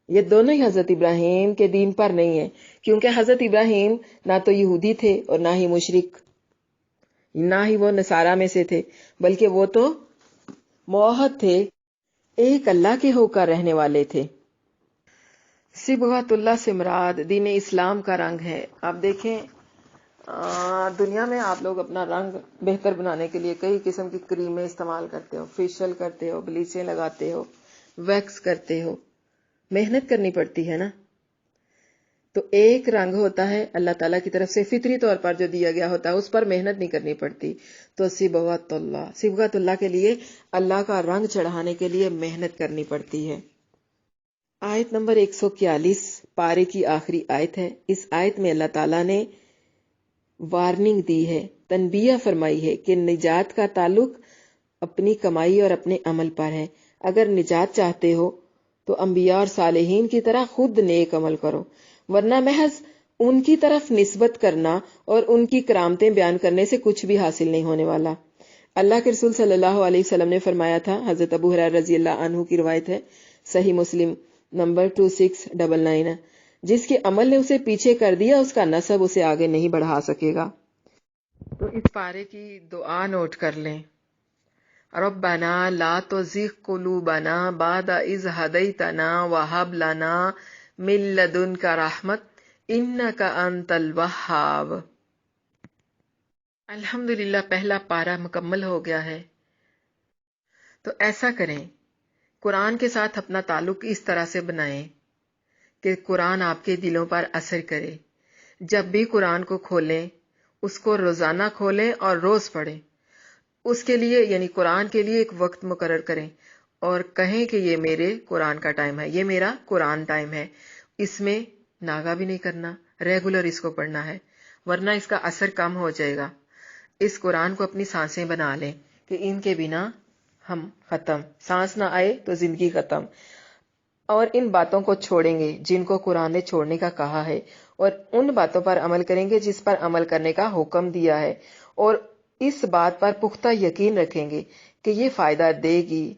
یہ دونوں ہی حضرت ابراہیم کے دین پر نہیں ہیں، کیونکہ حضرت ابراہیم نہ تو یہودی تھے اور نہ ہی مشرک، نہ ہی وہ نصارہ میں سے تھے، بلکہ وہ تو موحد تھے، ایک اللہ کے ہو کر رہنے والے تھے۔ صبغۃ اللہ سے مراد دین اسلام کا رنگ ہے۔ آپ دیکھیں دنیا میں آپ لوگ اپنا رنگ بہتر بنانے کے لیے کئی قسم کی کریمیں استعمال کرتے ہو، فیشل کرتے ہو، بلیچیں لگاتے ہو، ویکس کرتے ہو، محنت کرنی پڑتی ہے نا۔ تو ایک رنگ ہوتا ہے اللہ تعالیٰ کی طرف سے فطری طور پر جو دیا گیا ہوتا ہے، اس پر محنت نہیں کرنی پڑتی۔ تو صبغۃ اللہ کے لیے اللہ کا رنگ چڑھانے کے لیے محنت کرنی پڑتی ہے۔ آیت نمبر 141 پارے کی آخری آیت ہے۔ اس آیت میں اللہ تعالیٰ نے وارننگ دی ہے، تنبیہ فرمائی ہے کہ نجات کا تعلق اپنی کمائی اور اپنے عمل پر ہے۔ اگر نجات چاہتے ہو تو انبیاء اور صالحین کی طرح خود نیک عمل کرو، ورنہ محض ان کی طرف نسبت کرنا اور ان کی کرامتیں بیان کرنے سے کچھ بھی حاصل نہیں ہونے والا۔ اللہ کے رسول صلی اللہ علیہ وسلم نے فرمایا تھا، حضرت ابو ہریرہ رضی اللہ عنہ کی روایت ہے، صحیح مسلم نمبر 2699، جس کے عمل نے اسے پیچھے کر دیا اس کا نسب اسے آگے نہیں بڑھا سکے گا۔ تو اس پارے کی دعا نوٹ کر لیں، ربنا لا تزغ قلوبنا بعد اذ ہدیتنا وہب لنا من لدنک رحمت انک انت الوہاب۔ الحمدللہ پہلا پارہ مکمل ہو گیا ہے۔ تو ایسا کریں، قرآن کے ساتھ اپنا تعلق اس طرح سے بنائیں کہ قرآن آپ کے دلوں پر اثر کرے۔ جب بھی قرآن کو کھولیں، اس کو روزانہ کھولیں اور روز پڑھیں۔ اس کے لیے یعنی قرآن کے لیے ایک وقت مقرر کریں اور کہیں کہ یہ میرے قرآن کا ٹائم ہے، یہ میرا قرآن ٹائم ہے۔ اس میں ناغہ بھی نہیں کرنا، ریگولر اس کو پڑھنا ہے، ورنہ اس کا اثر کم ہو جائے گا۔ اس قرآن کو اپنی سانسیں بنا لیں کہ ان کے بنا ہم ختم، سانس نہ آئے تو زندگی ختم۔ اور ان باتوں کو چھوڑیں گے جن کو قرآن نے چھوڑنے کا کہا ہے، اور ان باتوں پر عمل کریں گے جس پر عمل کرنے کا حکم دیا ہے، اور اس بات پر پختہ یقین رکھیں گے کہ یہ فائدہ دے گی،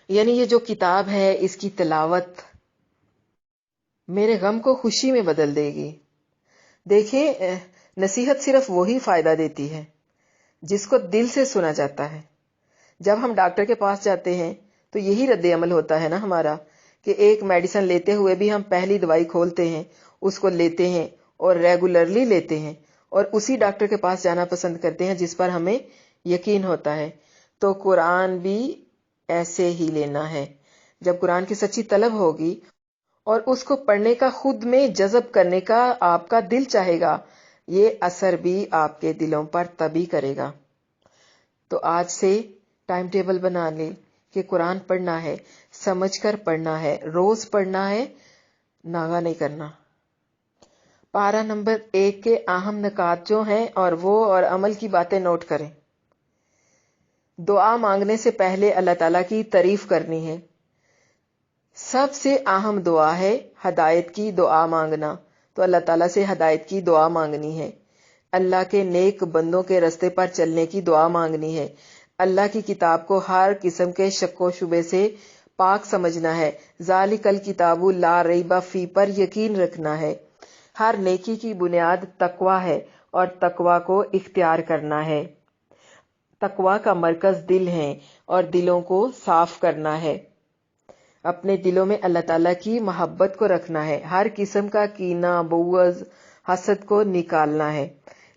یعنی یہ جو کتاب ہے اس کی تلاوت میرے غم کو خوشی میں بدل دے گی۔ دیکھیں نصیحت صرف وہی فائدہ دیتی ہے جس کو دل سے سنا جاتا ہے۔ جب ہم ڈاکٹر کے پاس جاتے ہیں تو یہی رد عمل ہوتا ہے نا ہمارا، کہ ایک میڈیسن لیتے ہوئے بھی ہم پہلی دوائی کھولتے ہیں، اس کو لیتے ہیں اور ریگولرلی لیتے ہیں، اور اسی ڈاکٹر کے پاس جانا پسند کرتے ہیں جس پر ہمیں یقین ہوتا ہے۔ تو قرآن بھی ایسے ہی لینا ہے۔ جب قرآن کی سچی طلب ہوگی اور اس کو پڑھنے کا خود میں جذب کرنے کا آپ کا دل چاہے گا، یہ اثر بھی آپ کے دلوں پر تبھی کرے گا۔ تو آج سے ٹائم ٹیبل بنا لیں کہ قرآن پڑھنا ہے، سمجھ کر پڑھنا ہے، روز پڑھنا ہے، ناغہ نہیں کرنا۔ پارہ نمبر 1 کے اہم نکات جو ہیں اور عمل کی باتیں نوٹ کریں۔ دعا مانگنے سے پہلے اللہ تعالیٰ کی تعریف کرنی ہے۔ سب سے اہم دعا ہے ہدایت کی دعا مانگنا، تو اللہ تعالیٰ سے ہدایت کی دعا مانگنی ہے۔ اللہ کے نیک بندوں کے رستے پر چلنے کی دعا مانگنی ہے۔ اللہ کی کتاب کو ہر قسم کے شک و شبے سے پاک سمجھنا ہے۔ ذالک الکتاب لا ریب فیہ پر یقین رکھنا ہے۔ ہر نیکی کی بنیاد تقوی ہے اور تقوی کو اختیار کرنا ہے۔ تقوی کا مرکز دل ہے اور دلوں کو صاف کرنا ہے۔ اپنے دلوں میں اللہ تعالیٰ کی محبت کو رکھنا ہے۔ ہر قسم کا کینہ، بغض، حسد کو نکالنا ہے۔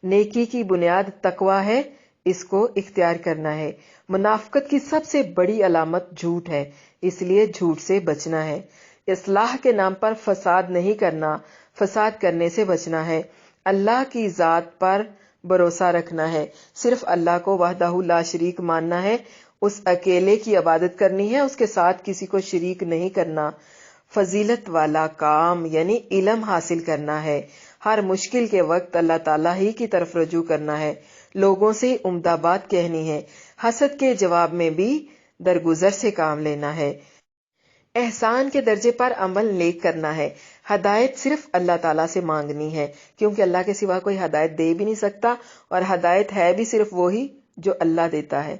نیکی کی بنیاد تقوی ہے، اس کو اختیار کرنا ہے۔ منافقت کی سب سے بڑی علامت جھوٹ ہے، اس لیے جھوٹ سے بچنا ہے۔ اصلاح کے نام پر فساد نہیں کرنا، فساد کرنے سے بچنا ہے۔ اللہ کی ذات پر بھروسہ رکھنا ہے، صرف اللہ کو وحدہ لا شریک ماننا ہے، اس اکیلے کی عبادت کرنی ہے، اس کے ساتھ کسی کو شریک نہیں کرنا، فضیلت والا کام یعنی علم حاصل کرنا ہے، ہر مشکل کے وقت اللہ تعالیٰ ہی کی طرف رجوع کرنا ہے، لوگوں سے عمدہ بات کہنی ہے، حسد کے جواب میں بھی درگزر سے کام لینا ہے، احسان کے درجے پر عمل نیک کرنا ہے، ہدایت صرف اللہ تعالیٰ سے مانگنی ہے، کیونکہ اللہ کے سوا کوئی ہدایت دے بھی نہیں سکتا، اور ہدایت ہے بھی صرف وہی جو اللہ دیتا ہے،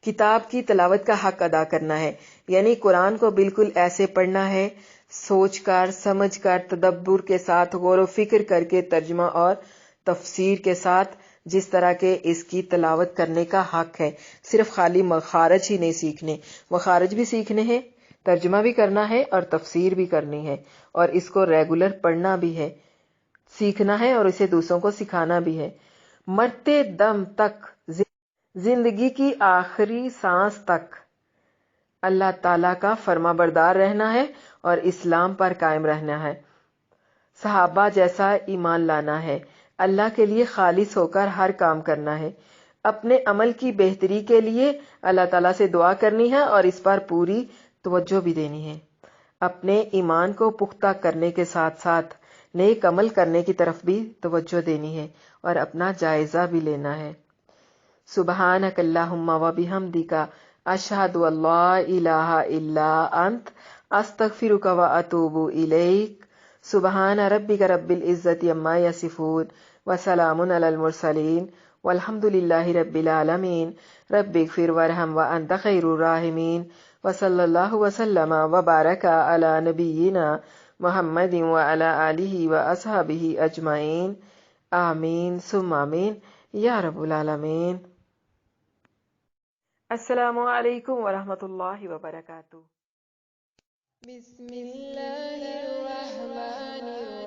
کتاب کی تلاوت کا حق ادا کرنا ہے، یعنی قرآن کو بالکل ایسے پڑھنا ہے، سوچ کر سمجھ کر تدبر کے ساتھ غور و فکر کر کے ترجمہ اور تفسیر کے ساتھ، جس طرح کے اس کی تلاوت کرنے کا حق ہے، صرف خالی مخارج ہی نہیں سیکھنے، مخارج بھی سیکھنے ہیں، ترجمہ بھی کرنا ہے اور تفسیر بھی کرنی ہے، اور اس کو ریگولر پڑھنا بھی ہے، سیکھنا ہے اور اسے دوسروں کو سکھانا بھی ہے، مرتے دم تک، زندگی کی آخری سانس تک اللہ تعالیٰ کا فرما بردار رہنا ہے اور اسلام پر قائم رہنا ہے، صحابہ جیسا ایمان لانا ہے، اللہ کے لیے خالص ہو کر ہر کام کرنا ہے، اپنے عمل کی بہتری کے لیے اللہ تعالیٰ سے دعا کرنی ہے اور اس پر پوری توجہ بھی دینی ہے، اپنے ایمان کو پختہ کرنے کے ساتھ ساتھ نیک عمل کرنے کی طرف بھی توجہ دینی ہے اور اپنا جائزہ بھی لینا ہے۔ سبحانک اللہم و بحمدک، اشہد ان لا الہ الا انت، استغفرک و اتوب الیک، سبحان ربک رب العزت عما یصفون وسلام علی المرسلین والحمد للہ رب العالمین، رب اغفر وارحم وانت خیر الراحمین، وصلی اللہ وسلم وبارک علی نبینا محمد وعلی آلہ واصحابہ اجمعین، آمین ثم آمین یا رب العالمین۔ السلام علیکم ورحمۃ اللہ وبرکاتہ۔ بسم اللہ الرحمن الرحیم۔